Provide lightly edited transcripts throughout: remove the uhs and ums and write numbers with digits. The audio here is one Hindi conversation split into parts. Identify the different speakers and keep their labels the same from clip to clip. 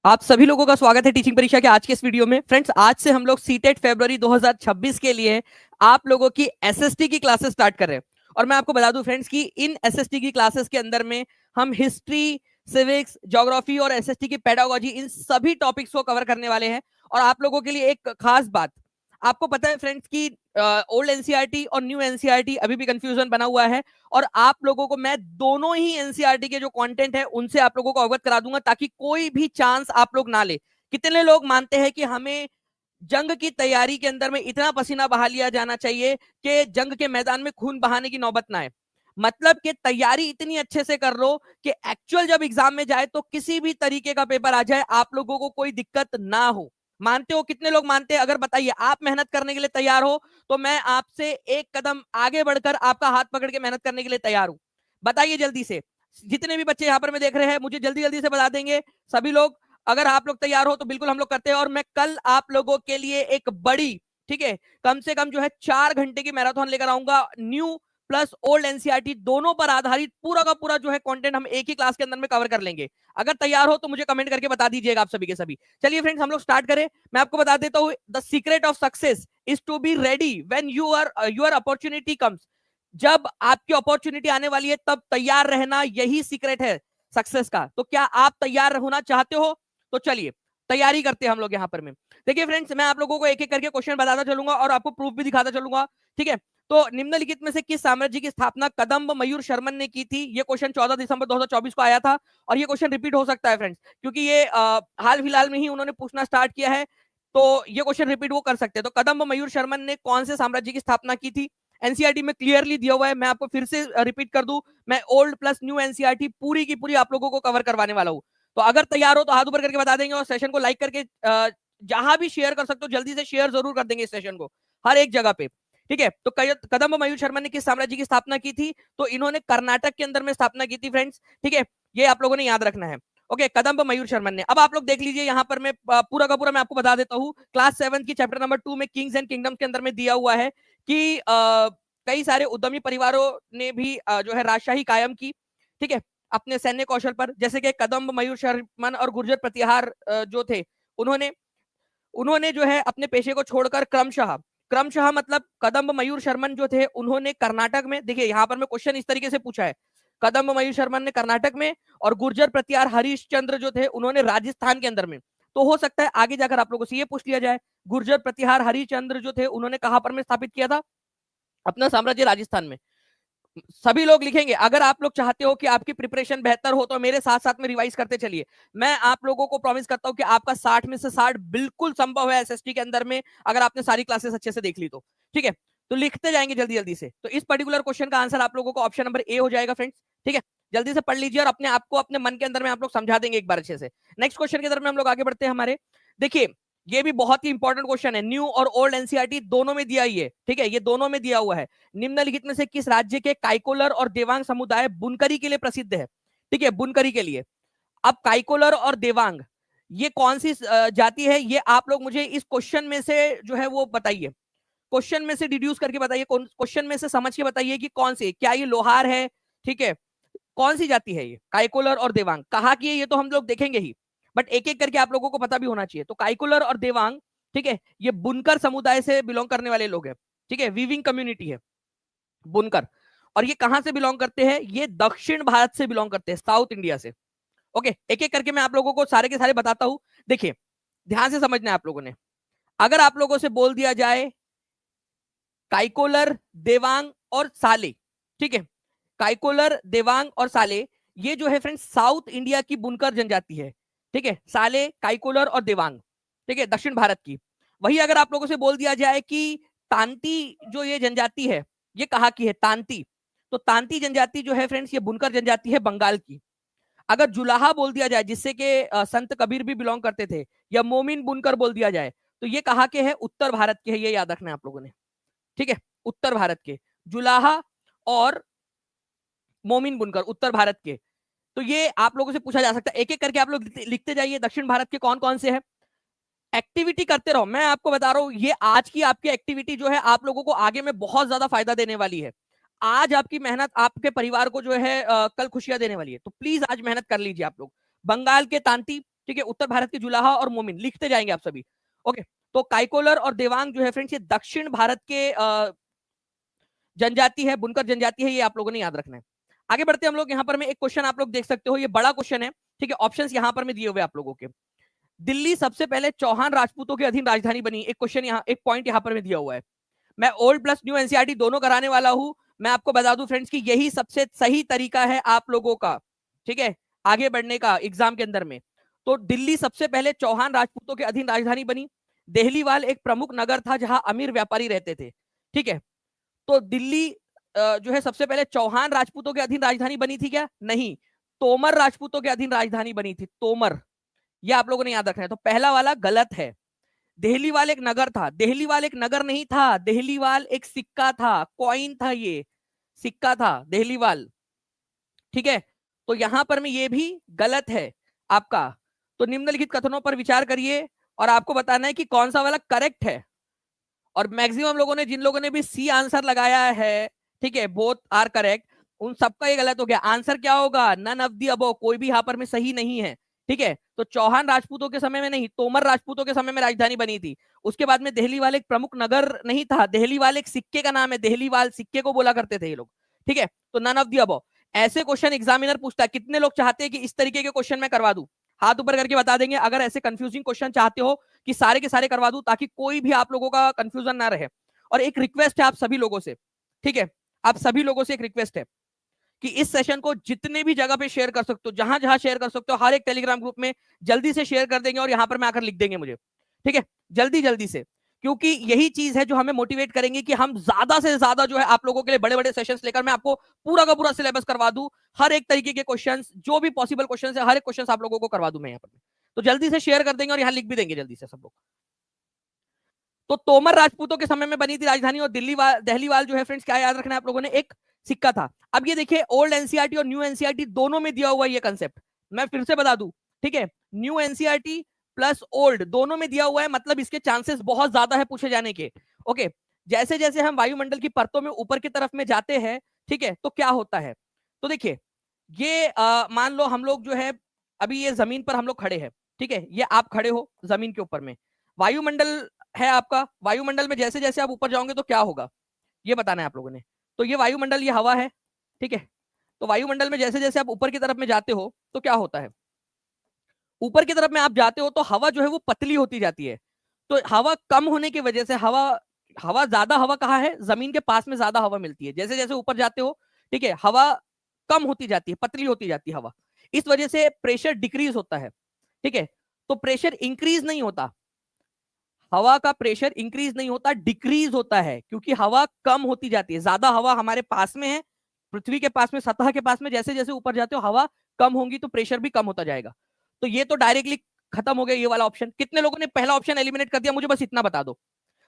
Speaker 1: आप सभी लोगों का स्वागत है टीचिंग परीक्षा के आज के इस वीडियो में। फ्रेंड्स, आज से हम लोग सीटेट फरवरी 2026 के लिए आप लोगों की एसएसटी की क्लासेस स्टार्ट कर रहे हैं। और मैं आपको बता दूं फ्रेंड्स कि इन एसएसटी की क्लासेस के अंदर में हम हिस्ट्री, सिविक्स, ज्योग्राफी और एसएसटी की पेडागोजी, इन सभी टॉपिक्स को कवर करने वाले हैं। और आप लोगों के लिए एक खास बात, आपको पता है फ्रेंड्स कि ओल्ड एनसीईआरटी और न्यू एनसीईआरटी अभी भी कंफ्यूजन बना हुआ है। और आप लोगों को मैं दोनों ही एनसीईआरटी के जो कंटेंट है उनसे आप लोगों को अवगत करा दूंगा, ताकि कोई भी चांस आप लोग ना ले। कितने लोग मानते हैं कि हमें जंग की तैयारी के अंदर में इतना पसीना बहा लिया जाना चाहिए कि जंग के मैदान में खून बहाने की नौबत ना आए। मतलब कि तैयारी इतनी अच्छे से कर लो कि एक्चुअल जब एग्जाम में जाए तो किसी भी तरीके का पेपर आ जाए, आप लोगों को कोई दिक्कत ना हो। मानते हो? कितने लोग मानते हैं? अगर बताइए, आप मेहनत करने के लिए तैयार हो तो मैं आपसे एक कदम आगे बढ़कर आपका हाथ पकड़ के मेहनत करने के लिए तैयार हूं। बताइए जल्दी से। जितने भी बच्चे यहां पर मैं देख रहे हैं, मुझे जल्दी जल्दी से बता देंगे सभी लोग। अगर आप लोग तैयार हो तो बिल्कुल हम लोग करते हैं। और मैं कल आप लोगों के लिए एक बड़ी, ठीक है, कम से कम जो है 4 घंटे की मैराथन लेकर आऊंगा। न्यू प्लस ओल्ड एनसीईआरटी दोनों पर आधारित पूरा का पूरा जो है कंटेंट हम एक ही क्लास के अंदर में कवर कर लेंगे। अगर तैयार हो तो मुझे कमेंट करके बता दीजिएगा आप सभी के सभी। चलिए फ्रेंड्स, हम लोग स्टार्ट करें। मैं आपको बता देता हूं, the secret of success is to be ready when your opportunity comes. जब आपकी अपॉर्चुनिटी आने वाली है तब तैयार रहना, यही सीक्रेट है सक्सेस का। तो क्या आप तैयार होना चाहते हो? तो चलिए तैयारी करते हैं हम लोग यहां पर में। देखिए फ्रेंड्स, मैं आप लोगों को एक एक करके क्वेश्चन बताता चलूंगा और आपको प्रूफ भी दिखाता चलूंगा, ठीक है। तो निम्नलिखित में से किस साम्राज्य की स्थापना कदम्ब मयूर शर्मन ने की थी? ये क्वेश्चन 14 दिसंबर 2024 को आया था। और ये क्वेश्चन रिपीट हो सकता है फ्रेंड्स, क्योंकि ये हाल फिलहाल में ही उन्होंने पूछना स्टार्ट किया है। तो ये क्वेश्चन रिपीट वो कर सकते हैं। तो कदम्ब मयूर शर्मन ने कौन से साम्राज्य की स्थापना की थी? एनसीईआरटी में क्लियरली दिया हुआ है। मैं आपको फिर से रिपीट कर दूं, मैं ओल्ड प्लस न्यू एनसीईआरटी पूरी की पूरी आप लोगों को कवर करवाने वाला हूं। तो अगर तैयार हो तो हाथ ऊपर करके बता देंगे, और सेशन को लाइक करके जहां भी शेयर कर सकते हो जल्दी से शेयर जरूर कर देंगे इस सेशन को, हर एक जगह पे, ठीक है। तो कदम्ब मयूर शर्मा ने किस साम्राज्य की स्थापना की थी? तो इन्होंने कर्नाटक के अंदर में स्थापना की थी फ्रेंड्स, ठीक है। ये आप लोगों ने याद रखना है। ओके, कदम्ब मयूर शर्मन ने। अब आप लोग देख लीजिए, यहां पर मैं पूरा का पूरा मैं आपको बता देता हूं। क्लास 7 की चैप्टर नंबर 2 में किंग्स एंड किंगडम के अंदर में दिया हुआ है कि कई सारे उद्यमी परिवारों ने भी जो है राजशाही कायम की, ठीक है, अपने सैन्य कौशल पर। जैसे कि कदम्ब मयूर शर्मन और गुर्जर प्रतिहार जो थे, उन्होंने उन्होंने जो है अपने पेशे को छोड़कर क्रमशः क्रमशः मतलब कदम्ब मयूर शर्मन जो थे उन्होंने कर्नाटक में, देखिए यहां पर मैं क्वेश्चन इस तरीके से पूछा है, कदम्ब मयूर शर्मन ने कर्नाटक में, और गुर्जर प्रतिहार हरिश्चंद्र जो थे उन्होंने राजस्थान के अंदर में। तो हो सकता है आगे जाकर आप लोगों से ये पूछ लिया जाए, गुर्जर प्रतिहार हरिश्चंद्र जो थे उन्होंने कहां पर में स्थापित किया था अपना साम्राज्य? राजस्थान में। सभी लोग लिखेंगे। अगर आप लोग चाहते हो कि आपकी प्रिपरेशन बेहतर हो तो मेरे साथ साथ में रिवाइज करते चलिए। मैं आप लोगों को प्रॉमिस करता हूं कि आपका 60 में से 60 बिल्कुल संभव है एसएसटी के अंदर में, अगर आपने सारी क्लासेस अच्छे से देख ली तो, ठीक है। तो लिखते जाएंगे जल्दी जल्दी से। तो इस पर्टिकुलर क्वेश्चन का आंसर आप लोगों को ऑप्शन नंबर ए हो जाएगा फ्रेंड्स, ठीक है। जल्दी से पढ़ लीजिए और अपने आप को अपने मन के अंदर में आप लोग समझा देंगे एक बार अच्छे से। नेक्स्ट क्वेश्चन की तरफ में हम लोग आगे बढ़ते हैं हमारे। देखिए, ये भी बहुत ही इंपॉर्टेंट क्वेश्चन है, न्यू और ओल्ड एनसीईआरटी दोनों में दिया ही है, ठीक है, ये दोनों में दिया हुआ है। निम्नलिखित में से किस राज्य के काइकोलर और देवांग समुदाय बुनकरी के लिए प्रसिद्ध है? ठीक है, बुनकरी के लिए। अब काइकोलर और देवांग ये कौन सी जाति है, ये आप लोग मुझे इस क्वेश्चन में से जो है वो बताइए। क्वेश्चन में से डिड्यूस करके बताइए, क्वेश्चन में से समझ के बताइए कि कौन सी, क्या ये लोहार है, ठीक है, कौन सी जाति है ये काइकोलर और देवांग? कहा कि ये तो हम लोग देखेंगे ही, बट एक एक करके आप लोगों को पता भी होना चाहिए। तो काइकोलर और देवांग, ठीक है, ये बुनकर समुदाय से बिलोंग करने वाले लोग हैं, ठीक है, वीविंग कम्युनिटी है बुनकर। और ये कहां से बिलोंग करते हैं? ये दक्षिण भारत से बिलोंग करते हैं, साउथ इंडिया से। ओके, एक एक करके मैं आप लोगों को सारे के सारे बताता हूं। देखिए, ध्यान से समझना है आप लोगों ने। अगर आप लोगों से बोल दिया जाए काइकोलर, देवांग और साले, ठीक है, काइकोलर, देवांग और साले, ये जो है फ्रेंड्स साउथ इंडिया की बुनकर जनजाति है, ठीक है, साले, काइकोलर और देवांग, ठीक है, दक्षिण भारत की। वही अगर आप लोगों से बोल दिया जाए कि तांती जो ये जनजाति है, ये कहाँ की है? तांती। तो तांती जनजाति जो है फ्रेंड्स, ये बुनकर जनजाति है बंगाल की। अगर जुलाहा बोल दिया जाए, जिससे कि संत कबीर भी बिलोंग करते थे, या मोमिन बुनकर बोल दिया जाए, तो ये कहाँ के है? उत्तर भारत के है, ये याद रखना है आप लोगों ने, ठीक है, उत्तर भारत के। जुलाहा और मोमिन बुनकर उत्तर भारत के। तो ये आप लोगों से पूछा जा सकता है, एक एक करके आप लोग लिखते जाइए दक्षिण भारत के कौन कौन से हैं। एक्टिविटी करते रहो, मैं आपको बता रहा हूं, ये आज की आपकी एक्टिविटी जो है आप लोगों को आगे में बहुत ज्यादा फायदा देने वाली है। आज आपकी मेहनत आपके परिवार को जो है कल खुशियां देने वाली है। तो प्लीज आज मेहनत कर लीजिए आप लोग। बंगाल के तांती, ठीक है, उत्तर भारत के जुलाहा और मोमिन लिखते जाएंगे आप सभी। ओके, तो काइकोलर और देवांग जो है फ्रेंड्स ये दक्षिण भारत के जनजाति है, बुनकर जनजाति है, ये आप लोगों ने याद रखना है। आगे बढ़ते हम लोग, यहाँ पर मैं एक क्वेश्चन आप लोग देख सकते हो, ये बड़ा क्वेश्चन है, ठीक है, ऑप्शंस यहाँ पर मैं दिए हुए आप लोगों के। दिल्ली सबसे पहले चौहान राजपूतों के अधीन राजधानी बनी, एक क्वेश्चन यहाँ, एक पॉइंट यहाँ पर मैं दिया हुआ है। मैं ओल्ड प्लस न्यू एनसीईआरटी दोनों कराने वाला हूं। मैं आपको बता दूं फ्रेंड्स कि यही सबसे सही तरीका है आप लोगों का, ठीक है, आगे बढ़ने का एग्जाम के अंदर में। तो दिल्ली सबसे पहले चौहान राजपूतों के अधीन राजधानी बनी। देहलीवाल एक प्रमुख नगर था जहां अमीर व्यापारी रहते थे, ठीक है। तो दिल्ली जो है सबसे पहले चौहान राजपूतों के अधीन राजधानी बनी थी क्या? नहीं, तोमर राजपूतों के अधीन राजधानी बनी थी, तोमर। ये आप लोगों ने याद रखना है, तो पहला वाला गलत है। देहलीवाल एक नगर था, देहलीवाल एक नगर नहीं था, देहलीवाल एक सिक्का था, कॉइन था, ये सिक्का था देहलीवाल, ठीक है। तो यहां पर में ये भी गलत है आपका। तो निम्नलिखित कथनों पर विचार करिए और आपको बताना है कि कौन सा वाला करेक्ट है। और मैक्सिमम लोगों ने, जिन लोगों ने भी सी आंसर लगाया है, ठीक है, बोथ आर करेक्ट, उन सबका ये गलत हो गया। आंसर क्या होगा? नन ऑफ दी अबव, कोई भी यहाँ पर में सही नहीं है, ठीक है। तो चौहान राजपूतों के समय में नहीं, तोमर राजपूतों के समय में राजधानी बनी थी। उसके बाद में देहलीवाल एक प्रमुख नगर नहीं था, देहलीवाल एक सिक्के का नाम है, देहलीवाल सिक्के को बोला करते थे ये लोग, ठीक है। तो नन ऑफ दी अबव। ऐसे क्वेश्चन एग्जामिनर पूछता है। कितने लोग चाहते हैं कि इस तरीके के क्वेश्चन मैं करवा दूं? हाथ ऊपर करके बता देंगे अगर ऐसे कंफ्यूजिंग क्वेश्चन चाहते हो कि सारे के सारे करवा दूं, ताकि कोई भी आप लोगों का कंफ्यूजन ना रहे। और एक रिक्वेस्ट है आप सभी लोगों से, ठीक है, आप सभी लोगों से एक रिक्वेस्ट है कि इस सेशन को जितने भी जगह पे शेयर कर सकते हो, जहां जहां शेयर कर सकते हो, हर एक टेलीग्राम ग्रुप में जल्दी से शेयर कर देंगे और यहां पर मैं आकर लिख देंगे मुझे, ठीक है, जल्दी जल्दी से। क्योंकि यही चीज है जो हमें मोटिवेट करेंगे कि हम ज्यादा से ज्यादा जो है आप लोगों के लिए बड़े बड़े सेशंस लेकर मैं आपको पूरा का पूरा सिलेबस करवा दूं। हर एक तरीके के क्वेश्चंस, जो भी पॉसिबल क्वेश्चंस है, हर एक क्वेश्चंस आप लोगों को करवा दूं मैं यहाँ पर। तो जल्दी से शेयर कर देंगे और यहाँ लिख भी देंगे जल्दी से सब लोग। तो तोमर राजपूतों के समय में बनी थी राजधानी, और देहलीवाल जो है फ्रेंड्स क्या याद रखना है आप लोगों ने? एक सिक्का था। अब ये देखिए, ओल्ड एनसीईआरटी और न्यू एनसीईआरटी दोनों में दिया हुआ ये कंसेप्ट, मैं फिर से बता दूं, ठीक है, न्यू एनसीईआरटी प्लस ओल्ड दोनों में दिया हुआ है, मतलब इसके चांसेस बहुत ज्यादा है पूछे जाने के। ओके, जैसे जैसे हम वायुमंडल की परतों में ऊपर की तरफ में जाते हैं, ठीक है, तो क्या होता है? तो देखिए, ये मान लो हम लोग जो है अभी ये जमीन पर हम लोग खड़े हैं, ठीक है, ये आप खड़े हो जमीन के ऊपर में, वायुमंडल है आपका। वायुमंडल में जैसे जैसे आप ऊपर जाओगे तो क्या होगा, ये बताना है आप लोगों ने। तो ये वायुमंडल, ये हवा है, ठीक है। तो वायुमंडल में जैसे जैसे आप ऊपर की तरफ में जाते हो तो क्या होता है? ऊपर की तरफ में आप जाते हो तो हवा जो है वो पतली होती जाती है। तो हवा कम होने की वजह से, हवा हवा ज्यादा, हवा कहाँ है? जमीन के पास में ज्यादा हवा मिलती है। जैसे जैसे ऊपर जाते हो, ठीक है, हवा कम होती जाती है, पतली होती जाती है हवा। इस वजह से प्रेशर डिक्रीज होता है, ठीक है। तो प्रेशर इंक्रीज नहीं होता, हवा का प्रेशर इंक्रीज नहीं होता, डिक्रीज होता है, क्योंकि हवा कम होती जाती है। ज्यादा हवा हमारे पास में है, पृथ्वी के पास में, सतह के पास में, जैसे जैसे ऊपर जाते हो हवा कम होगी तो प्रेशर भी कम होता जाएगा। तो ये तो डायरेक्टली खत्म हो गया ये वाला ऑप्शन। कितने लोगों ने पहला ऑप्शन एलिमिनेट कर दिया? मुझे बस इतना बता दो,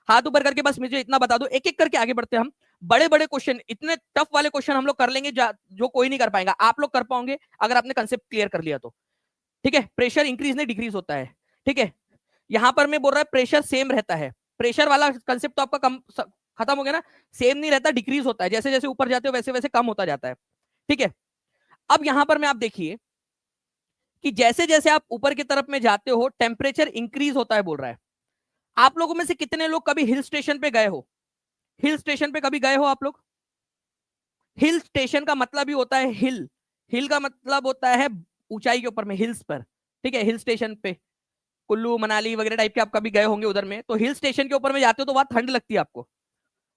Speaker 1: हाथ ऊपर करके बस मुझे इतना बता दो। एक एक करके आगे बढ़ते हम। बड़े बड़े क्वेश्चन, इतने टफ वाले क्वेश्चन हम लोग कर लेंगे जो कोई नहीं कर पाएगा। आप लोग कर पाओगे अगर आपने कंसेप्ट क्लियर कर लिया तो, ठीक है। प्रेशर इंक्रीज नहीं डिक्रीज होता है, ठीक है। यहां पर मैं बोल रहा है प्रेशर सेम रहता है। प्रेशर वाला कंसेप्ट तो आपका कम खत्म हो गया ना, सेम नहीं रहता, डिक्रीज होता है। जैसे जैसे ऊपर जाते हो वैसे वैसे कम होता जाता है, ठीक है। अब यहां पर मैं आप देखिए कि जैसे जैसे आप ऊपर की तरफ में जाते हो टेम्परेचर इंक्रीज होता है बोल रहा है। आप लोगों में से कितने लोग कभी हिल स्टेशन पे गए हो? हिल स्टेशन पे कभी गए हो आप लोग? हिल स्टेशन का मतलब ही होता है हिल, हिल का मतलब होता है ऊंचाई के ऊपर में, हिल्स पर, ठीक है। हिल स्टेशन पे कुल्लू मनाली वगैरह टाइप के आप कभी गए होंगे उधर में, तो हिल स्टेशन के ऊपर में जाते हो तो वहां ठंड लगती है आपको।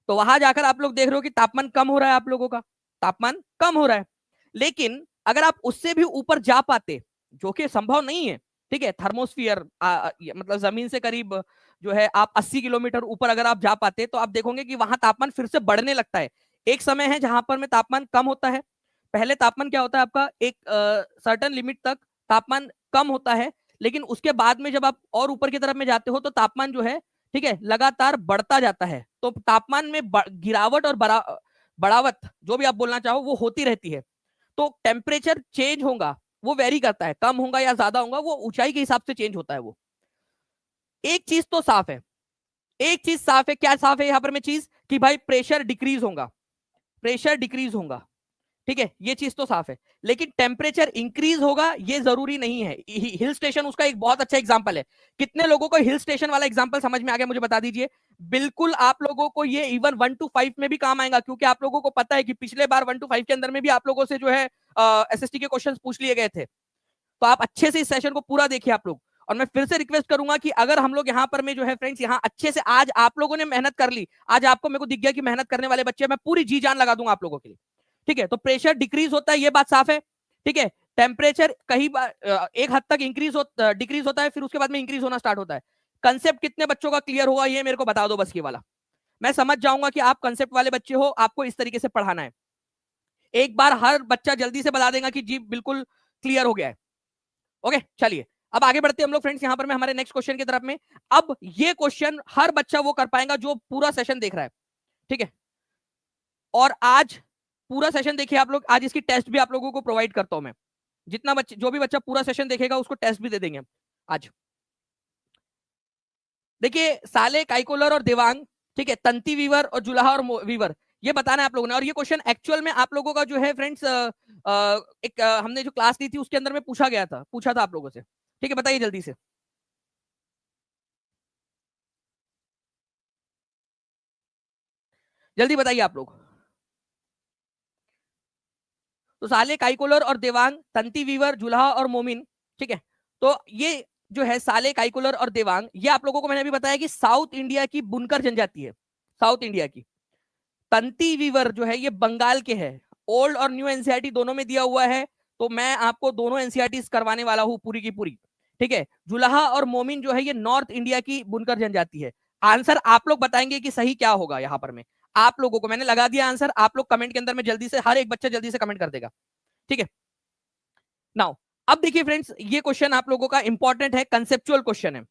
Speaker 1: तो वहां जाकर आप लोग देख रहे हो कि तापमान कम हो रहा है, आप लोगों का तापमान कम हो रहा है। लेकिन अगर आप उससे भी ऊपर जा पाते, जो कि संभव नहीं है, ठीक है, थर्मोस्फियर मतलब जमीन से करीब जो है आप 80 किलोमीटर ऊपर अगर आप जा पाते तो आप देखोगे कि वहां तापमान फिर से बढ़ने लगता है। एक समय है जहां पर में तापमान कम होता है। पहले तापमान क्या होता है आपका, एक सर्टन लिमिट तक तापमान कम होता है, लेकिन उसके बाद में जब आप और ऊपर की तरफ में जाते हो तो तापमान जो है, ठीक है, लगातार बढ़ता जाता है। तो तापमान में गिरावट और बढ़ावट, जो भी आप बोलना चाहो, वो होती रहती है। तो टेम्परेचर चेंज होगा, वो वेरी करता है, कम होगा या ज्यादा होगा, वो ऊंचाई के हिसाब से चेंज होता है वो। एक चीज तो साफ है, एक चीज साफ है, क्या साफ है यहां पर में चीज, कि भाई प्रेशर डिक्रीज होगा, प्रेशर डिक्रीज होगा, ठीक है, ये चीज तो साफ है। लेकिन टेम्परेचर इंक्रीज होगा ये जरूरी नहीं है। हिल स्टेशन उसका एक बहुत अच्छा एग्जांपल है। कितने लोगों को हिल स्टेशन वाला एग्जांपल समझ में आ गया, मुझे बता दीजिए। बिल्कुल आप लोगों को ये इवन 1 to 5 में भी काम आएगा, क्योंकि आप लोगों को पता है कि पिछले बार 1 to 5 के अंदर में भी आप लोगों से जो है एसएसटी के क्वेश्चन पूछ लिए गए थे। तो आप अच्छे से इस सेशन को पूरा देखिए आप लोग। और मैं फिर से रिक्वेस्ट करूंगा कि अगर हम लोग यहाँ पर में जो है फ्रेंड्स, यहाँ अच्छे से आज आप लोगों ने मेहनत कर ली, आज आपको मेरे को दिख गया कि मेहनत करने वाले बच्चे, मैं पूरी जी जान लगा दूंगा आप लोगों के लिए। ठीक है, तो प्रेशर डिक्रीज होता है, ये बात साफ है। ठीक है, टेम्परेचर कहीं बार एक हद तक डिक्रीज होता है, फिर उसके बाद में इंक्रीज होना स्टार्ट होता है। कंसेप्ट कितने बच्चों का क्लियर हुआ ये मेरे को बता दो बस, ये वाला मैं समझ जाऊंगा कि आप कंसेप्ट वाले बच्चे हो, आपको इस तरीके से पढ़ाना है। एक बार हर बच्चा जल्दी से बता देगा कि जी बिल्कुल क्लियर हो गया है। ओके, चलिए अब आगे बढ़ते हैं हम लोग फ्रेंड्स, यहां पर मैं हमारे नेक्स्ट क्वेश्चन की तरफ में। अब ये क्वेश्चन हर बच्चा वो कर पाएगा जो पूरा सेशन देख रहा है। ठीक है, और आज पूरा सेशन देखिए आप लोग, आज इसकी टेस्ट भी आप लोगों को प्रोवाइड करता हूं मैं। जितना बच्चे, जो भी बच्चा पूरा सेशन देखेगा उसको टेस्ट भी दे देंगे आज। देखिए, साले, काइकोलर और देवांग, ठीक है, तंती वीवर और जुलाहा और वीवर, ये बताना है आप लोगों ने। और ये क्वेश्चन एक्चुअल में आप लोगों का जो है फ्रेंड्स, हमने जो क्लास ली थी उसके अंदर में पूछा था आप लोगों से। ठीक है, बताइए जल्दी से। जल्दी बताइए आप लोग। तो साले, काइकोलर और देवांग, तंती वीवर, जुलाहा और मोमिन। ठीक है, तो ये जो है साले, काइकोलर और देवांग, ये आप लोगों को मैंने अभी बताया कि साउथ इंडिया की बुनकर जनजाति है, साउथ इंडिया की। तंती वीवर जो है ये बंगाल के है। ओल्ड और न्यू एनसीईआरटी दोनों में दिया हुआ है, तो मैं आपको दोनों एनसीईआरटी करवाने वाला हूं पूरी की पूरी। ठीक है, जुलाहा और मोमिन जो है ये नॉर्थ इंडिया की बुनकर जनजाति है। आंसर आप लोग बताएंगे कि सही क्या होगा। यहाँ पर मैं आप लोगों को मैंने लगा दिया आंसर, आप लोग कमेंट के अंदर में जल्दी से, हर एक बच्चा जल्दी से कमेंट कर देगा। ठीक है, नाउ अब देखिए फ्रेंड्स, ये क्वेश्चन आप लोगों का इंपॉर्टेंट है, कंसेप्चुअल क्वेश्चन है।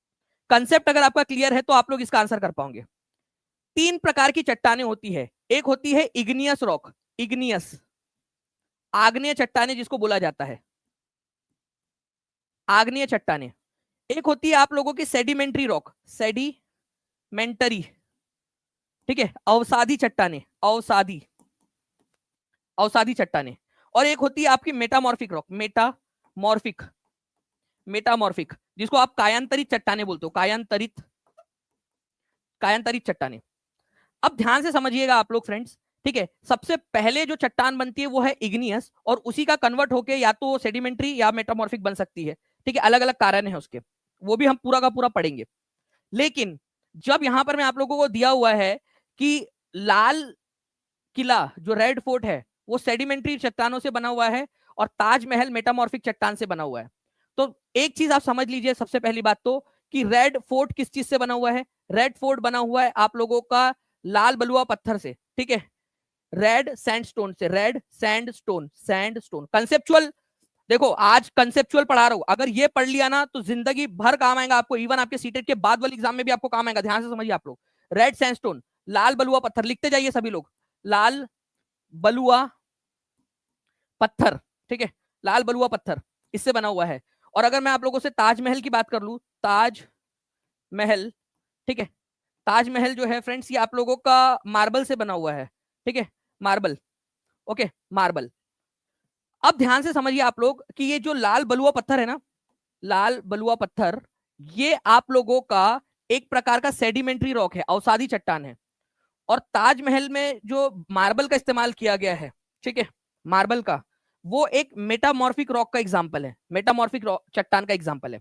Speaker 1: कंसेप्ट अगर आपका क्लियर है तो आप लोग इसका आंसर कर पाओगे। 3 प्रकार की चट्टानें होती है। एक होती है इग्नियस रॉक, इग्नियस, आग्नेय चट्टानें जिसको बोला जाता है, आग्नेय चट्टानें। एक होती है आप लोगों की सेडिमेंट्री रॉक, सेडिमेंटरी, ठीक है, अवसादी चट्टानें, अवसादी, अवसादी चट्टानें। और एक होती है आपकी मेटामॉर्फिक रॉक, मेटामॉर्फिक, मेटामॉर्फिक, जिसको आप कायांतरित चट्टानें बोलते हो, कायांतरित, कायांतरित चट्टानें। अब ध्यान से समझिएगा आप लोग फ्रेंड्स। ठीक है, सबसे पहले जो चट्टान बनती है वो है इग्नियस, और उसी का कन्वर्ट होके या तो सेडिमेंट्री या मेटामॉर्फिक बन सकती है। ठीक है, अलग अलग कारण है उसके, वो भी हम पूरा का पूरा पढ़ेंगे। लेकिन जब यहां पर मैं आप लोगों को दिया हुआ है कि लाल किला जो रेड फोर्ट है वो सेडिमेंट्री चट्टानों से बना हुआ है और ताजमहल मेटामॉर्फिक चट्टान से बना हुआ है, तो एक चीज आप समझ लीजिए सबसे पहली बात तो, कि रेड फोर्ट किस चीज से बना हुआ है। रेड फोर्ट बना हुआ है आप लोगों का लाल बलुआ पत्थर से। ठीक है, रेड सैंडस्टोन से, रेड सैंडस्टोन, सैंडस्टोन कंसेप्चुअल। देखो आज कंसेप्चुअल पढ़ा रहा हूं, अगर ये पढ़ लिया ना तो जिंदगी भर काम आएगा आपको, इवन आपके सीटेट के बाद वाले एग्जाम में भी आपको काम आएगा। ध्यान से समझिए आप लोग, रेड सैंडस्टोन, लाल बलुआ पत्थर, लिखते जाइए सभी लोग, लाल बलुआ पत्थर। ठीक है, लाल बलुआ पत्थर इससे बना हुआ है। और अगर मैं आप लोगों से ताजमहल की बात कर लूं, ताजमहल, ठीक है, ताजमहल जो है फ्रेंड्स ये आप लोगों का मार्बल से बना हुआ है। ठीक है, मार्बल, ओके, मार्बल। अब ध्यान से समझिए आप लोग कि ये जो लाल बलुआ पत्थर है ना, लाल बलुआ पत्थर, ये आप लोगों का एक प्रकार का सेडिमेंट्री रॉक है, अवसादी चट्टान है। और ताजमहल में जो मार्बल का इस्तेमाल किया गया है, ठीक है, मार्बल का, वो एक मेटामॉर्फिक रॉक का एग्जांपल है, मेटामॉर्फिक चट्टान का एग्जांपल है,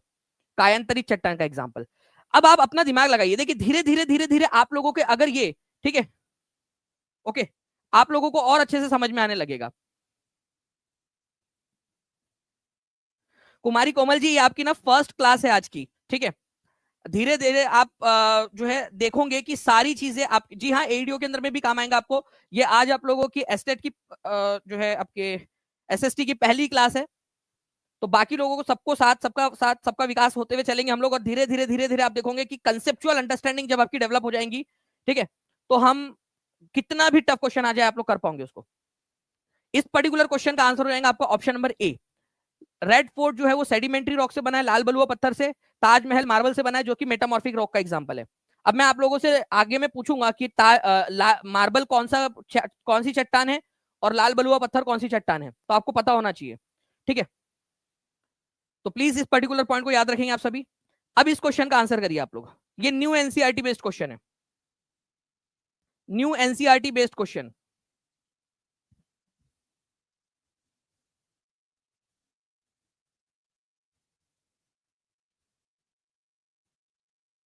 Speaker 1: कायांतरित चट्टान का एग्जांपल। अब आप अपना दिमाग लगाइए, देखिए धीरे धीरे धीरे धीरे आप लोगों के अगर ये, ठीक है, ओके, आप लोगों को और अच्छे से समझ में आने लगेगा। कुमारी कोमल जी, ये आपकी ना फर्स्ट क्लास है आज की। ठीक है, धीरे धीरे आप जो है देखोगे कि सारी चीजें आप, जी हाँ, एडीओ के अंदर में भी काम आएंगे आपको। ये आज आप लोगों की एस्टेट की जो है आपके एसएसटी की पहली क्लास है, तो बाकी लोगों को सबको साथ सबका विकास होते हुए चलेंगे हम लोग। और धीरे धीरे धीरे धीरे आप देखोगे कि कंसेप्चुअल अंडरस्टैंडिंग जब आपकी डेवलप हो जाएंगी, ठीक है, तो हम कितना भी टफ क्वेश्चन आ जाए आप लोग कर पाओगे उसको। इस पर्टिकुलर क्वेश्चन का आंसर हो जाएगा आपका ऑप्शन नंबर ए। रेड फोर्ट जो है वो सेडिमेंट्री रॉक से बना है, लाल बलुआ पत्थर से। ताजमहल मार्बल से बना है, जो कि मेटामॉर्फिक रॉक का एग्जांपल है। अब मैं आप लोगों से आगे में पूछूंगा कि मार्बल कौन सी चट्टान है और लाल बलुआ पत्थर कौन सी चट्टान है, तो आपको पता होना चाहिए, ठीक है। तो प्लीज इस पर्टिकुलर पॉइंट को याद रखेंगे आप सभी। अब इस क्वेश्चन का आंसर करिए आप लोग, ये न्यू एनसीईआरटी बेस्ड क्वेश्चन है, न्यू एनसीईआरटी बेस्ड क्वेश्चन।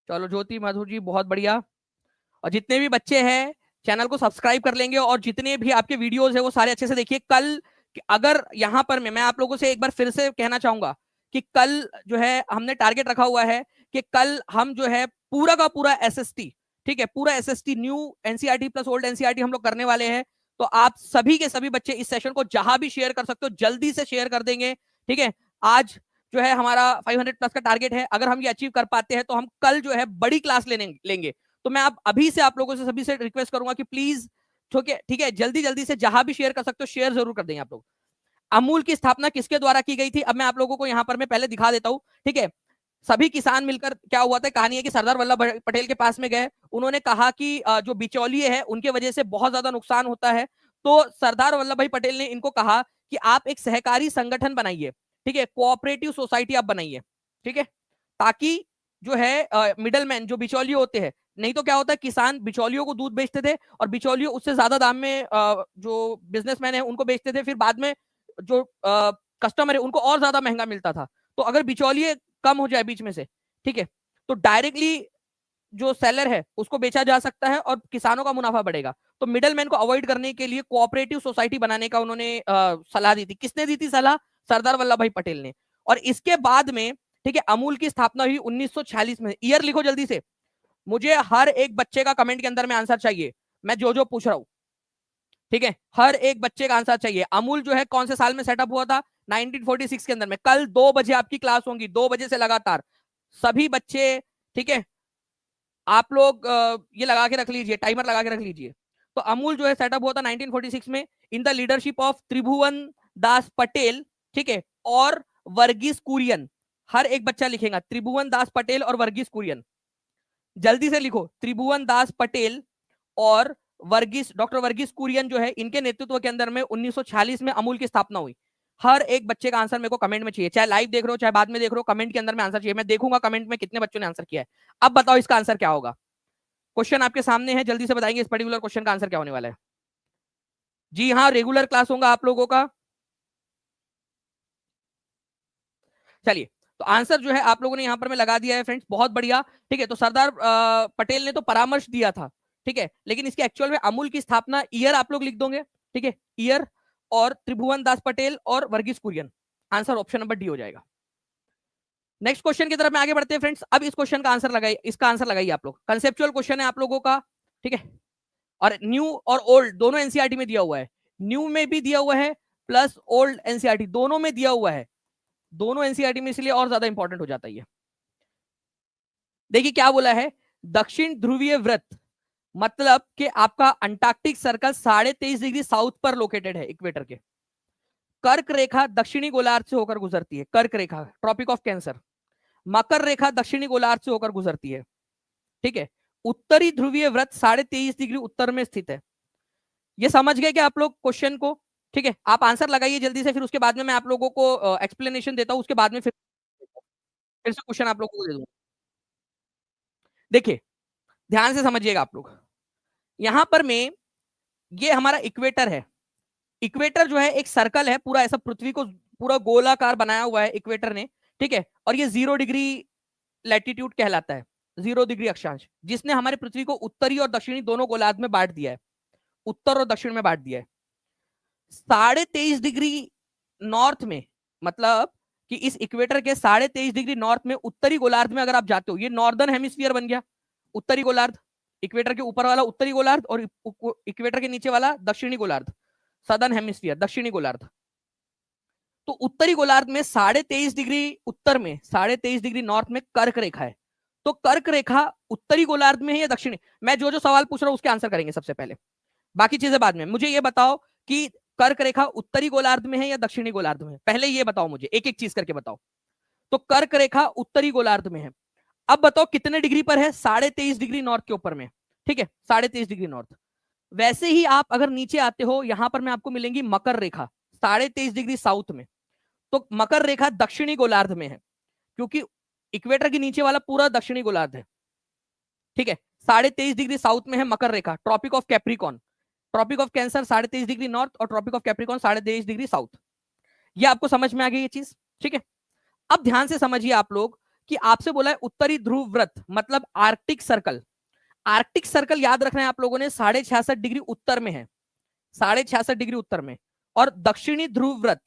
Speaker 1: चलो ज्योति माधुर जी बहुत बढ़िया। और जितने भी बच्चे हैं चैनल को सब्सक्राइब कर लेंगे, और जितने भी आपके वीडियोस है वो सारे अच्छे से देखिए। कल अगर यहाँ पर मैं आप लोगों से एक बार फिर से कहना चाहूंगा कि कल जो है हमने टारगेट रखा हुआ है कि कल हम जो है पूरा का पूरा एसएसटी, ठीक है, पूरा SST new NCERT plus old NCERT हम लोग करने वाले हैं। तो आप सभी के सभी बच्चे इस सेशन को जहां भी शेयर कर सकते हो जल्दी से शेयर कर देंगे, ठीक है। आज जो है हमारा 500 प्लस का टारगेट है, अगर हम ये अचीव कर पाते हैं तो हम कल जो है बड़ी क्लास लेंगे। तो मैं आप अभी से आप लोगों से सभी से रिक्वेस्ट करूंगा कि प्लीज ठीक है जल्दी जल्दी से जहां भी शेयर कर सकते हो शेयर जरूर कर देंगे आप लोग। अमूल की स्थापना किसके द्वारा की गई थी, अब मैं आप लोगों को यहां पर मैं पहले दिखा देता हूं, ठीक है। सभी किसान मिलकर, क्या हुआ था, कहानी है कि सरदार वल्लभ भाई पटेल के पास में गए, उन्होंने कहा कि जो बिचौलिए है उनके वजह से बहुत ज्यादा नुकसान होता है। तो सरदार वल्लभ भाई पटेल ने इनको कहा कि आप एक सहकारी संगठन बनाइए, ठीक है, कोऑपरेटिव सोसाइटी आप बनाइए, ठीक है, ताकि जो है मिडल मैन जो बिचौलिए होते हैं, नहीं तो क्या होता है किसान बिचौलियों को दूध बेचते थे और बिचौलियों उससे ज्यादा दाम में जो बिजनेसमैन है उनको बेचते थे, फिर बाद में जो कस्टमर है उनको और ज्यादा महंगा मिलता था। तो अगर बिचौलिए कम हो जाए बीच में से, ठीक है, तो डायरेक्टली जो सेलर है उसको बेचा जा सकता है और किसानों का मुनाफा बढ़ेगा। तो मिडल मैन को अवॉइड करने के लिए कोऑपरेटिव सोसाइटी बनाने का उन्होंने सलाह दी थी। किसने दी थी सलाह? सरदार वल्लभ भाई पटेल ने। और इसके बाद में, ठीक है, अमूल की स्थापना हुई 1946 में। ईयर लिखो जल्दी से, मुझे हर एक बच्चे का कमेंट के अंदर में आंसर चाहिए, मैं जो जो पूछ रहा हूं, ठीक है, हर एक बच्चे का आंसर चाहिए। अमूल जो है कौन से साल में सेटअप हुआ था? 1946 के अंदर में। कल 2 बजे आपकी क्लास होगी, 2 बजे से लगातार सभी बच्चे, ठीक है, आप लोग ये लगा के रख लीजिए, टाइमर लगा के रख लीजिए। तो अमूल जो है सेटअप हुआ था 1946 में इन द लीडरशिप ऑफ त्रिभुवन दास पटेल, ठीक है, और वर्गीस कुरियन। हर एक बच्चा लिखेगा त्रिभुवन दास पटेल और वर्गीस कुरियन, जल्दी से लिखो, त्रिभुवन दास पटेल और डॉक्टर वर्गीस कुरियन जो है, इनके नेतृत्व के अंदर में 1946 में अमूल की स्थापना हुई। हर एक बच्चे का आंसर मेरे को कमेंट में चाहिए, चाहे लाइव देख रहे हो चाहे बाद में देख रहे हो, कमेंट के अंदर में आंसर चाहिए। मैं देखूंगा कमेंट में कितने बच्चों ने आंसर किया है। अब बताओ इसका आंसर क्या होगा? क्वेश्चन आपके सामने है, जल्दी से बताएंगे इस पर्टिकुलर क्वेश्चन का आंसर क्या होने वाला है। जी हाँ, रेगुलर क्लास होगा आप लोगों का। चलिए, तो आंसर जो है आप लोगों ने यहां पर में लगा दिया है फ्रेंड्स, बहुत बढ़िया, ठीक है। तो सरदार पटेल ने तो परामर्श दिया था, ठीक है, लेकिन इसके एक्चुअल में अमूल की स्थापना ईयर आप लोग लिख दोगे, ठीक है, ईयर, और त्रिभुवन दास पटेल और Verghese Kurien. Answer option number D हो जाएगा। नेक्स्ट क्वेश्चन की तरफ में आगे बढ़ते हैं फ्रेंड्स। अब इस क्वेश्चन का आंसर लगाइए, इसका आंसर लगाइए आप लोग। कंसेप्चुअल क्वेश्चन है आप लोगों का, ठीक है, और न्यू और ओल्ड दोनों एनसीईआरटी में दिया हुआ है, न्यू में भी दिया हुआ है प्लस ओल्ड एनसीईआरटी दोनों में दिया हुआ है, दोनों एनसीईआरटी में, इसलिए और ज्यादा इंपॉर्टेंट हो जाता है। देखिए क्या बोला है, दक्षिण ध्रुवीय व्रत, मतलब कि आपका अंटार्कटिक सर्कल 23.5 डिग्री साउथ पर लोकेटेड है इक्वेटर के। कर्क रेखा दक्षिणी गोलार्ध से होकर गुजरती है, कर्क रेखा ट्रॉपिक ऑफ कैंसर। मकर रेखा दक्षिणी गोलार्ध से होकर गुजरती है, ठीक है। उत्तरी ध्रुवीय व्रत 23.5 डिग्री उत्तर में स्थित है। ये समझ गए क्या आप लोग क्वेश्चन को? ठीक है, आप आंसर लगाइए जल्दी से, फिर उसके बाद में मैं आप लोगों को एक्सप्लेनेशन देता हूं, उसके बाद में फिर से क्वेश्चन आप लोगों को दे दूंगा। देखिए ध्यान से समझिएगा आप लोग, यहां पर में ये हमारा इक्वेटर है। इक्वेटर जो है एक सर्कल है पूरा, ऐसा पृथ्वी को पूरा गोलाकार बनाया हुआ है इक्वेटर ने, ठीक है। और ये 0 डिग्री लैटिट्यूड कहलाता है, 0 डिग्री अक्षांश, जिसने हमारे पृथ्वी को उत्तरी और दक्षिणी दोनों गोलार्ध में बांट दिया है, उत्तर और दक्षिण में बांट दिया है। 23.5 डिग्री नॉर्थ में, मतलब कि इस इक्वेटर के 23.5 डिग्री नॉर्थ में उत्तरी गोलार्ध में अगर आप जाते हो, ये नॉर्दर्न हेमिस्फीयर बन गया, उत्तरी गोलार्ध, इक्वेटर के ऊपर वाला उत्तरी गोलार्ध और इक्वेटर के नीचे वाला दक्षिणी गोलार्ध, सदर्न हेमिस्फीयर, दक्षिणी गोलार्ध। तो उत्तरी गोलार्ध में 23.5 डिग्री उत्तर में, 23.5 डिग्री नॉर्थ में कर्क रेखा है। तो कर्क रेखा उत्तरी गोलार्ध में है या दक्षिणी? मैं जो जो सवाल पूछ रहा हूं उसके आंसर करेंगे सबसे पहले, बाकी चीजें बाद में। मुझे ये बताओ कि कर्क रेखा उत्तरी गोलार्ध में है या दक्षिणी गोलार्ध में, पहले ये बताओ मुझे, एक एक चीज करके बताओ। तो कर्क रेखा उत्तरी गोलार्ध में है। अब बताओ कितने डिग्री पर है? 23.5 डिग्री नॉर्थ के ऊपर में, ठीक है, 23.5 डिग्री नॉर्थ। वैसे ही आप अगर नीचे आते हो, यहां पर मैं आपको मिलेंगी मकर रेखा 23.5 डिग्री साउथ में। तो मकर रेखा दक्षिणी गोलार्ध में है, क्योंकि इक्वेटर के नीचे वाला पूरा दक्षिणी गोलार्ध है, ठीक है। 23.5 डिग्री साउथ में है मकर रेखा, tropic of Capricorn, tropic of Cancer 23.5 degree north और tropic of Capricorn 23.5 degree south. ये आपको समझ में आ गई ये चीज, ठीक है। अब ध्यान से समझिए आप लोग कि आपसे बोला है उत्तरी ध्रुव व्रत मतलब आर्कटिक सर्कल। आर्कटिक सर्कल याद रखना है आप लोगों ने 66.5 डिग्री उत्तर में है, 66.5 डिग्री उत्तर में। और दक्षिणी ध्रुव व्रत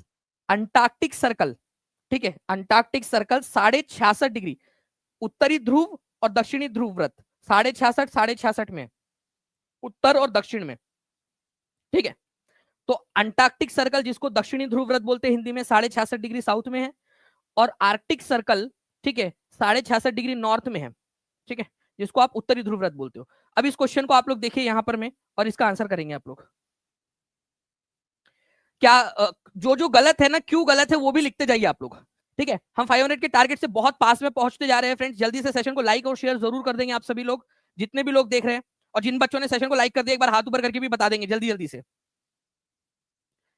Speaker 1: अंटार्कटिक सर्कल, ठीक है, अंटार्कटिक सर्कल 66.5 डिग्री उत्तरी ध्रुव और दक्षिणी ध्रुव व्रत 66.5 में, उत्तर और दक्षिण में, ठीक है। तो अंटार्कटिक सर्कल जिसको दक्षिणी ध्रुव व्रत बोलते हैं हिंदी में 66.5 डिग्री साउथ में है, और आर्कटिक सर्कल, ठीक है, 66.5 डिग्री नॉर्थ में है, ठीक है, जिसको आप उत्तरी ध्रुव व्रत बोलते हो। अब इस क्वेश्चन को आप लोग देखिए यहां पर में, और इसका आंसर करेंगे आप लोग। क्या जो जो गलत है ना, क्यों गलत है वो भी लिखते जाइए आप लोग, ठीक है। हम 500 के टारगेट से बहुत पास में पहुंचते जा रहे हैं फ्रेंड्स। जल्दी से सेशन को लाइक और शेयर जरूर कर देंगे आप सभी लोग, जितने भी लोग देख रहे हैं। और जिन बच्चों ने सेशन को लाइक कर दिया एक बार हाथ ऊपर करके भी बता देंगे जल्दी जल्दी से,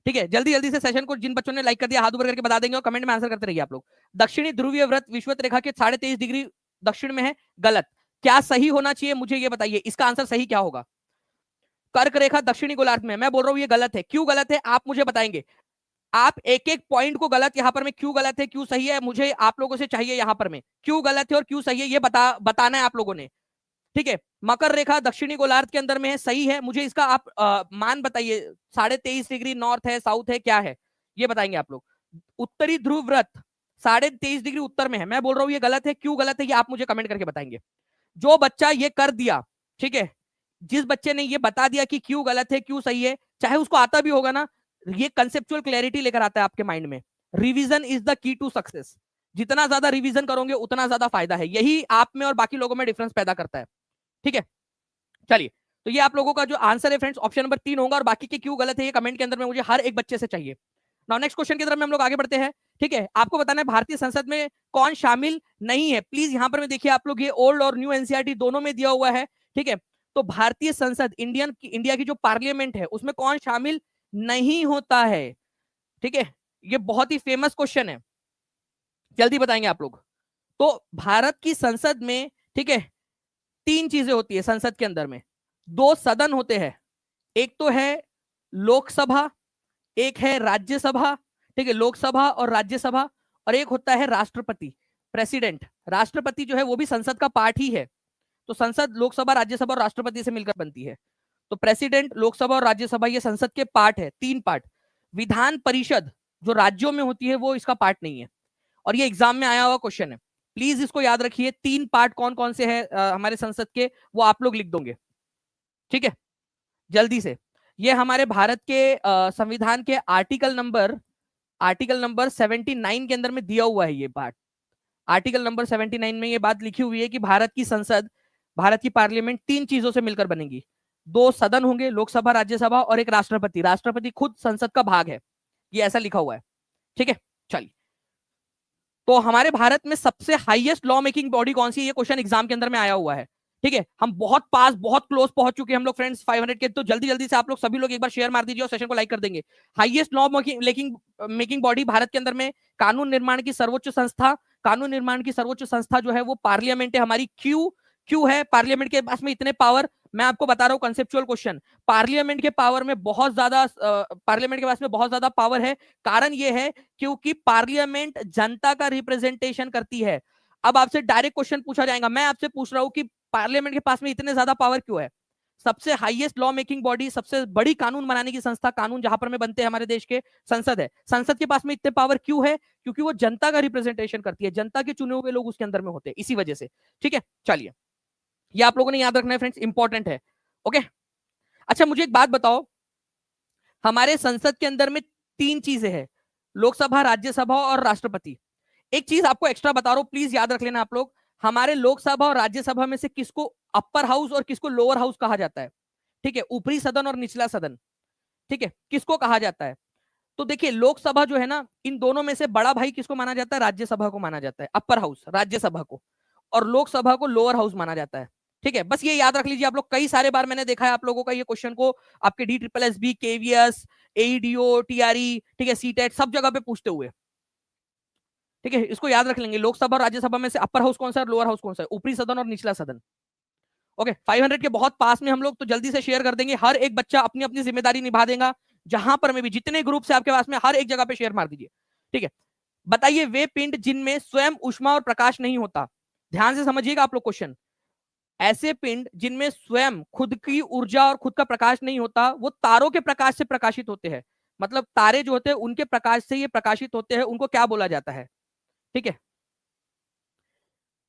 Speaker 1: ठीक है। जल्दी जल्दी से सेशन को जिन बच्चों ने लाइक कर दिया हाथ ऊपर करके बता देंगे, और कमेंट में आंसर करते रहिए आप लोग। दक्षिणी ध्रुवीय व्रत विषुवत रेखा के 23.5 डिग्री दक्षिण में है, गलत। क्या सही होना चाहिए मुझे ये बताइए, इसका आंसर सही क्या होगा? कर्क रेखा दक्षिणी गोलार्ध में, मैं बोल रहा हूं ये गलत है। क्यों गलत है आप मुझे बताएंगे। आप एक एक पॉइंट को गलत यहां पर में, क्यों गलत है क्यों सही है, मुझे आप लोगों से चाहिए यहां पर में क्यों गलत है और क्यों सही है, ये बताना है आप लोगों ने, ठीक है। मकर रेखा दक्षिणी गोलार्ध के अंदर में है, सही है। मुझे इसका आप मान बताइए, 23.5 डिग्री नॉर्थ है, साउथ है, क्या है, ये बताएंगे आप लोग। उत्तरी ध्रुव व्रत 23.5 डिग्री उत्तर में है, मैं बोल रहा हूं ये गलत है। क्यों गलत है ये आप मुझे कमेंट करके बताएंगे। जो बच्चा ये कर दिया, ठीक है, जिस बच्चे ने ये बता दिया कि क्यों गलत है क्यों सही है, चाहे उसको आता भी होगा ना, ये कंसेप्चुअल क्लैरिटी लेकर आता है आपके माइंड में। Revision is the key to success. जितना ज्यादा रिवीजन करोगे उतना ज्यादा फायदा है, यही आप में और बाकी लोगों में डिफरेंस पैदा करता है, ठीक है। चलिए, तो ये आप लोगों का जो आंसर है फ्रेंड्स ऑप्शन नंबर 3 होगा, और बाकी के क्यों गलत है ये कमेंट के अंदर में मुझे हर एक बच्चे से चाहिए। नाउ नेक्स्ट क्वेश्चन की तरफ में हम लोग आगे बढ़ते हैं, ठीक है। आपको बताना है भारतीय संसद में कौन शामिल नहीं है। प्लीज यहां पर में देखिए आप लोग, ये ओल्ड और न्यू एनसीईआरटी दोनों में दिया हुआ है, ठीक है। तो भारतीय संसद इंडिया की जो पार्लियामेंट है उसमें कौन शामिल नहीं होता है, ठीक है। ये बहुत ही फेमस क्वेश्चन है, जल्दी बताएंगे आप लोग। तो भारत की संसद में, ठीक है, 3 चीजें होती है संसद के अंदर में। 2 सदन होते हैं, एक तो है लोकसभा, एक है राज्यसभा, ठीक है, लोकसभा और राज्यसभा। और एक होता है राष्ट्रपति, प्रेसिडेंट। राष्ट्रपति जो है वो भी संसद का पार्ट ही है। तो संसद लोकसभा राज्यसभा और राष्ट्रपति से मिलकर बनती है। तो प्रेसिडेंट, लोकसभा और राज्यसभा ये संसद के पार्ट है, 3 पार्ट। विधान परिषद जो राज्यों में होती है वो इसका पार्ट नहीं है, और ये एग्जाम में आया हुआ क्वेश्चन है। प्लीज इसको याद रखिए, 3 पार्ट कौन कौन से हैं हमारे संसद के, वो आप लोग लिख दोगे, ठीक है, जल्दी से। ये हमारे भारत के संविधान के आर्टिकल नंबर 79 के अंदर में दिया हुआ है ये पार्ट। आर्टिकल नंबर 79 में ये बात लिखी हुई है कि भारत की संसद, भारत की पार्लियामेंट 3 चीजों से मिलकर बनेगी। 2 सदन होंगे, लोकसभा राज्यसभा, और एक राष्ट्रपति। राष्ट्रपति खुद संसद का भाग है, ये ऐसा लिखा हुआ है, ठीक है। चलिए, तो हमारे भारत में सबसे हाईएस्ट लॉ मेकिंग बॉडी कौन सी है, ये क्वेश्चन एग्जाम के अंदर में आया हुआ है, ठीक है। हम बहुत पास, बहुत क्लोज पहुंच चुके हैं हम लोग फ्रेंड्स 500 के। तो जल्दी जल्दी से आप लोग सभी लोग एक बार शेयर मार दीजिए और सेशन को लाइक कर देंगे। Highest law making body Bharat के अंदर में, कानून निर्माण की सर्वोच्च संस्था, कानून निर्माण की सर्वोच्च संस्था जो है वो पार्लियामेंट है हमारी। क्यों है पार्लियामेंट के पास में इतने पावर, मैं आपको बता रहा हूं कंसेप्चुअल क्वेश्चन। पार्लियामेंट के पावर में बहुत ज्यादा, पार्लियामेंट के पास में बहुत ज्यादा पावर है। कारण यह है क्योंकि पार्लियामेंट जनता का रिप्रेजेंटेशन करती है। अब आपसे डायरेक्ट क्वेश्चन पूछा जाएगा, मैं आपसे पूछ रहा हूं कि पार्लियामेंट के पास में इतने ज्यादा पावर क्यों है। सबसे हाईएस्ट लॉ मेकिंग बॉडी, सबसे बड़ी कानून बनाने की संस्था, कानून जहां पर में बनते हैं हमारे देश के, संसद है। संसद के पास में इतने पावर क्यों है, क्योंकि वो जनता का रिप्रेजेंटेशन करती है, जनता के चुने हुए लोग उसके अंदर में होते हैं, इसी वजह से, ठीक है। चलिए, ये आप लोगों ने याद रखना है फ्रेंड्स, इंपॉर्टेंट है, ओके। अच्छा, मुझे एक बात बताओ, हमारे संसद के अंदर में 3 चीजें हैं, लोकसभा, राज्यसभा और राष्ट्रपति। एक चीज आपको एक्स्ट्रा बता रहा हूं, प्लीज याद रख लेना आप लोग। हमारे लोकसभा और राज्यसभा में से किसको अपर हाउस और किसको लोअर हाउस कहा जाता है, ठीक है, ऊपरी सदन और निचला सदन, ठीक है, किसको कहा जाता है। तो देखिए, लोकसभा जो है ना, इन दोनों में से बड़ा भाई किसको माना जाता है, राज्यसभा को माना जाता है, अपर हाउस राज्यसभा को, और लोकसभा को लोअर हाउस माना जाता है, ठीक है, बस ये याद रख लीजिए आप लोग, कई सारे बार मैंने देखा है आप लोगों का ये क्वेश्चन को आपके DSSB, KVS, AEDO, TRE, ठीक है, सीटेट सब जगह पे पूछते हुए। ठीक है, इसको याद रख लेंगे। लोकसभा और राज्यसभा में से अपर हाउस कौन सा है, लोअर हाउस कौन सा है, ऊपरी सदन और निचला सदन। ओके, 500 के बहुत पास में हम लोग, तो जल्दी से शेयर कर देंगे, हर एक बच्चा अपनी अपनी जिम्मेदारी निभा देगा, जहां पर में भी जितने ग्रुप से आपके पास में, हर एक जगह पे शेयर मार दीजिए। ठीक है, बताइए वे पिंड जिनमें स्वयं ऊष्मा और प्रकाश नहीं होता, ध्यान से समझिएगा आप लोग क्वेश्चन, ऐसे पिंड जिनमें स्वयं खुद की ऊर्जा और खुद का प्रकाश नहीं होता, वो तारों के प्रकाश से प्रकाशित होते हैं। मतलब तारे जो होते हैं उनके प्रकाश से ये प्रकाशित होते हैं, उनको क्या बोला जाता है? ठीक है,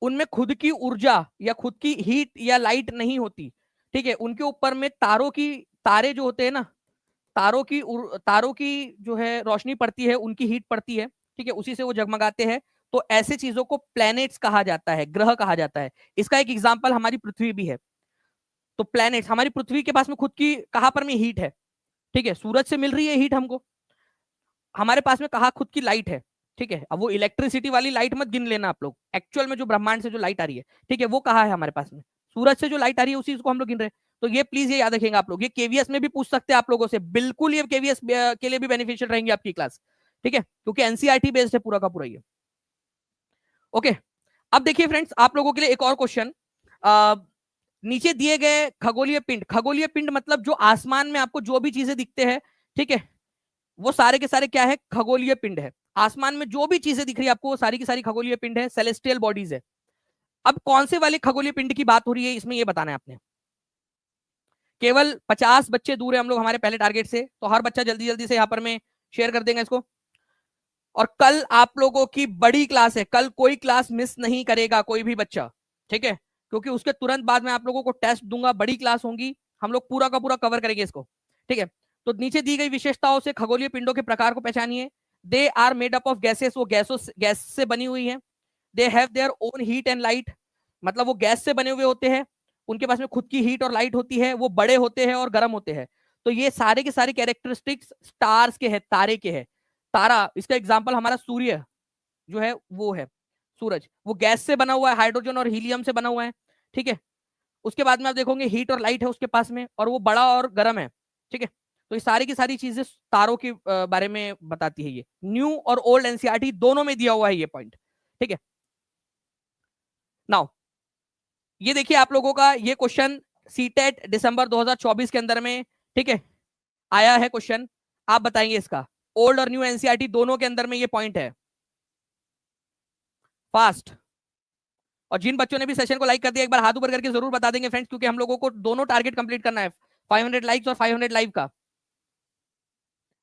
Speaker 1: उनमें खुद की ऊर्जा या खुद की हीट या लाइट नहीं होती। ठीक है, उनके ऊपर में तारे जो होते हैं ना, तारों की जो है रोशनी पड़ती है, उनकी हीट पड़ती है। ठीक है, उसी से वो जगमगाते हैं। तो ऐसे चीजों को प्लैनेट्स कहा जाता है, ग्रह कहा जाता है। इसका एक एग्जांपल हमारी पृथ्वी भी है। तो प्लैनेट्स, हमारी पृथ्वी के पास में खुद की कहां पर में हीट है, ठीक है, सूरज से मिल रही है हीट हमको। हमारे पास में कहा खुद की लाइट है। ठीक है, अब वो इलेक्ट्रिसिटी वाली लाइट मत गिन लेना आप लोग, एक्चुअल में जो ब्रह्मांड से जो लाइट आ रही है, ठीक है, वो कहा है हमारे पास में, सूरज से जो लाइट आ रही है उसी को हम लोग गिन रहे हैं। तो ये प्लीज ये याद रखेंगे आप लोग, ये केवीएस में भी पूछ सकते हैं आप लोगों से, बिल्कुल ये केवीएस के लिए भी बेनिफिशियल रहेंगे आपकी क्लास। ठीक है, क्योंकि एनसीईआरटी बेस्ड है पूरा का पूरा ये। ओके, अब देखिए फ्रेंड्स, आप लोगों के लिए एक और क्वेश्चन, नीचे दिए गए खगोलीय पिंड मतलब जो आसमान में आपको जो भी चीजें दिखते हैं, ठीक है, वो सारे के सारे क्या है, खगोलीय पिंड है। आसमान में जो भी चीजें दिख रही है आपको, वो सारी की सारी खगोलीय पिंड है, सेलेस्टियल बॉडीज है। अब कौन से वाले खगोलीय पिंड की बात हो रही है इसमें, ये बताना है आपने। केवल 50 बच्चे दूर है हम लोग हमारे पहले टारगेट से, तो हर बच्चा जल्दी जल्दी से यहाँ पर मैं शेयर कर देंगे इसको। और कल आप लोगों की बड़ी क्लास है, कल कोई क्लास मिस नहीं करेगा कोई भी बच्चा। ठीक है, क्योंकि उसके तुरंत बाद में आप लोगों को टेस्ट दूंगा, बड़ी क्लास होंगी, हम लोग पूरा का पूरा कवर करेंगे इसको। ठीक है, तो नीचे दी गई विशेषताओं से खगोलीय पिंडों के प्रकार को पहचानिए। They are made up of gases, वो गैस से बनी हुई है। They have their own heat and light, मतलब वो गैस से बने हुए होते हैं, उनके पास में खुद की हीट और लाइट होती है, वो बड़े होते हैं और गर्म होते हैं। तो ये सारे के सारे कैरेक्टरिस्टिक्स स्टार्स के हैं, तारे के हैं। तारा, इसका एग्जाम्पल हमारा सूर्य जो है वो है, सूरज, वो गैस से बना हुआ है, हाइड्रोजन और हीलियम से बना हुआ है। ठीक है, उसके बाद में आप देखोगे हीट और लाइट है उसके पास में, और वो बड़ा और गर्म है। ठीक है, तो ये सारी की सारी चीजें तारों के बारे में बताती है। ये न्यू और ओल्ड एनसीईआरटी दोनों में दिया हुआ है ये पॉइंट। ठीक है, नाउ ये देखिए आप लोगों का ये क्वेश्चन सीटेट दिसंबर 2024 के अंदर में, ठीक है, आया है क्वेश्चन। आप बताएंगे इसका, ओल्ड और न्यू एनसीईआरटी दोनों के अंदर में ये पॉइंट है। फास्ट, और जिन बच्चों ने भी सेशन को लाइक कर दिया एक बार हाथ ऊपर करके जरूर बता देंगे फ्रेंड्स, क्योंकि हम लोगों को दोनों टारगेट कंप्लीट करना है, 500 लाइक्स और 500 लाइव का।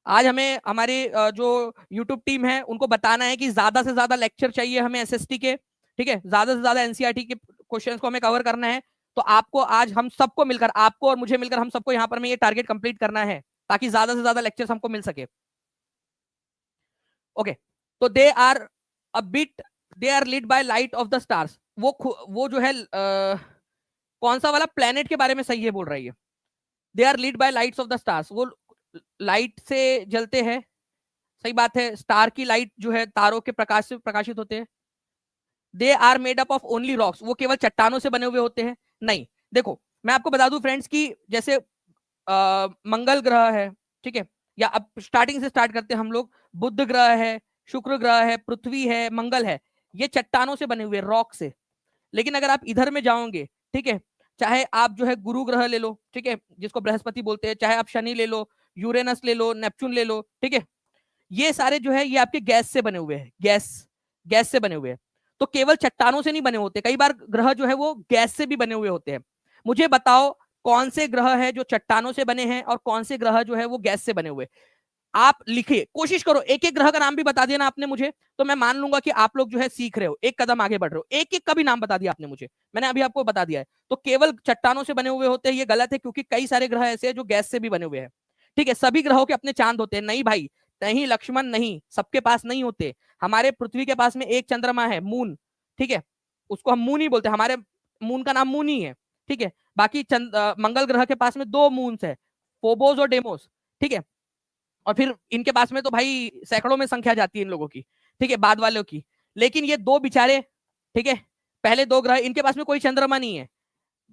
Speaker 1: आज हमें हमारे जो यूट्यूब टीम है उनको बताना है कि ज्यादा से ज्यादा लेक्चर चाहिए हमें एसएसटी के। ठीक है, ज्यादा से ज्यादा एनसीईआरटी के क्वेश्चंस को हमें कवर करना है। तो आपको आज हम सबको मिलकर, आपको और मुझे मिलकर, हम सबको यहाँ पर में ये टारगेट कंप्लीट करना है, ताकि ज्यादा से ज्यादा लेक्चर्स हमको मिल सके। ओके, तो they are a bit, they are lead by light of the stars, वो जो है कौन सा वाला प्लेनेट के बारे में सही है बोल रही है, they are lead by lights of the stars, वो लाइट से जलते हैं। सही बात है, स्टार की लाइट जो है तारों के प्रकाश से प्रकाशित होते हैं। They are made up of only rocks, वो केवल चट्टानों से बने हुए होते हैं। नहीं, देखो मैं आपको बता दूं फ्रेंड्स की, जैसे मंगल ग्रह है, ठीक है, या अब स्टार्टिंग से स्टार्ट करते हैं हम लोग, बुध ग्रह है, शुक्र ग्रह है, पृथ्वी है, मंगल है, ये चट्टानों से बने हुए, रॉक से। लेकिन अगर आप इधर में जाओगे, ठीक है, चाहे आप जो है गुरु ग्रह ले लो, ठीक है, जिसको बृहस्पति बोलते हैं, चाहे आप शनि ले लो, यूरेनस ले लो, नेपच्यून ले लो, ठीक है, ये सारे जो है ये आपके गैस से बने हुए हैं, गैस से बने हुए हैं। तो केवल चट्टानों से नहीं बने होते, कई बार ग्रह जो है वो गैस से भी बने हुए होते हैं। मुझे बताओ कौन से ग्रह है जो चट्टानों से बने हैं और कौन से ग्रह जो है वो गैस से बने हुए। आप लिखिए, कोशिश करो, एक एक ग्रह का नाम भी बता दिया ना आपने मुझे, तो मैं मान लूंगा कि आप लोग जो है सीख रहे हो, एक कदम आगे बढ़ रहे हो। एक एक का भी नाम बता दिया आपने मुझे, मैंने अभी आपको बता दिया है। तो केवल चट्टानों से बने हुए होते हैं, ये गलत है, क्योंकि कई सारे ग्रह ऐसे हैं जो गैस से भी बने हुए हैं। ठीक है, सभी ग्रहों के अपने चांद होते हैं, नहीं भाई, नहीं लक्ष्मण, नहीं, सबके पास नहीं होते। हमारे पृथ्वी के पास में एक चंद्रमा है, मून, ठीक है, उसको हम मून ही बोलते हैं, हमारे मून का नाम मून ही है। ठीक है, बाकी मंगल ग्रह के पास में 2 मून्स है, फोबोस और डेमोस। ठीक है, और फिर इनके पास में तो भाई सैकड़ों में संख्या जाती है इन लोगों की, ठीक है, बाद वालों की। लेकिन ये 2 बेचारे, ठीक है, पहले 2 ग्रह, इनके पास में कोई चंद्रमा नहीं है।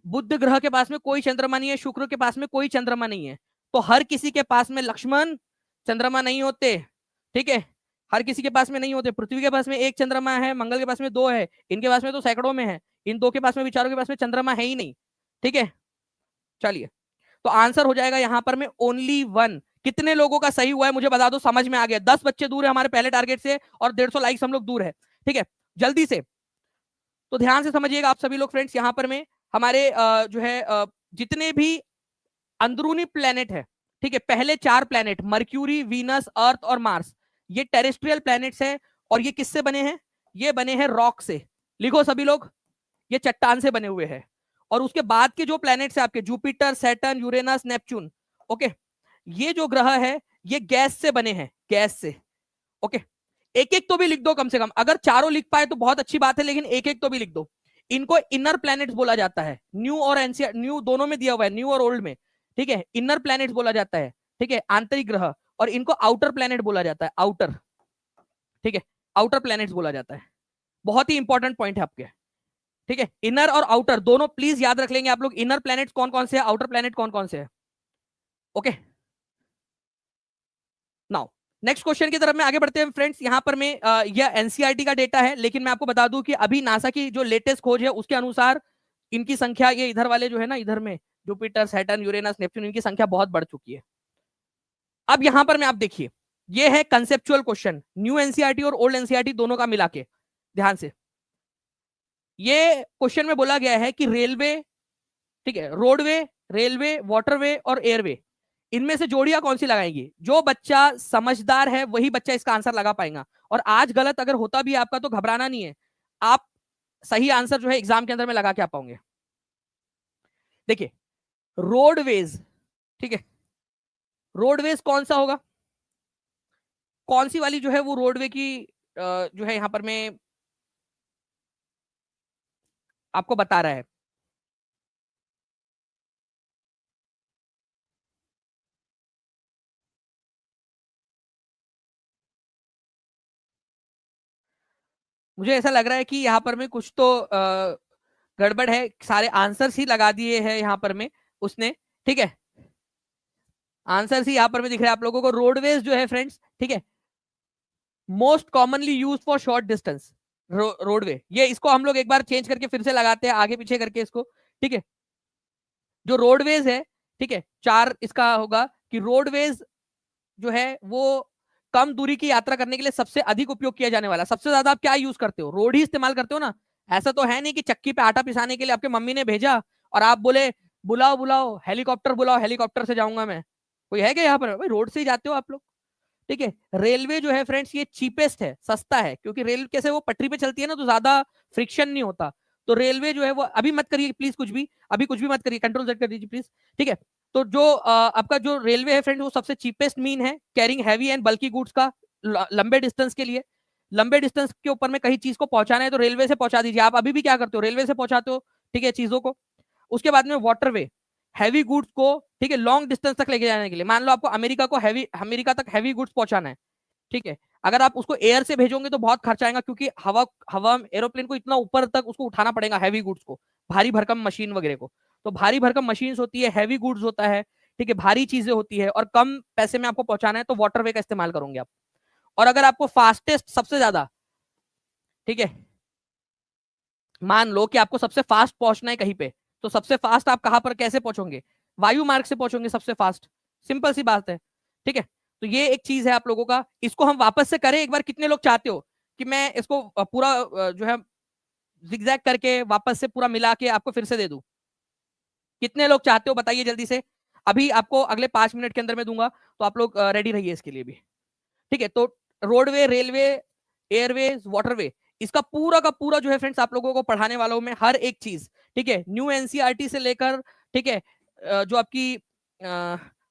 Speaker 1: बुध ग्रह के पास में कोई चंद्रमा नहीं है, शुक्र के पास में कोई चंद्रमा नहीं है, तो हर किसी के पास में लक्ष्मण चंद्रमा नहीं होते, ठीक है, हर किसी के पास में नहीं होते। पृथ्वी के पास में एक चंद्रमा है, मंगल के पास में दो है, इनके पास में तो सैकड़ों में है, इन दो के पास में, विचारों के पास में चंद्रमा है ही नहीं, ठीक है। चलिए, तो आंसर हो जाएगा यहां पर में ओनली वन। कितने लोगों का सही हुआ है मुझे बता दो, समझ में आ गया। 10 बच्चे दूर है हमारे पहले टारगेट से और 150 लाइक्स हम लोग दूर है, ठीक है, जल्दी से। तो ध्यान से समझिएगा आप सभी लोग फ्रेंड्स, यहां पर में हमारे जो है जितने भी अंदरूनी प्लेनेट है, ठीक है, पहले 4 प्लेनेट मर्क्यूरी, वीनस, अर्थ और मार्स, ये टेरेस्ट्रियल प्लैनेट्स हैं। और ये किससे बने हैं? ये बने हैं रॉक से। लिखो सभी लोग, ये चट्टान से बने हुए हैं। और उसके बाद के जो प्लैनेट्स है आपके, Jupiter, Saturn, Uranus, Neptune, okay, ये जो ग्रह है ये गैस से बने हैं, गैस से, ओके। एक एक तो भी लिख दो कम से कम, अगर चारों लिख पाए तो बहुत अच्छी बात है, लेकिन एक एक तो भी लिख दो। इनको इनर प्लैनेट्स बोला जाता है, न्यू और एंशिएंट, न्यू दोनों में दिया हुआ है, न्यू और ओल्ड में, ठीक है। इनर प्लैनेट्स बोला जाता है, ठीक है, आंतरिक ग्रह। और इनको आउटर प्लैनेट बोला जाता है, आउटर, ठीक है, आउटर प्लैनेट्स बोला जाता है। बहुत ही इंपॉर्टेंट पॉइंट है आपके, ठीक है। इनर और आउटर दोनों प्लीज याद रख लेंगे आप लोग। इनर प्लैनेट्स कौन कौन से है, आउटर प्लैनेट कौन कौन से है, ओके। नाउ नेक्स्ट क्वेश्चन की तरफ में आगे बढ़ते हैं फ्रेंड्स। यहां पर में यह एनसीईआरटी का डेटा है, लेकिन मैं आपको बता दूं कि अभी नासा की जो लेटेस्ट खोज है उसके अनुसार इनकी संख्या, ये इधर वाले जो है ना, इधर में जुपिटर, सैटर्न, यूरेनस, नेपच्यून, इनकी संख्या बहुत बढ़ चुकी है। अब यहां पर में आप देखिए, ये है कंसेप्चुअल क्वेश्चन, न्यू एनसीईआरटी और ओल्ड एनसीईआरटी दोनों का मिला के। ध्यान से, ये क्वेश्चन में बोला गया है कि रेलवे, ठीक है, रोडवे, रेलवे, वाटरवे और एयरवे, इनमें से जोड़ियां कौन सी लगाएंगी? जो बच्चा समझदार है वही बच्चा इसका आंसर लगा पाएगा। और आज गलत अगर होता भी आपका तो घबराना नहीं है, आप सही आंसर जो है एग्जाम के अंदर में लगा के आ पाओगे। देखिए, रोडवेज, ठीक है, रोडवेज कौन सा होगा? कौन सी वाली जो है वो रोडवे की जो है यहां पर में आपको बता रहा है। मुझे ऐसा लग रहा है कि यहाँ पर में कुछ तो गड़बड़ है, सारे आंसर्स ही लगा दिए हैं यहाँ पर में उसने, ठीक है, आंसर्स ही यहाँ पर में दिख रहा है आप लोगों को। रोडवेज जो है फ्रेंड्स, ठीक है, most commonly use for short distance, roadway, ये इसको हम लोग एक बार चेंज करके फिर से लगाते हैं आगे पीछे करके इसको, ठीक है। जो रोडवेज है, ठीक है, 4 इसका होगा कि रोडवेज जो है वो कम दूरी की यात्रा करने के लिए सबसे अधिक उपयोग किया जाने वाला। सबसे ज्यादा आप क्या यूज करते हो? रोड ही इस्तेमाल करते हो ना। ऐसा तो है नहीं कि चक्की पे आटा पिसाने के लिए आपके मम्मी ने भेजा और आप बोले बुलाओ बुलाओ हेलीकॉप्टर बुलाओ, हेलीकॉप्टर से जाऊंगा मैं। कोई है क्या यहाँ पर? भाई रोड से ही जाते हो आप लोग, ठीक है। रेलवे जो है फ्रेंड्स ये चीपेस्ट है, सस्ता है, क्योंकि रेल कैसे वो पटरी पे चलती है ना, तो ज्यादा फ्रिक्शन नहीं होता। तो रेलवे जो है वो, अभी मत करिए प्लीज कुछ भी, अभी कुछ भी मत करिए, कंट्रोल जेड कर दीजिए प्लीज, ठीक है। तो जो आपका जो रेलवे है फ्रेंड वो सबसे चीपेस्ट मीन है carrying heavy and bulky goods का, लंबे डिस्टेंस के लिए। लंबे डिस्टेंस के ऊपर में कहीं चीज को पहुंचाना है तो रेलवे से पहुंचा दीजिए। आप अभी भी क्या करते हो? रेलवे से पहुंचाते हो, ठीक है, चीजों को। उसके बाद में वाटरवे, हैवी गुड्स को, ठीक है, लॉन्ग डिस्टेंस तक लेके जाने के लिए। मान लो आपको अमेरिका तक हैवी गुड्स पहुंचाना है, ठीक है। अगर आप उसको एयर से भेजोगे तो बहुत खर्चा आएगा, क्योंकि हवा हवा एरोप्लेन को इतना ऊपर तक उसको उठाना पड़ेगा, हैवी गुड्स को, भारी भरकम मशीन वगैरह को। तो भारी भरकम मशीन होती है, हैवी गुड्स होता है, ठीक है, भारी चीजें होती है, और कम पैसे में आपको पहुंचाना है तो वाटरवे का इस्तेमाल करोगे आप। और अगर आपको फास्टेस्ट सबसे ज्यादा, ठीक है, मान लो कि आपको सबसे फास्ट पहुंचना है कहीं पे, तो सबसे फास्ट आप कहां पर कैसे पहुंचोगे? वायु मार्ग से पहुंचोगे सबसे फास्ट, सिंपल सी बात है, ठीक है। तो ये एक चीज है आप लोगों का। इसको हम वापस से करें एक बार? कितने लोग चाहते हो कि मैं इसको पूरा जो है जिगजैग करके वापस से पूरा मिला के आपको फिर से दे दूं? कितने लोग चाहते हो बताइए जल्दी से। अभी आपको अगले 5 मिनट के अंदर में दूंगा, तो आप लोग रेडी रहिए इसके लिए भी, ठीक है। तो रोडवे, रेलवे, एयरवेज, वाटरवे, इसका पूरा का पूरा जो है फ्रेंड्स आप लोगों को पढ़ाने वाला हूं मैं, हर एक चीज, ठीक है, न्यू एनसीईआरटी से लेकर, ठीक है, जो आपकी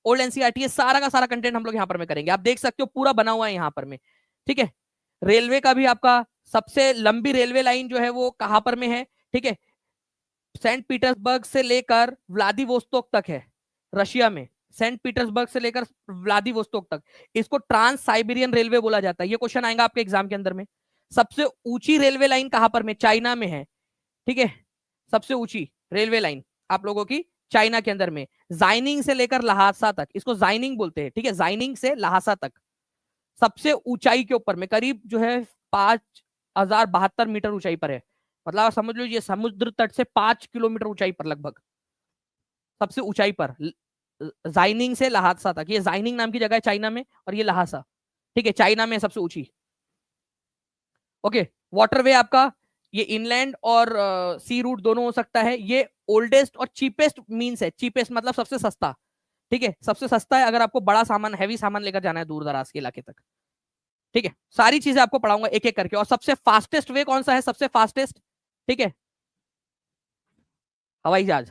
Speaker 1: ओल्ड एनसीईआरटी है, सारा का सारा कंटेंट हम लोग यहाँ पर में करेंगे। आप देख सकते हो पूरा बना हुआ है यहाँ पर में, ठीक है। रेलवे का भी आपका सबसे लंबी रेलवे लाइन जो है वो कहां पर में है, ठीक है, सेंट पीटर्सबर्ग से लेकर व्लादिवोस्तोक तक है, रशिया में। सेंट पीटर्सबर्ग से लेकर व्लादिवोस्तोक तक, इसको ट्रांस साइबेरियन रेलवे बोला जाता है। ये क्वेश्चन आएगा आपके एग्जाम के अंदर में। सबसे ऊंची रेलवे लाइन कहां पर में? चाइना में है, ठीक है, सबसे ऊंची रेलवे लाइन। आप लोगों की चाइना के अंदर में, जाइनिंग से लेकर लहासा तक, इसको जाइनिंग बोलते हैं, ठीक है, जाइनिंग से लहासा तक सबसे ऊंचाई के ऊपर में, करीब जो है 5,072 मीटर ऊंचाई पर है। मतलब आप समझ लो ये समुद्र तट से 5 किलोमीटर ऊंचाई पर लगभग, सबसे ऊंचाई पर, जाइनिंग से लहासा तक। ये जाइनिंग नाम की जगह है चाइना में, और ये लहासा, ठीक है, चाइना में सबसे ऊंची। ओके, वाटरवे आपका ये इनलैंड और सी रूट दोनों हो सकता है। ये ओल्डेस्ट और चीपेस्ट मींस है, चीपेस्ट मतलब सबसे सस्ता, ठीक है, सबसे सस्ता है अगर आपको बड़ा सामान, हैवी सामान लेकर जाना है दूर दराज के इलाके तक, ठीक है। सारी चीजें आपको पढ़ाऊंगा एक एक करके। और सबसे फास्टेस्ट वे कौन सा है, सबसे फास्टेस्ट, ठीक है, हवाई जहाज।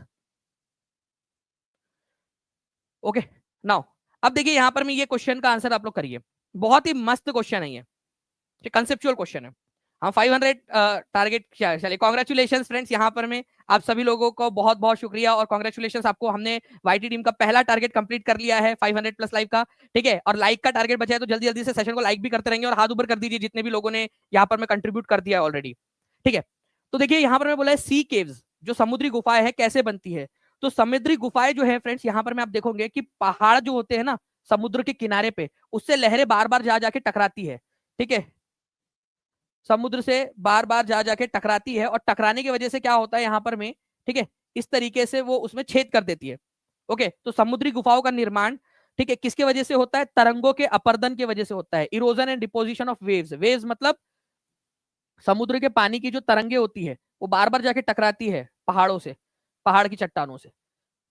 Speaker 1: ओके, नाउ अब देखिए यहां पर मैं ये क्वेश्चन का आंसर आप लोग करिए, बहुत ही मस्त क्वेश्चन है ये, कंसेप्चुअल क्वेश्चन है। हम 500 टारगेट, चलिए कॉन्ग्रेचुलेशन फ्रेंड्स, यहाँ पर में आप सभी लोगों को बहुत बहुत शुक्रिया और कॉन्ग्रेचुलेशन आपको, हमने वाईटी टीम का पहला टारगेट कंप्लीट कर लिया है 500 प्लस लाइव का, ठीक है। और लाइक का टारगेट बचा है, तो जल्दी जल्दी से सेशन को लाइक भी करते रहेंगे और हाथ ऊपर कर दीजिए जितने भी लोगों ने यहाँ पर में कंट्रीब्यूट कर दिया है ऑलरेडी, ठीक है। तो देखिए यहाँ पर मैं बोला है सी केव्स, जो समुद्री गुफाएं है कैसे बनती है। तो समुद्री गुफाएं जो है फ्रेंड्स, यहाँ पर में आप देखोगे कि पहाड़ जो होते हैं ना समुद्र के किनारे पे, उससे लहरें बार बार जा जाके टकराती है, ठीक है, समुद्र से बार बार जा जाके टकराती है, और टकराने की वजह से क्या होता है यहाँ पर में, ठीक है, इस तरीके से वो उसमें छेद कर देती है। ओके, तो समुद्री गुफाओं का निर्माण, ठीक है, किसके वजह से होता है, तरंगों के अपर्दन की वजह से होता है। Erosion and deposition of waves, waves मतलब समुद्र के पानी की जो तरंगे होती है वो बार बार जाके टकराती है पहाड़ों से, पहाड़ की चट्टानों से,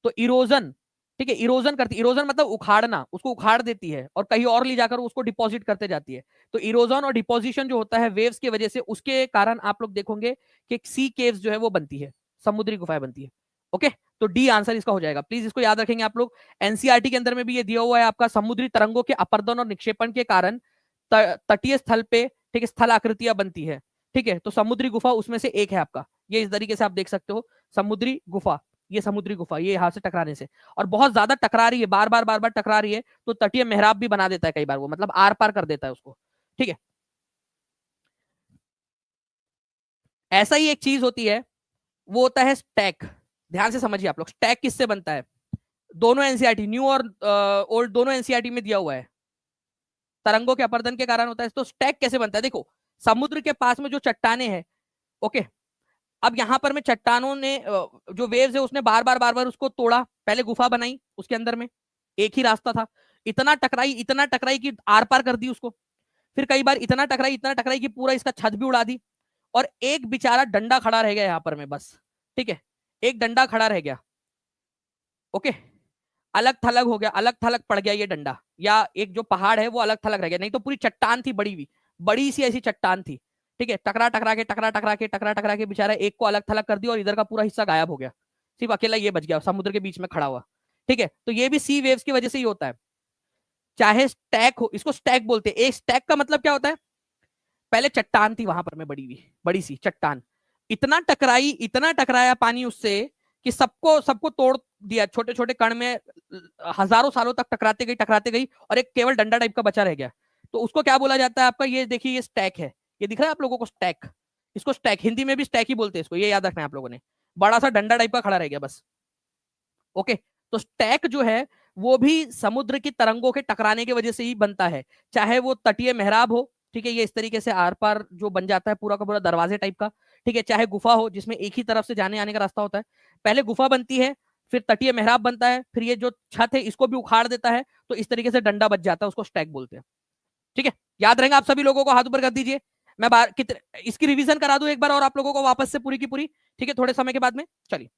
Speaker 1: तो इरोजन, ठीक है, इरोजन करती, इरोजन मतलब उखाड़ना, उसको उखाड़ देती है और कहीं और ले जाकर उसको डिपॉजिट करते जाती है। तो इरोजन और डिपोजिशन जो होता है वेव्स की वजह से, उसके कारण आप लोग देखोगे कि सी केव्स जो है वो बनती है, समुद्री गुफाएं बनती है। ओके, तो डी आंसर इसका हो जाएगा, प्लीज इसको याद रखेंगे आप लोग। एनसीईआरटी के अंदर में भी ये दिया हुआ है आपका, समुद्री तरंगों के अपर्दन और निक्षेपण के कारण तटीय स्थल पे, ठीक है, स्थल आकृतियां बनती है, ठीक है। तो समुद्री गुफा उसमें से एक है आपका, ये इस तरीके से आप देख सकते हो, समुद्री गुफा, ये समुद्री गुफा, ये यहां से टकराने से, और बहुत ज्यादा टकरा रही है, बार बार टकरा रही है, तो तटीय मेहराब भी बना देता है कई बार वो, मतलब आर पार कर देता है उसको, ठीक है। ऐसा ही एक चीज होती है, वो होता है स्टैक। ध्यान से समझिए आप लोग, स्टैक किससे बनता है, दोनों एनसीईआरटी न्यू और ओल्ड दोनों एनसीईआरटी में दिया हुआ है, तरंगों के अपर्दन के कारण होता है। तो स्टैक कैसे बनता है, देखो समुद्र के पास में जो चट्टाने हैं, ओके, अब यहां पर में चट्टानों ने जो वेव्स है उसने बार बार उसको तोड़ा, पहले गुफा बनाई उसके अंदर में, एक ही रास्ता था, इतना टकराई कि आर पार कर दी उसको, फिर कई बार इतना टकराई कि पूरा इसका छत भी उड़ा दी, और एक बेचारा डंडा खड़ा रह गया यहाँ पर में बस, ठीक है, एक डंडा खड़ा रह गया, ओके, अलग थलग हो गया, अलग थलग पड़ गया ये डंडा, या एक जो पहाड़ है वो अलग थलग रह गया, नहीं तो पूरी चट्टान थी बड़ी हुई, बड़ी सी ऐसी चट्टान थी, ठीक है, टकरा टकरा के बेचारा एक को अलग थलग कर दिया और इधर का पूरा हिस्सा गायब हो गया, सिर्फ अकेला ये बच गया समुद्र के बीच में खड़ा हुआ, ठीक है। तो ये भी सी वेव्स की वजह से ही होता है, चाहे स्टैक हो, इसको स्टैक बोलते हैं। एक स्टैक का मतलब क्या होता है, पहले चट्टान थी वहां पर में बड़ी हुई, बड़ी सी चट्टान, इतना टकराया पानी उससे कि सबको सबको तोड़ दिया, छोटे छोटे कण में हजारों सालों तक टकराते गई और एक केवल डंडा टाइप का बचा रह गया। तो उसको क्या बोला जाता है आपका, ये देखिए ये स्टैक है, ये दिख रहा है आप लोगों को स्टैक, इसको स्टैक, हिंदी में भी स्टैक ही बोलते हैं इसको, ये याद रखना है आप लोगों ने, बड़ा सा डंडा टाइप का खड़ा रह गया बस। ओके, तो स्टैक जो है वो भी समुद्र की तरंगों के टकराने की वजह से ही बनता है, चाहे वो तटीय मेहराब हो, ठीक है, ये इस तरीके से आर पार जो बन जाता है पूरा का पूरा दरवाजे टाइप का, ठीक है, चाहे गुफा हो जिसमें एक ही तरफ से जाने आने का रास्ता होता है, पहले गुफा बनती है, फिर तटीय मेहराब बनता है, फिर ये जो छत है इसको भी उखाड़ देता है, तो इस तरीके से डंडा बच जाता है, उसको स्टैक बोलते हैं, ठीक है। याद रहेगा आप सभी लोगों को, हाथ ऊपर कर दीजिए, मैं इसकी रिवीजन करा दूं एक बार और आप लोगों को वापस से पूरी की पूरी, ठीक है, थोड़े समय के बाद में। चलिए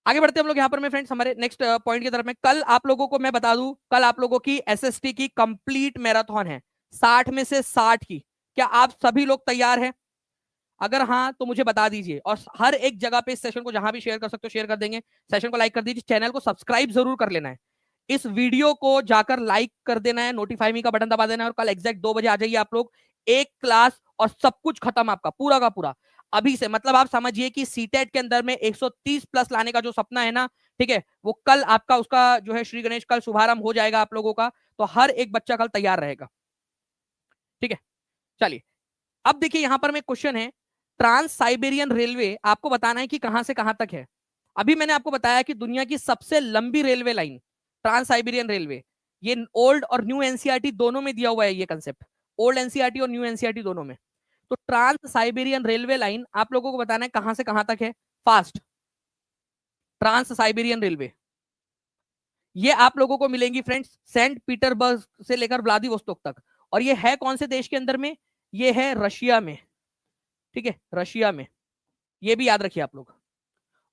Speaker 1: आगे बढ़ते हैं हम लोग यहाँ पर में फ्रेंड्स हमारे नेक्स्ट पॉइंट की तरफ में। कल आप लोगों को मैं बता दूं, कल आप लोगों की एसएसटी की कंप्लीट मैराथन है, 60 में से 60 की। क्या आप सभी लोग तैयार हैं? अगर हाँ तो मुझे बता दीजिए, और हर एक जगह पे इस सेशन को जहां भी शेयर कर सकते हो शेयर कर देंगे, सेशन को लाइक कर दीजिए, चैनल को सब्सक्राइब जरूर कर लेना है, इस वीडियो को जाकर लाइक कर देना है, नोटिफाई मी का बटन दबा देना है, और कल एग्जैक्ट 2 बजे आ जाइए आप लोग, एक क्लास और सब कुछ खत्म आपका पूरा का पूरा अभी से। मतलब आप समझिए कि सीटेट के अंदर में 130 प्लस लाने का जो सपना है ना, ठीक है, वो कल आपका उसका जो है श्री गणेश कल शुभारंभ हो जाएगा आप लोगों का, तो हर एक बच्चा कल तैयार रहेगा, ठीक है। चलिए अब देखिए यहां पर में क्वेश्चन है, ट्रांस साइबेरियन रेलवे आपको बताना है कि कहां से कहां तक है, अभी मैंने आपको बताया कि दुनिया की सबसे लंबी railway line trans Siberian railway, ये ओल्ड और न्यू एनसीईआरटी दोनों में दिया हुआ है ये कंसेप्ट, ओल्ड एनसीईआरटी और न्यू एनसीईआरटी दोनों में। तो ट्रांस साइबेरियन रेलवे लाइन आप लोगों को बताना है कहां से कहां तक है। फास्ट ट्रांस साइबेरियन रेलवे ये आप लोगों को मिलेंगी फ्रेंड्स सेंट पीटरबर्ग से लेकर व्लादिवोस्तोक तक। और ये है कौन से देश के अंदर में, ये है रशिया में, ठीक है, रशिया में। ये भी याद रखिए आप लोग।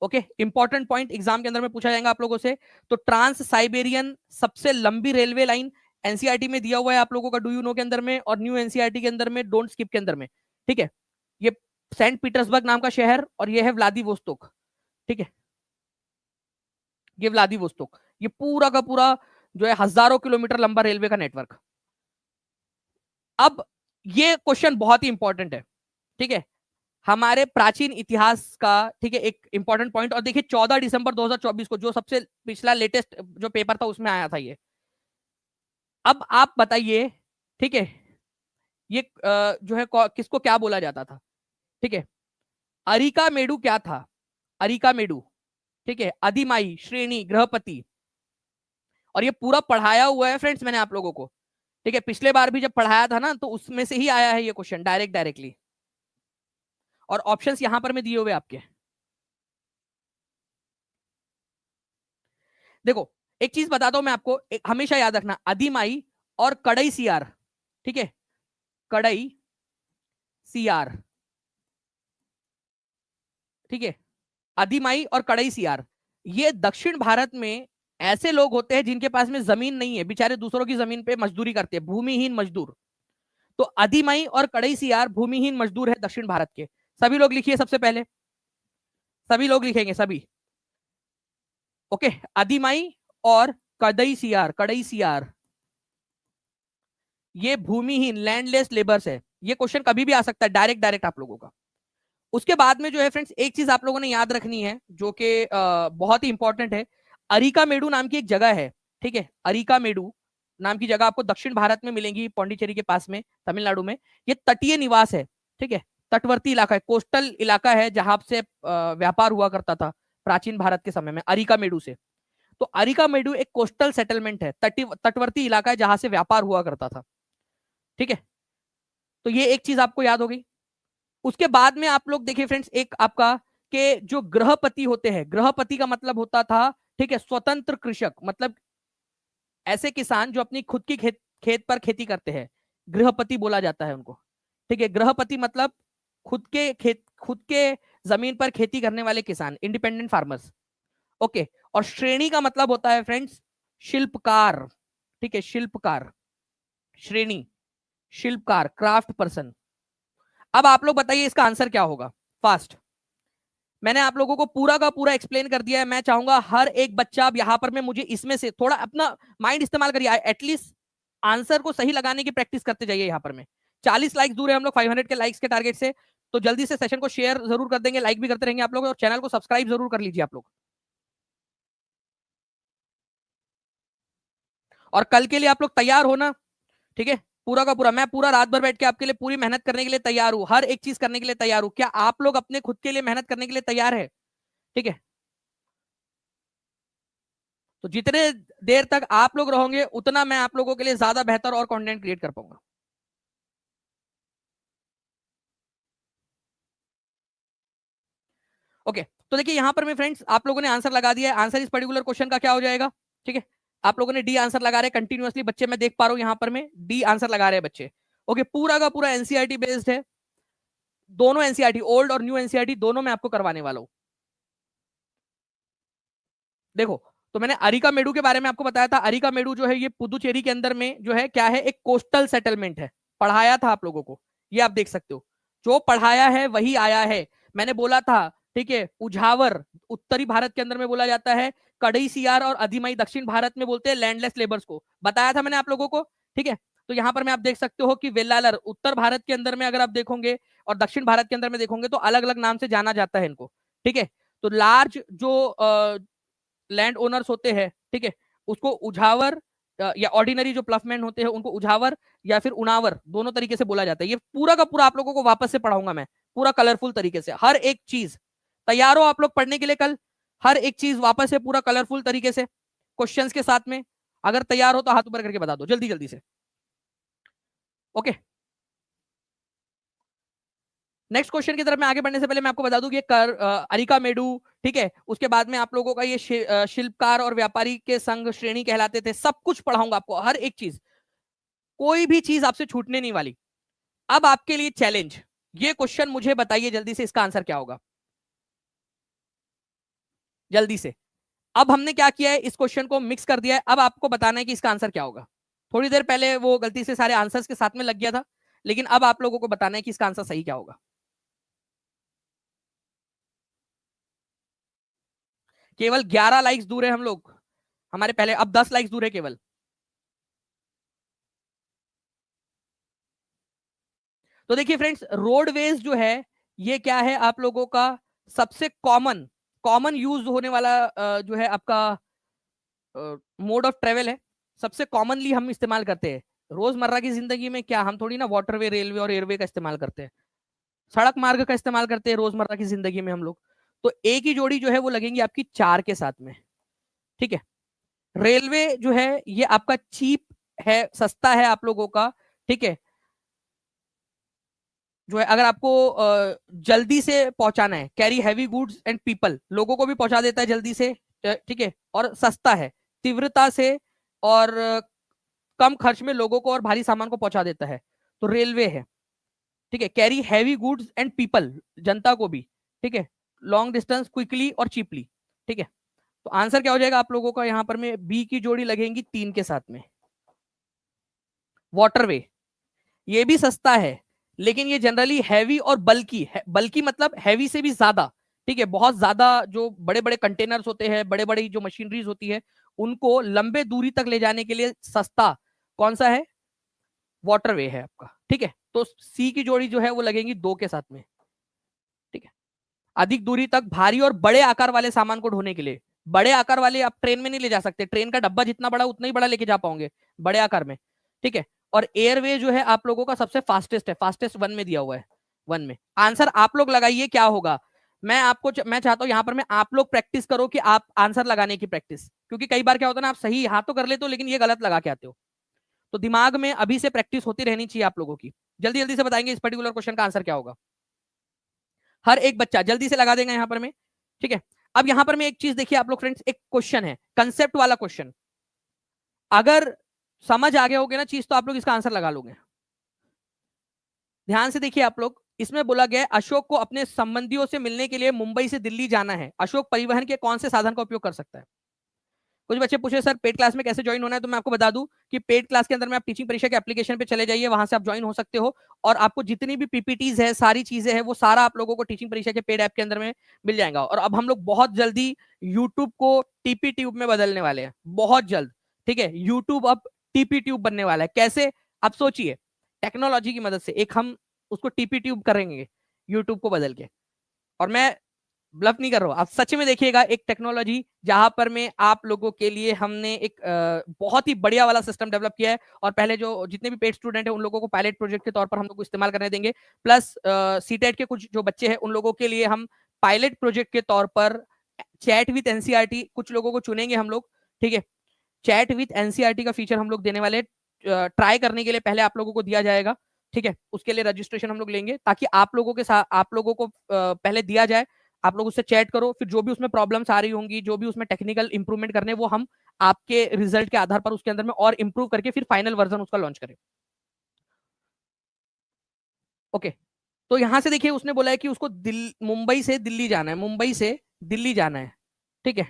Speaker 1: ओके, इंपॉर्टेंट पॉइंट एग्जाम के अंदर में पूछा जाएगा आप लोगों से। तो ट्रांस साइबेरियन सबसे लंबी रेलवे लाइन एनसीईआरटी में दिया हुआ है आप लोगों का डू यू नो के अंदर में, और न्यू एनसीईआरटी के अंदर में डोंट स्किप के अंदर में, ठीक है। ये सेंट पीटर्सबर्ग नाम का शहर और ये है व्लादिवोस्तोक, ठीक है, ये व्लादिवोस्तोक। ये पूरा का पूरा जो है हजारों किलोमीटर लंबा रेलवे का नेटवर्क। अब ये क्वेश्चन बहुत ही इंपॉर्टेंट है, ठीक है, हमारे प्राचीन इतिहास का, ठीक है, एक इंपॉर्टेंट पॉइंट। और देखिए 14 दिसंबर 2024 को जो सबसे पिछला लेटेस्ट जो पेपर था उसमें आया था ये। अब आप बताइए, ठीक है, ये जो है किसको क्या बोला जाता था, ठीक है। अरिका मेडू क्या था, अरिका मेडू, ठीक है, अधिमाई, श्रेणी, गृहपति। और ये पूरा पढ़ाया हुआ है फ्रेंड्स मैंने आप लोगों को, ठीक है, पिछले बार भी जब पढ़ाया था ना तो उसमें से ही आया है ये क्वेश्चन डायरेक्टली। और ऑप्शंस यहां पर मैं दिए हुए आपके। देखो एक चीज बताता हूं मैं आपको, हमेशा याद रखना, अधिमाई और कड़ई सीआर, ठीक है, कड़ई सीआर, ठीक है, अधिमाई और कड़ई सीआर, ये दक्षिण भारत में ऐसे लोग होते हैं जिनके पास में जमीन नहीं है, बेचारे दूसरों की जमीन पे मजदूरी करते हैं, भूमिहीन मजदूर। तो अधिमाई और कड़ई सीआर भूमिहीन मजदूर है दक्षिण भारत के। सभी लोग लिखिए सबसे पहले, सभी लोग लिखेंगे सभी। ओके, अधिमाई और कड़ई सीआर, कड़ई सीआर ये भूमिहीन लैंडलेस लेबर्स है। ये क्वेश्चन कभी भी आ सकता है डायरेक्ट डायरेक्ट आप लोगों का। उसके बाद में जो है फ्रेंड्स एक चीज आप लोगों ने याद रखनी है जो कि बहुत ही इंपॉर्टेंट है। अरिका मेडू नाम की एक जगह है, ठीक है, अरिका मेडू नाम की जगह आपको दक्षिण भारत में मिलेंगी, पौंडीचेरी के पास में, तमिलनाडु में। ये तटीय निवास है, ठीक है, तटवर्ती इलाका है, कोस्टल इलाका है जहां से व्यापार हुआ करता था प्राचीन भारत के समय में अरिका मेडू से। तो अरिका मेडू एक कोस्टल सेटलमेंट है, तटवर्ती इलाका है जहां से व्यापार हुआ करता था, ठीक है। तो ये एक चीज आपको याद हो गई। उसके बाद में आप लोग देखिए फ्रेंड्स एक आपका के जो गृहपति होते हैं, गृहपति का मतलब होता था, ठीक है, स्वतंत्र कृषक, मतलब ऐसे किसान जो अपनी खुद की खेत पर खेती करते हैं, गृहपति बोला जाता है उनको, ठीक है। गृहपति मतलब खुद के जमीन पर खेती करने वाले किसान, इंडिपेंडेंट फार्मर्स। ओके, और श्रेणी का मतलब होता है फ्रेंड्स शिल्पकार, ठीक है, शिल्पकार, श्रेणी, शिल्पकार, क्राफ्ट पर्सन। अब आप लोग बताइए इसका आंसर क्या होगा फास्ट। मैंने आप लोगों को पूरा का पूरा एक्सप्लेन कर दिया है। मैं चाहूंगा हर एक बच्चा अब यहां पर में मुझे इसमें से थोड़ा अपना माइंड इस्तेमाल करिए, एटलीस्ट आंसर को सही लगाने की प्रैक्टिस करते जाइए। यहां पर में 40 लाइक्स दूर है हम लोग 500 के लाइक्स के टारगेट से। तो जल्दी से सेशन को शेयर जरूर कर देंगे, लाइक भी करते रहेंगे आप लोग, और चैनल को सब्सक्राइब जरूर कर लीजिए आप लोग। और कल के लिए आप लोग तैयार हो ना, ठीक है, पूरा का पूरा। मैं पूरा रात भर बैठ के आपके लिए पूरी मेहनत करने के लिए तैयार हूं, हर एक चीज करने के लिए तैयार हूं। क्या आप लोग अपने खुद के लिए मेहनत करने के लिए तैयार है? ठीक है, तो जितने देर तक आप लोग रहोगे उतना मैं आप लोगों के लिए ज्यादा बेहतर और कंटेंट क्रिएट कर पाऊंगा। ओके, तो देखिए यहां पर मैं फ्रेंड्स आप लोगों ने आंसर लगा दिया है। आंसर इस पर्टिकुलर क्वेश्चन का क्या हो जाएगा, ठीक है, आप लोगों ने डी आंसर लगा रहे कंटिन्यूअसली बच्चे, मैं देख पा रहा हूं यहां पर में डी आंसर लगा रहे हैं बच्चे। ओके, पूरा का पूरा एनसीईआरटी बेस्ड है, दोनों एनसीईआरटी ओल्ड और न्यू एनसीईआरटी दोनों मैं आपको करवाने वाला हूं। देखो, तो मैंने अरिका मेडू के बारे में आपको बताया था। अरिका मेडू जो है ये पुदुचेरी के अंदर में जो है क्या है, एक कोस्टल सेटलमेंट है, पढ़ाया था आप लोगों को, ये आप देख सकते हो, जो पढ़ाया है वही आया है। मैंने बोला था, ठीक है, उझावर उत्तरी भारत के अंदर में बोला जाता है, कड़ई सियार और अधिमाई दक्षिण भारत में बोलते हैं लैंडलेस लेबर्स को, बताया था मैंने आप लोगों को, ठीक है। तो यहाँ पर मैं आप देख सकते हो कि वेल्लालर उत्तर भारत के अंदर में अगर आप देखोगे और दक्षिण भारत के अंदर में देखोगे तो अलग अलग नाम से जाना जाता है इनको, ठीक है। तो लार्ज जो लैंड ओनर्स होते हैं, ठीक है, उसको उझावर या ऑर्डिनरी जो प्लफमैन होते हैं उनको उझावर या फिर उनावर दोनों तरीके से बोला जाता है। ये पूरा का पूरा आप लोगों को वापस से पढ़ाऊंगा मैं, पूरा कलरफुल तरीके से, हर एक चीज। तैयार हो आप लोग पढ़ने के लिए कल? हर एक चीज वापस से पूरा कलरफुल तरीके से क्वेश्चंस के साथ में। अगर तैयार हो तो हाथ ऊपर करके बता दो जल्दी जल्दी से। ओके, नेक्स्ट क्वेश्चन की तरफ मैं आगे बढ़ने से पहले मैं आपको बता दूं कि अरिका मेडू, ठीक है, उसके बाद में आप लोगों का ये शिल्पकार और व्यापारी के संघ श्रेणी कहलाते थे, सब कुछ पढ़ाऊंगा आपको, हर एक चीज, कोई भी चीज आपसे छूटने नहीं वाली। अब आपके लिए चैलेंज, ये क्वेश्चन मुझे बताइए जल्दी से, इसका आंसर क्या होगा, जल्दी से। अब हमने क्या किया है, इस क्वेश्चन को मिक्स कर दिया है, अब आपको बताना है कि इसका आंसर क्या होगा। थोड़ी देर पहले वो गलती से सारे आंसर्स के साथ में लग गया था, लेकिन अब आप लोगों को बताना है कि इसका आंसर सही क्या होगा। केवल 11 लाइक्स दूर है हम लोग हमारे पहले, अब 10 लाइक्स दूर है केवल। तो देखिए फ्रेंड्स, रोडवेज जो है ये क्या है आप लोगों का सबसे कॉमन कॉमन यूज होने वाला जो है आपका मोड ऑफ ट्रेवल है, सबसे कॉमनली हम इस्तेमाल करते हैं रोजमर्रा की जिंदगी में। क्या हम थोड़ी ना वाटरवे, रेलवे और एयरवे का इस्तेमाल करते हैं, सड़क मार्ग का इस्तेमाल करते हैं रोजमर्रा की जिंदगी में हम लोग। तो एक ही जोड़ी जो है वो लगेंगी आपकी 4 के साथ में, ठीक है। रेलवे जो है ये आपका चीप है, सस्ता है आप लोगों का, ठीक है। जो है अगर आपको जल्दी से पहुंचाना है, carry heavy goods and people, लोगों को भी पहुंचा देता है जल्दी से, ठीक है, और सस्ता है तीव्रता से, और कम खर्च में लोगों को और भारी सामान को पहुंचा देता है, तो रेलवे है, ठीक है। Carry heavy goods and people, जनता को भी, ठीक है, लॉन्ग डिस्टेंस क्विकली और चीपली, ठीक है। तो आंसर क्या हो जाएगा आप लोगों का यहाँ पर में, बी की जोड़ी लगेंगी 3 के साथ में, वाटरवे। ये भी सस्ता है, लेकिन ये जनरली हैवी और बल्की है, बल्की मतलब हैवी से भी ज्यादा, ठीक है, बहुत ज्यादा जो बड़े बड़े कंटेनर्स होते हैं, बड़े बड़ी जो मशीनरीज होती है, उनको लंबे दूरी तक ले जाने के लिए सस्ता कौन सा है, वाटरवे है आपका, ठीक है। तो सी की जोड़ी जो है वो लगेंगी 2 के साथ में, ठीक है। अधिक दूरी तक भारी और बड़े आकार वाले सामान को ढोने के लिए, बड़े आकार वाले आप ट्रेन में नहीं ले जा सकते, ट्रेन का डब्बा जितना बड़ा उतना ही बड़ा लेके जा पाओगे बड़े आकार में, ठीक है। और एयरवे जो है आप लोगों का सबसे फास्टेस्ट है, फास्टेस्ट 1 में दिया हुआ है, 1 में। आंसर आप लोग लगाइए क्या होगा। मैं चाहता हूं यहां पर मैं आप लोग प्रैक्टिस करो कि आप आंसर लगाने की प्रैक्टिस, क्योंकि कई बार क्या होता है ना, आप सही हाथ तो कर लेते हो लेकिन ये गलत लगा के आते हो, तो दिमाग में अभी से प्रैक्टिस होती रहनी चाहिए आप लोगों की। जल्दी जल्दी से बताएंगे इस पर्टिकुलर क्वेश्चन का आंसर क्या होगा, हर एक बच्चा जल्दी से लगा देगा यहाँ पर में, ठीक है। अब यहाँ पर में एक चीज देखिए आप लोग फ्रेंड्स, एक क्वेश्चन है कंसेप्ट वाला क्वेश्चन, अगर समझ आ गया होगे ना चीज तो आप लोग इसका आंसर लगा लोगे। ध्यान से देखिए आप लोग, इसमें बोला गया है अशोक को अपने संबंधियों से मिलने के लिए मुंबई से दिल्ली जाना है, अशोक परिवहन के कौन से साधन का उपयोग कर सकता है। कुछ बच्चे पूछे सर पेड क्लास में कैसे ज्वाइन होना है, तो मैं आपको बता दूं कि पेड क्लास के अंदर में आप टीचिंग परीक्षा के एप्लीकेशन पे चले जाइए, वहां से आप ज्वाइन हो सकते हो, और आपको जितनी भी पीपीटीज है, सारी चीजें हैं, वो सारा आप लोगों को टीचिंग परीक्षा के पेड ऐप के अंदर में मिल जाएगा। और अब हम लोग बहुत जल्दी यूट्यूब को टीपी ट्यूब में बदलने वाले हैं, बहुत जल्द, ठीक है। यूट्यूब अब टीपी ट्यूब बनने वाला है, कैसे, आप सोचिए, टेक्नोलॉजी की मदद से एक हम उसको टीपी ट्यूब करेंगे यूट्यूब को बदल के। और मैं ब्लफ नहीं कर रहा हूं, आप सच में देखिएगा एक टेक्नोलॉजी जहां पर में आप लोगों के लिए हमने एक बहुत ही बढ़िया वाला सिस्टम डेवलप किया है, और पहले जो जितने भी पेड स्टूडेंट है उन लोगों को पायलट प्रोजेक्ट के तौर पर हम लोग को इस्तेमाल करने देंगे, प्लस सीटेट के कुछ जो बच्चे हैं उन लोगों के लिए हम पायलट प्रोजेक्ट के तौर पर चैट विद एनसीईआरटी कुछ लोगों को चुनेंगे हम लोग, ठीक है। चैट विद एनसीईआरटी का फीचर हम लोग देने वाले, ट्राई करने के लिए पहले आप लोगों को दिया जाएगा, ठीक है। उसके लिए रजिस्ट्रेशन हम लोग लेंगे, ताकि आप लोगों के साथ आप लोगों को पहले दिया जाए, आप लोग उससे चैट करो, फिर जो भी उसमें प्रॉब्लम्स आ रही होंगी, जो भी उसमें टेक्निकल इंप्रूवमेंट करने, वो हम आपके रिजल्ट के आधार पर उसके अंदर में और इंप्रूव करके फिर फाइनल वर्जन उसका लॉन्च करें। ओके, तो यहां से देखिए उसने बोला है कि उसको मुंबई से दिल्ली जाना है, मुंबई से दिल्ली जाना है, ठीक है।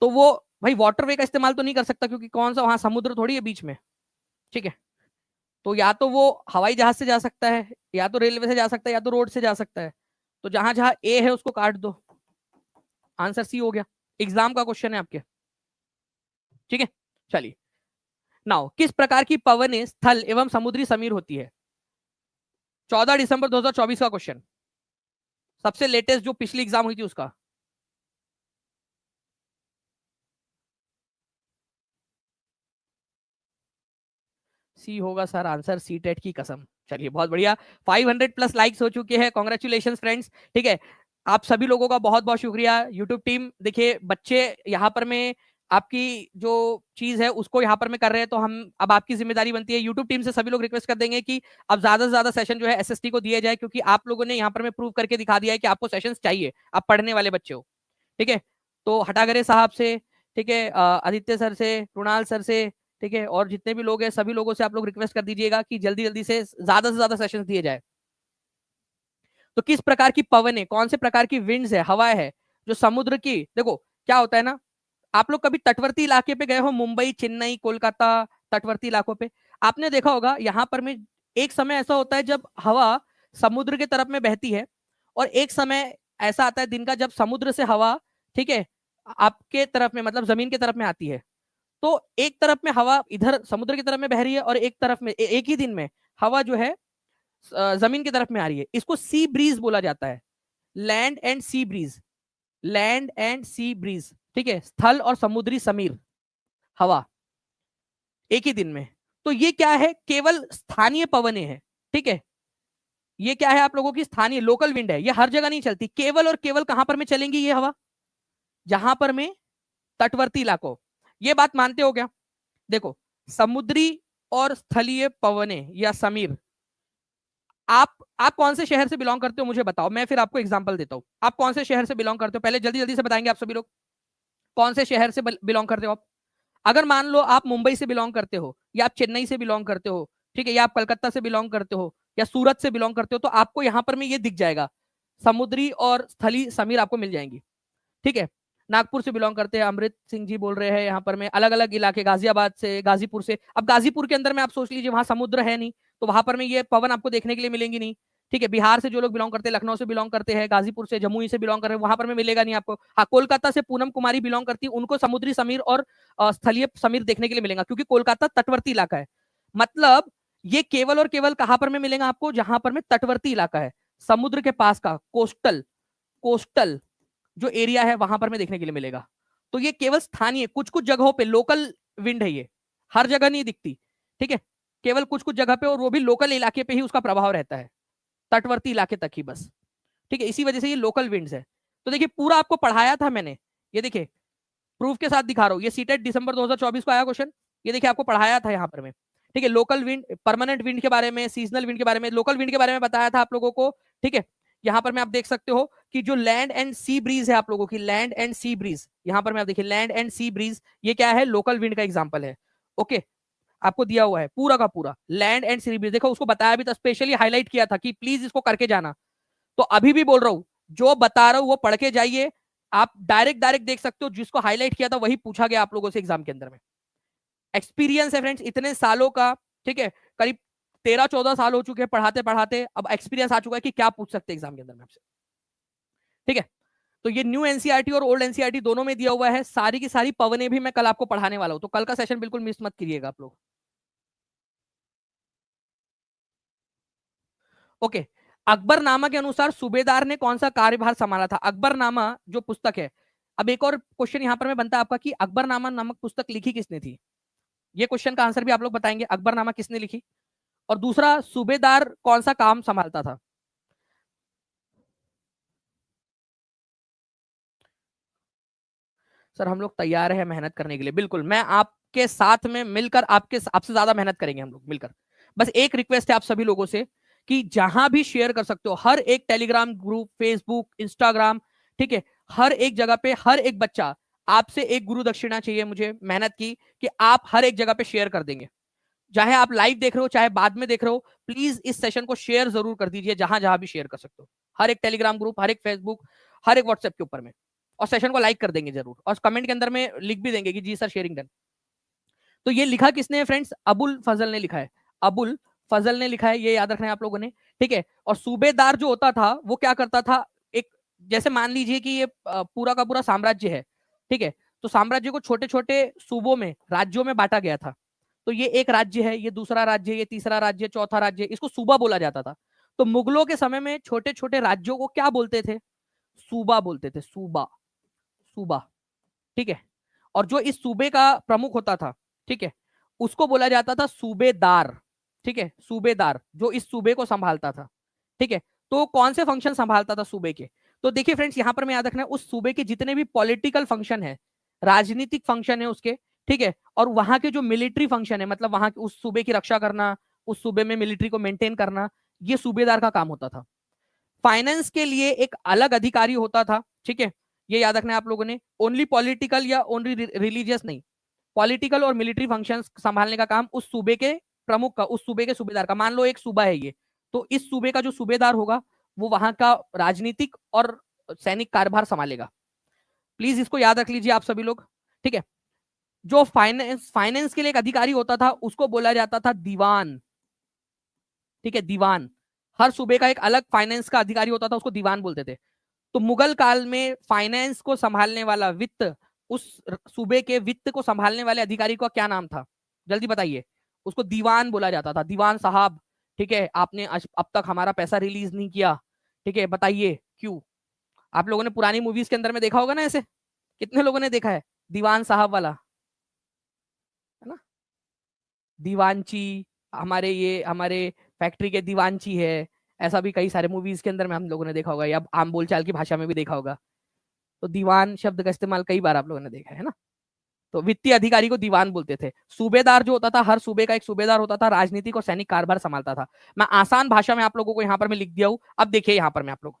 Speaker 1: तो वो भाई वाटरवे का इस्तेमाल तो नहीं कर सकता, क्योंकि कौन सा वहां समुद्र थोड़ी है बीच में, ठीक है। तो या तो वो हवाई जहाज से जा सकता है, या तो रेलवे से जा सकता है, या तो रोड से जा सकता है। तो जहां जहां ए है उसको काट दो, आंसर सी हो गया। एग्जाम का क्वेश्चन है आपके, ठीक है। चलिए, नाउ किस प्रकार की पवनें स्थल एवं समुद्री समीर होती है, 14 दिसंबर 2024 का क्वेश्चन, सबसे लेटेस्ट जो पिछली एग्जाम हुई थी उसका। सी होगा सर आंसर, सी टेट की कसम। चलिए बहुत बढ़िया, 500 प्लस लाइक्स हो चुके हैं, कॉन्ग्रेचुलेशन फ्रेंड्स, ठीक है। आप सभी लोगों का बहुत बहुत शुक्रिया यूट्यूब टीम। देखिए बच्चे यहाँ पर में आपकी जो चीज है उसको यहाँ पर में कर रहे हैं, तो हम अब आपकी जिम्मेदारी बनती है। यूट्यूब टीम से सभी लोग रिक्वेस्ट कर देंगे कि अब ज्यादा से ज्यादा सेशन जो है एसएसटी को दिए जाए, क्योंकि आप लोगों ने यहाँ पर में प्रूव करके दिखा दिया है कि आपको सेशंस चाहिए, आप पढ़ने वाले बच्चे हो। ठीक है, तो हटागरे साहब से, ठीक है, आदित्य सर से, कृणाल सर से, ठीक है, और जितने भी लोग हैं सभी लोगों से आप लोग रिक्वेस्ट कर दीजिएगा कि जल्दी जल्दी से ज्यादा सेशन दिए जाए। तो किस प्रकार की पवन है, कौन से प्रकार की विंड्स है, हवाएं है जो समुद्र की, देखो क्या होता है ना, आप लोग कभी तटवर्ती इलाके पे गए हो, मुंबई, चेन्नई, कोलकाता, तटवर्ती इलाकों पे आपने देखा होगा यहाँ पर में एक समय ऐसा होता है जब हवा समुद्र की तरफ में बहती है, और एक समय ऐसा आता है दिन का जब समुद्र से हवा, ठीक है, आपके तरफ में मतलब जमीन की तरफ में आती है। तो एक तरफ में हवा इधर समुद्र की तरफ में बह रही है, और एक तरफ में एक ही दिन में हवा जो है जमीन की तरफ में आ रही है। इसको सी ब्रीज बोला जाता है, land and sea breeze, land and sea breeze, ठीक है, स्थल और समुद्री समीर हवा एक ही दिन में। तो ये क्या है, केवल स्थानीय पवने हैं। ठीक है, ये क्या है, आप लोगों की स्थानीय लोकल विंड है, ये हर जगह नहीं चलती, केवल और केवल कहां पर में चलेंगी ये हवा, जहां पर में तटवर्ती इलाकों। ये बात मानते हो क्या? देखो, समुद्री और स्थलीय पवने या समीर, आप कौन से शहर से बिलोंग करते हो मुझे बताओ, मैं फिर आपको एग्जांपल देता हूं। आप कौन से शहर से बिलोंग करते हो, पहले जल्दी जल्दी से बताएंगे आप सभी लोग, कौन से शहर से बिलोंग करते हो आप? अगर मान लो आप मुंबई से बिलोंग करते हो, या आप चेन्नई से बिलोंग करते हो, ठीक है, या आप कलकत्ता से बिलोंग करते हो, या सूरत से बिलोंग करते हो, तो आपको यहाँ पर में ये दिख जाएगा, समुद्री और स्थली समीर आपको मिल जाएंगी। ठीक है, नागपुर से बिलोंग करते हैं अमृत सिंह जी बोल रहे हैं यहाँ पर में, अलग अलग इलाके, गाजियाबाद से, गाजीपुर से। अब गाजीपुर के अंदर में आप सोच लीजिए वहां समुद्र है नहीं, तो वहां पर में ये पवन आपको देखने के लिए मिलेंगी नहीं। ठीक है, बिहार से जो लोग बिलोंग करते हैं, लखनऊ से बिलोंग करते हैं, गाजीपुर से, जमुई से बिलोंग कर रहे हैं, वहां पर में मिलेगा नहीं आपको। हाँ, कोलकाता से पूनम कुमारी बिलोंग करती है, उनको समुद्री समीर और स्थलीय समीर देखने के लिए मिलेगा, क्योंकि कोलकाता तटवर्ती इलाका है। मतलब ये केवल और केवल कहां पर में मिलेगा आपको, जहां पर में तटवर्ती इलाका है, समुद्र के पास का कोस्टल, कोस्टल जो एरिया है वहां पर में देखने के लिए मिलेगा। तो ये केवल स्थानीय कुछ कुछ जगहों पे लोकल विंड है, ये हर जगह नहीं दिखती। ठीक है, केवल कुछ कुछ जगह पे, और वो भी लोकल इलाके पे ही उसका प्रभाव रहता है, तटवर्ती इलाके तक ही बस। ठीक है, इसी वजह से ये लोकल विंड्स है। तो देखिए पूरा आपको पढ़ाया था मैंने, ये देखिए प्रूफ के साथ दिखा रहा हूँ, ये सीटेट दिसंबर 2024 को आया क्वेश्चन, ये देखिए आपको पढ़ाया था यहाँ पर में। ठीक है, लोकल विंड, परमानेंट विंड के बारे में, सीजनल विंड के बारे में, लोकल विंड के बारे में बताया था आप लोगों को। ठीक है, यहाँ पर में आप देख सकते हो कि जो लैंड एंड सी ब्रीज है आप लोगों की, लैंड एंड सी ब्रीज, यहाँ पर में आप देखिए लैंड एंड सी ब्रीज, ये क्या है, लोकल विंड का एग्जाम्पल है। ओके, आपको दिया हुआ है पूरा का पूरा लैंड एंड सी ब्रीज, देखो उसको बताया भी था, स्पेशली हाईलाइट किया था कि प्लीज इसको करके जाना। तो अभी भी बोल रहा हूं, जो बता रहा हूं वो पढ़ के जाइए। आप डायरेक्ट डायरेक्ट देख सकते हो, जिसको हाईलाइट किया था वही पूछा गया आप लोगों से एग्जाम के अंदर में। एक्सपीरियंस है फ्रेंड्स इतने सालों का, ठीक है, करीब 13-14 साल हो चुके हैं पढ़ाते पढ़ाते, अब एक्सपीरियंस आ चुका है कि क्या पूछ सकते हैं एग्जाम के अंदर में आपसे। ठीक है, तो ये न्यू एनसीईआरटी और ओल्ड एनसीईआरटी दोनों में दिया हुआ है, सारी की सारी पवने भी मैं कल आपको पढ़ाने वाला हूं, तो कल का सेशन बिल्कुल मिस मत करिएगा आप लोग। ओके, अकबरनामा के अनुसार सूबेदार ने कौन सा कार्यभार संभाला था? अकबरनामा जो पुस्तक है, अब एक और क्वेश्चन यहां पर में बनता है आपका कि अकबरनामा नामक पुस्तक लिखी किसने थी? ये क्वेश्चन का आंसर भी आप लोग बताएंगे, अकबरनामा किसने लिखी, और दूसरा सूबेदार कौन सा काम संभालता था? सर हम लोग तैयार है मेहनत करने के लिए, बिल्कुल मैं आपके साथ में मिलकर, आपसे ज्यादा मेहनत करेंगे हम लोग मिलकर। बस एक रिक्वेस्ट है आप सभी लोगों से कि जहां भी शेयर कर सकते हो, हर एक टेलीग्राम ग्रुप, फेसबुक, इंस्टाग्राम, ठीक है, हर एक जगह पे हर एक बच्चा, आपसे एक गुरु दक्षिणा चाहिए मुझे मेहनत की, कि आप हर एक जगह पे शेयर कर देंगे, चाहे आप लाइव देख रहे हो चाहे बाद में देख रहे हो, प्लीज इस सेशन को शेयर जरूर कर दीजिए, जहां जहां भी शेयर कर सकते हो, हर एक टेलीग्राम ग्रुप, हर एक फेसबुक, हर एक व्हाट्सएप के ऊपर में, और सेशन को लाइक कर देंगे जरूर, और कमेंट के अंदर में लिख भी देंगे कि जी सर शेयरिंग डन। तो ये लिखा किसने है फ्रेंड्स? अबुल फजल ने लिखा है, अबुल फजल ने लिखा है, ये याद रखना है आप लोगों ने। ठीक है, और सूबेदार जो होता था वो क्या करता था, एक जैसे मान लीजिए कि ये पूरा का पूरा साम्राज्य है, ठीक है, तो साम्राज्य को छोटे छोटे सूबों में, राज्यों में बांटा गया था। तो ये एक राज्य है, ये दूसरा राज्य, ये तीसरा राज्य, चौथा राज्य, इसको सूबा बोला जाता था। तो मुगलों के समय में छोटे छोटे राज्यों को क्या बोलते थे? सूबा बोलते थे, सूबा, सूबा। ठीक है, और जो इस सूबे का प्रमुख होता था, ठीक है, उसको बोला जाता था सूबेदार। ठीक है, सूबेदार जो इस सूबे को संभालता था। ठीक है, तो कौन से फंक्शन संभालता था सूबे के? तो देखिए फ्रेंड्स, यहां पर मैं याद रखना है उस सूबे के जितने भी पॉलिटिकल फंक्शन है, राजनीतिक फंक्शन है उसके, ठीक है, और वहां के जो मिलिट्री फंक्शन है, मतलब वहां उस सूबे की रक्षा करना, उस सूबे में मिलिट्री को मेंटेन करना, ये सूबेदार का काम होता था। फाइनेंस के लिए एक अलग अधिकारी होता था, ठीक है, ये याद रखना है आप लोगों ने। ओनली पॉलिटिकल या ओनली रिलीजियस नहीं, पॉलिटिकल और मिलिट्री फंक्शंस संभालने का काम उस सूबे के प्रमुख का, उस सूबे के सूबेदार का। मान लो एक सूबा है ये, तो इस सूबे का जो सूबेदार होगा वो वहां का राजनीतिक और सैनिक कारभार संभालेगा। प्लीज इसको याद रख लीजिए आप सभी लोग, ठीक है। जो फाइनेंस के लिए एक अधिकारी होता था उसको बोला जाता था दीवान, ठीक है, दीवान। हर सूबे का एक अलग फाइनेंस का अधिकारी होता था, उसको दीवान बोलते थे। तो मुगल काल में फाइनेंस को संभालने वाला, वित्त, उस सूबे के वित्त को संभालने वाले अधिकारी का क्या नाम था, जल्दी बताइए। उसको दीवान बोला जाता था, दीवान साहब, ठीक है, आपने अब तक हमारा पैसा रिलीज नहीं किया, ठीक है, बताइए क्यों। आप लोगों ने पुरानी मूवीज के अंदर में देखा होगा ना ऐसे, कितने लोगों ने देखा है दीवान साहब वाला, है ना। दीवानची, हमारे फैक्ट्री के दीवानची है, ऐसा भी कई सारे मूवीज के अंदर में हम लोगों ने देखा होगा, या आम बोलचाल की भाषा में भी देखा होगा। तो दीवान शब्द का इस्तेमाल कई बार आप लोगों ने देखा है ना। तो वित्तीय अधिकारी को दीवान बोलते थे। सूबेदार जो होता था, हर सूबे का एक सूबेदार होता था, राजनीतिक और सैनिक कारभार संभालता था। मैं आसान भाषा में आप लोगों को यहाँ पर मैं लिख दिया हूं। अब देखिए यहाँ पर मैं आप लोग,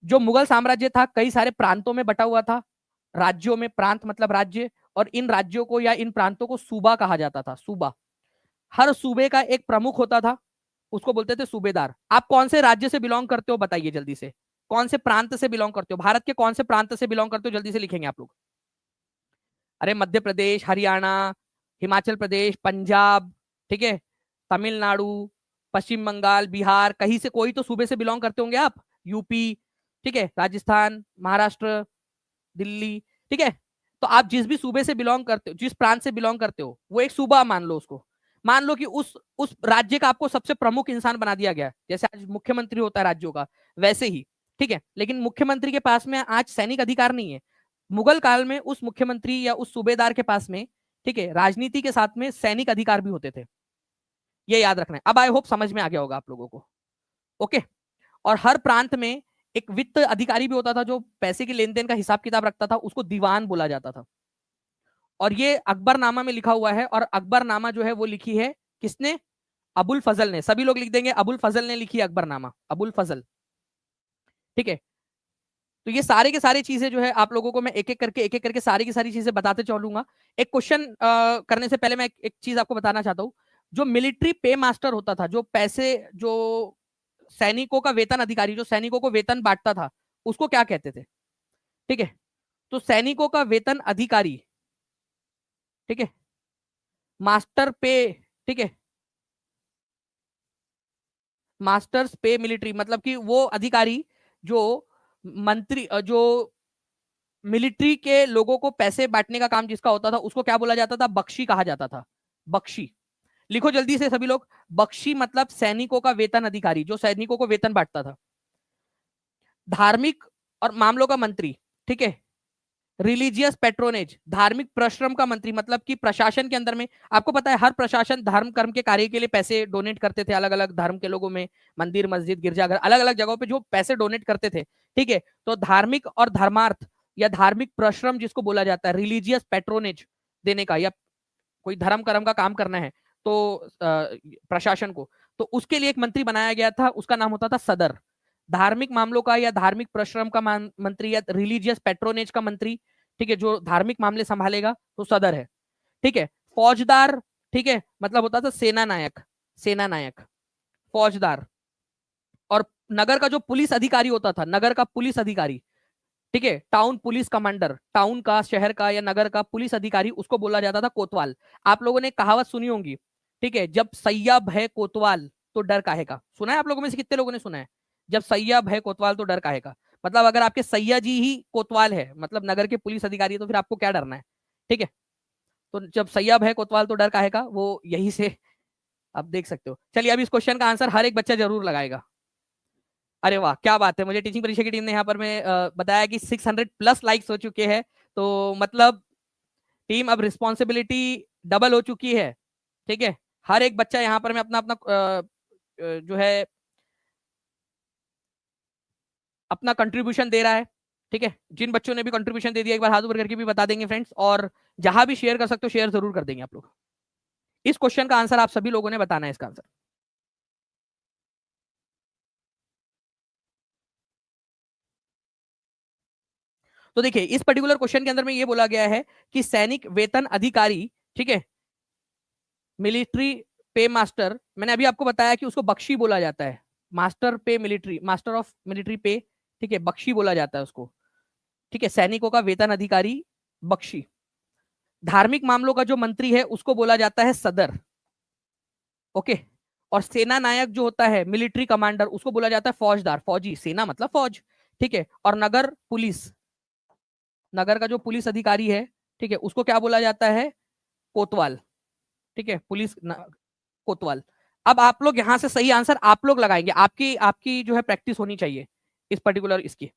Speaker 1: जो मुगल साम्राज्य था कई सारे प्रांतों में बटा हुआ था, राज्यों में, प्रांत मतलब राज्य, और इन राज्यों को या इन प्रांतों को सूबा कहा जाता था, सूबा। हर सूबे का एक प्रमुख होता था, उसको बोलते थे सूबेदार। आप कौन से राज्य से बिलोंग करते हो बताइए जल्दी से, कौन से प्रांत से बिलोंग करते हो, भारत के कौन से प्रांत से बिलोंग करते हो, जल्दी से लिखेंगे आप लोग। अरे मध्य प्रदेश, हरियाणा, हिमाचल प्रदेश, पंजाब, ठीक है, तमिलनाडु, पश्चिम बंगाल, बिहार, कहीं से कोई तो सूबे से बिलोंग करते होंगे आप, यूपी, ठीक है, राजस्थान, महाराष्ट्र, दिल्ली, ठीक है। तो आप जिस भी सूबे से बिलोंग करते हो, जिस प्रांत से बिलोंग करते हो, वो एक सूबा मान लो उसको। मान लो कि उस राज्य का आपको सबसे प्रमुख इंसान बना दिया गया, जैसे आज मुख्यमंत्री होता है राज्यों का, वैसे ही, ठीक है। लेकिन मुख्यमंत्री के पास में आज सैनिक अधिकार नहीं है। मुगल काल में उस मुख्यमंत्री या उस सूबेदार के पास में, ठीक है, राजनीति के साथ में सैनिक अधिकार भी होते थे। ये याद रखना है। अब आई होप समझ में आ गया होगा आप लोगों को, ओके। और हर प्रांत में एक वित्त अधिकारी भी होता था जो पैसे की लेन देन का हिसाब किताब रखता था, उसको दीवान बोला जाता था। और ये अकबरनामा में लिखा हुआ है, और अकबरनामा जो है वो लिखी है किसने, अबुल फजल ने। सभी लोग लिख देंगे अबुल फजल ने लिखी है अकबरनामा, अबुल फजल, ठीक है। तो ये सारे के सारी चीजें जो है आप लोगों को मैं एक एक करके सारी की सारी चीजें बताते चलूंगा। एक क्वेश्चन करने से पहले मैं एक चीज आपको बताना चाहता हूँ। जो मिलिट्री पे मास्टर होता था, जो पैसे, जो सैनिकों का वेतन अधिकारी, जो सैनिकों को वेतन बांटता था, उसको क्या कहते थे, ठीक है। तो सैनिकों का वेतन अधिकारी, ठीक है, मास्टर पे, ठीक है, मास्टर्स पे मिलिट्री, मतलब कि वो अधिकारी जो जो मिलिट्री के लोगों को पैसे बांटने का काम जिसका होता था, उसको क्या बोला जाता था, बख्शी कहा जाता था, बख्शी। लिखो जल्दी से सभी लोग, बख्शी मतलब सैनिकों का वेतन अधिकारी, जो सैनिकों को वेतन बांटता था। धार्मिक और मामलों का मंत्री, ठीक है, रिलीजियस पेट्रोनेज, धार्मिक प्रश्रम का मंत्री, मतलब कि प्रशासन के अंदर में, आपको पता है हर प्रशासन धर्म कर्म के कार्य के लिए पैसे डोनेट करते थे, अलग अलग धर्म के लोगों में, मंदिर, मस्जिद, गिरजाघर, अलग अलग जगहों पे जो पैसे डोनेट करते थे, ठीक है। तो धार्मिक और धर्मार्थ या धार्मिक प्रश्रम जिसको बोला जाता है, रिलीजियस पेट्रोनेज देने का, या कोई धर्म कर्म का काम करना है तो प्रशासन को, तो उसके लिए एक मंत्री बनाया गया था, उसका नाम होता था सदर। धार्मिक मामलों का या धार्मिक प्रश्रम का मंत्री या रिलीजियस पेट्रोनेज का मंत्री, ठीक है, जो धार्मिक मामले संभालेगा, तो सदर है, ठीक है। फौजदार, ठीक है, मतलब होता था सेना नायक, सेना नायक, फौजदार। और नगर का जो पुलिस अधिकारी होता था, नगर का पुलिस अधिकारी, ठीक है, टाउन पुलिस कमांडर, टाउन का, शहर का या नगर का पुलिस अधिकारी, उसको बोला जाता था कोतवाल। आप लोगों ने कहावत सुनी होगी, ठीक है, जब सैया भय कोतवाल तो डर काहे का, सुना है आप लोगों में से कितने लोगों ने सुना है, जब सैया भय कोतवाल तो डर काहे का। मतलब अगर आपके सैया जी ही कोतवाल है, मतलब नगर के पुलिस अधिकारी है, तो फिर आपको क्या डरना है, ठीक है। तो जब सैया भय कोतवाल तो डर काहे का, वो यही से आप देख सकते हो। चलिए अब इस क्वेश्चन का आंसर हर एक बच्चा जरूर लगाएगा। अरे वाह, क्या बात है। मुझे टीचिंग परीक्षा की टीम ने यहाँ पर मैं बताया कि 600 प्लस लाइक्स हो चुके हैं, तो मतलब टीम अब रिस्पॉन्सिबिलिटी डबल हो चुकी है, ठीक है। हर एक बच्चा यहाँ पर मैं अपना अपना जो है अपना कंट्रीब्यूशन दे रहा है, ठीक है। जिन बच्चों ने भी कंट्रीब्यूशन दे दिया एक बार हाथ ऊपर करके भी बता देंगे फ्रेंड्स, और जहां भी शेयर कर सकते हो शेयर जरूर कर देंगे आप लोग। इस क्वेश्चन का आंसर आप सभी लोगों ने बताना है, इसका आंसर। तो देखिए इस पर्टिकुलर क्वेश्चन के अंदर में ये बोला गया है कि सैनिक वेतन अधिकारी, ठीक है, मिलिट्री पे मास्टर, मैंने अभी आपको बताया कि उसको बख्शी बोला जाता है, मास्टर पे मिलिट्री, मास्टर ऑफ मिलिट्री पे, ठीक है, बख्शी बोला जाता है उसको, ठीक है। सैनिकों का वेतन अधिकारी बख्शी। धार्मिक मामलों का जो मंत्री है उसको बोला जाता है सदर, ओके। और सेना नायक जो होता है मिलिट्री कमांडर उसको बोला जाता है फौजदार, फौजी, सेना मतलब फौज, ठीक है। और नगर पुलिस, नगर का जो पुलिस अधिकारी है, ठीक है, उसको क्या बोला जाता है, कोतवाल, ठीक है, पुलिस कोतवाल। अब आप लोग यहां से सही आंसर आप लोग लगाएंगे, आपकी आपकी जो है प्रैक्टिस होनी चाहिए इस पर्टिकुलर इसकी,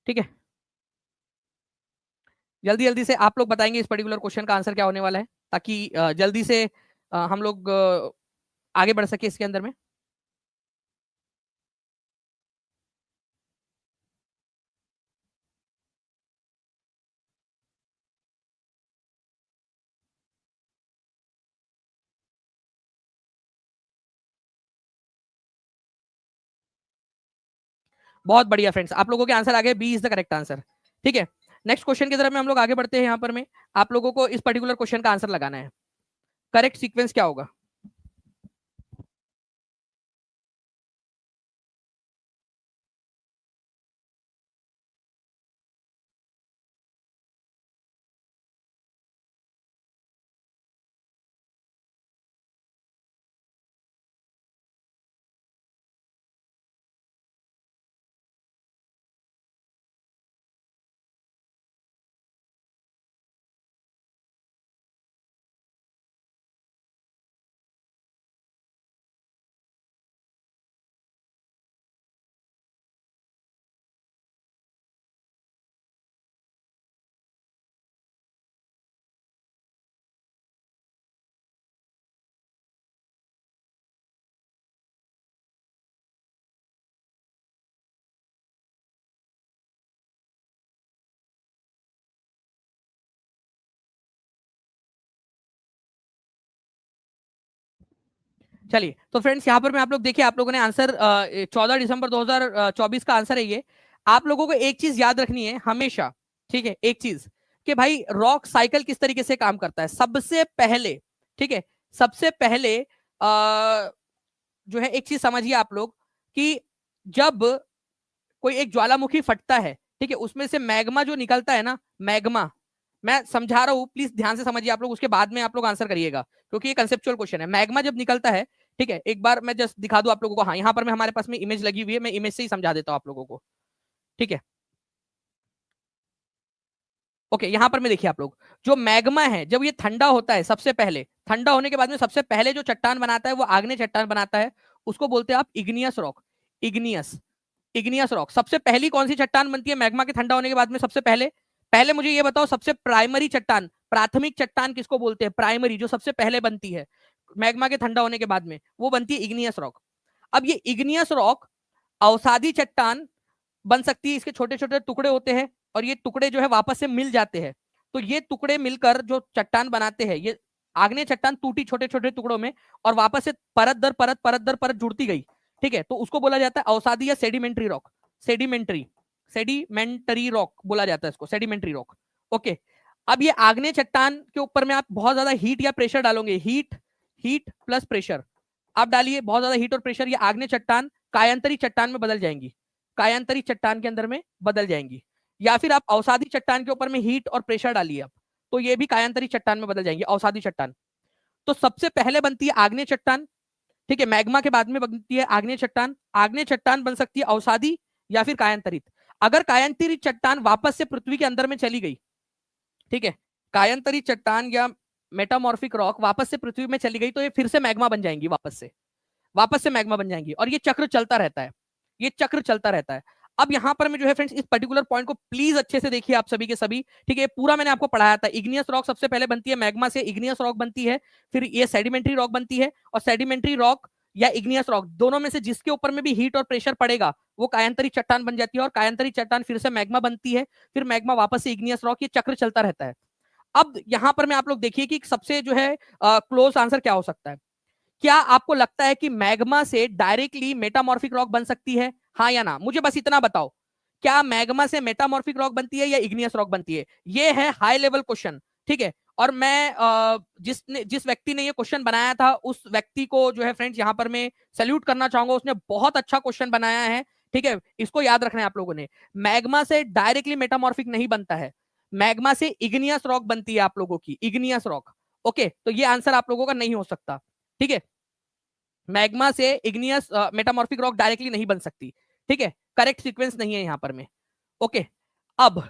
Speaker 1: ठीक है। जल्दी जल्दी से आप लोग बताएंगे इस पर्टिकुलर क्वेश्चन का आंसर क्या होने वाला है, ताकि जल्दी से हम लोग आगे बढ़ सके इसके अंदर में। बहुत बढ़िया फ्रेंड्स, आप लोगों के आंसर आ गए, B is the correct answer, ठीक है। नेक्स्ट क्वेश्चन की तरफ में हम लोग आगे बढ़ते हैं। यहाँ पर में आप लोगों को इस पर्टिकुलर क्वेश्चन का आंसर लगाना है, करेक्ट सीक्वेंस क्या होगा। चलिए तो फ्रेंड्स यहाँ पर मैं आप लोग देखिए, आप लोगों ने आंसर 14 दिसंबर 2024 का आंसर है ये। आप लोगों को एक चीज याद रखनी है हमेशा, ठीक है, एक चीज कि भाई रॉक साइकिल किस तरीके से काम करता है। सबसे पहले, ठीक है, सबसे पहले जो है एक चीज समझिए आप लोग कि जब कोई एक ज्वालामुखी फटता है, ठीक है, उसमें से मैग्मा जो निकलता है ना, मैग्मा, मैं समझा रहा हूं प्लीज ध्यान से समझिए आप लोग, उसके बाद में आप लोग आंसर करिएगा क्योंकि ये कंसेप्चुअल क्वेश्चन है। मैग्मा जब निकलता है, ठीक है, एक बार मैं जस्ट दिखा दूं आप लोगों को, हाँ यहाँ पर मैं हमारे पास में इमेज लगी हुई है, मैं इमेज से ही समझा देता हूं आप लोगों को, ठीक है। ओके यहाँ पर में देखिए आप लोग, जो मैग्मा है जब ये ठंडा होता है, सबसे पहले ठंडा होने के बाद में सबसे पहले जो चट्टान बनाता है वो आग्नेय चट्टान बनाता है, उसको बोलते हैं आप igneous rock. Igneous, igneous rock. सबसे पहली कौन सी चट्टान बनती है मैग्मा के ठंडा होने के बाद में सबसे पहले, पहले मुझे ये बताओ सबसे प्राइमरी चट्टान, प्राथमिक चट्टान किसको बोलते हैं, प्राइमरी जो सबसे पहले बनती है मैग्मा के ठंडा होने के बाद में, वो बनती है इग्नियस रॉक। अब ये इग्नियस रॉक अवसादी चट्टान बन सकती है, इसके छोटे छोटे टुकड़े होते हैं और ये टुकड़े जो है वापस से मिल जाते हैं, तो ये टुकड़े मिलकर जो चट्टान बनाते हैं, ये आग्नेय चट्टान टूटी छोटे छोटे टुकड़ों में और वापस से परत दर परत, परत दर परत जुड़ती गई, ठीक है, तो उसको बोला जाता है अवसादी या sedimentary rock. Sedimentary, sedimentary rock बोला जाता है इसको, सेडिमेंट्री रॉक, ओके। अब ये आग्नेय चट्टान के ऊपर में आप बहुत ज्यादा हीट या प्रेशर डालोगे, हीट, हीट प्लस प्रेशर आप डालिए, बहुत ज्यादा हीट और प्रेशर, ये आग्नेय चट्टान कायांतरी चट्टान में बदल जाएंगी, कायांतरी चट्टान के अंदर में बदल जाएंगी। या फिर आप अवसादी चट्टान के ऊपर में हीट और प्रेशर डालिए आप, तो ये भी कायांतरी चट्टान में बदल जाएंगी, अवसादी चट्टान। तो सबसे पहले बनती है आग्नेय चट्टान, ठीक है, मैग्मा के बाद में बनती है आग्नेय चट्टान। आग्नेय चट्टान बन सकती है अवसादी या फिर कायांतरित। अगर कायांतरित चट्टान वापस से पृथ्वी के अंदर में चली गई, ठीक है, कायांतरित चट्टान या मेटामॉर्फिक रॉक वापस से पृथ्वी में चली गई, तो ये फिर से मैग्मा बन जाएंगी, वापस से, वापस से मैग्मा बन जाएंगी, और ये चक्र चलता रहता है, ये चक्र चलता रहता है। अब यहां पर मैं जो है फ्रेंड्स इस पर्टिकुलर पॉइंट को प्लीज अच्छे से देखिए आप सभी के सभी, ठीक है, पूरा मैंने आपको पढ़ाया था। इग्नियस रॉक सबसे पहले बनती है, मैग्मा से इग्नियस रॉक बनती है, फिर ये सेडिमेंट्री रॉक बनती है, और सेडिमेंट्री रॉक या इग्नियस रॉक, दोनों में से जिसके ऊपर में भी हीट और प्रेशर पड़ेगा वो कायांतरित चट्टान बन जाती है, और कायांतरित चट्टान फिर से मैग्मा बनती है, फिर मैग्मा वापस से इग्नियस रॉक, ये चक्र चलता रहता है। अब यहां पर में आप लोग देखिए कि सबसे जो है क्लोज आंसर क्या हो सकता है। क्या आपको लगता है कि मैग्मा से डायरेक्टली मेटामॉर्फिक रॉक बन सकती है, हाँ या ना? मुझे बस इतना बताओ, क्या मैग्मा से मेटामॉर्फिक रॉक बनती है या इग्नियस रॉक बनती है? ये है हाई लेवल क्वेश्चन, ठीक है। और मैं जिस व्यक्ति ने ये क्वेश्चन बनाया था उस व्यक्ति को जो है फ्रेंड्स यहाँ पर मैं सैल्यूट करना चाहूंगा, उसने बहुत अच्छा क्वेश्चन बनाया है, ठीक है। इसको याद रखना है आप लोगों ने, मैग्मा से डायरेक्टली मेटामॉर्फिक नहीं बनता है, मैग्मा से इग्नियस रॉक बनती है आप लोगों की, इग्नियस रॉक। ओके, तो ये आंसर आप लोगों का नहीं हो सकता, ठीक है। मैग्मा से इग्नियस मेटामॉर्फिक रॉक डायरेक्टली नहीं बन सकती, ठीक है, करेक्ट सीक्वेंस नहीं है यहां पर में। ओके, अब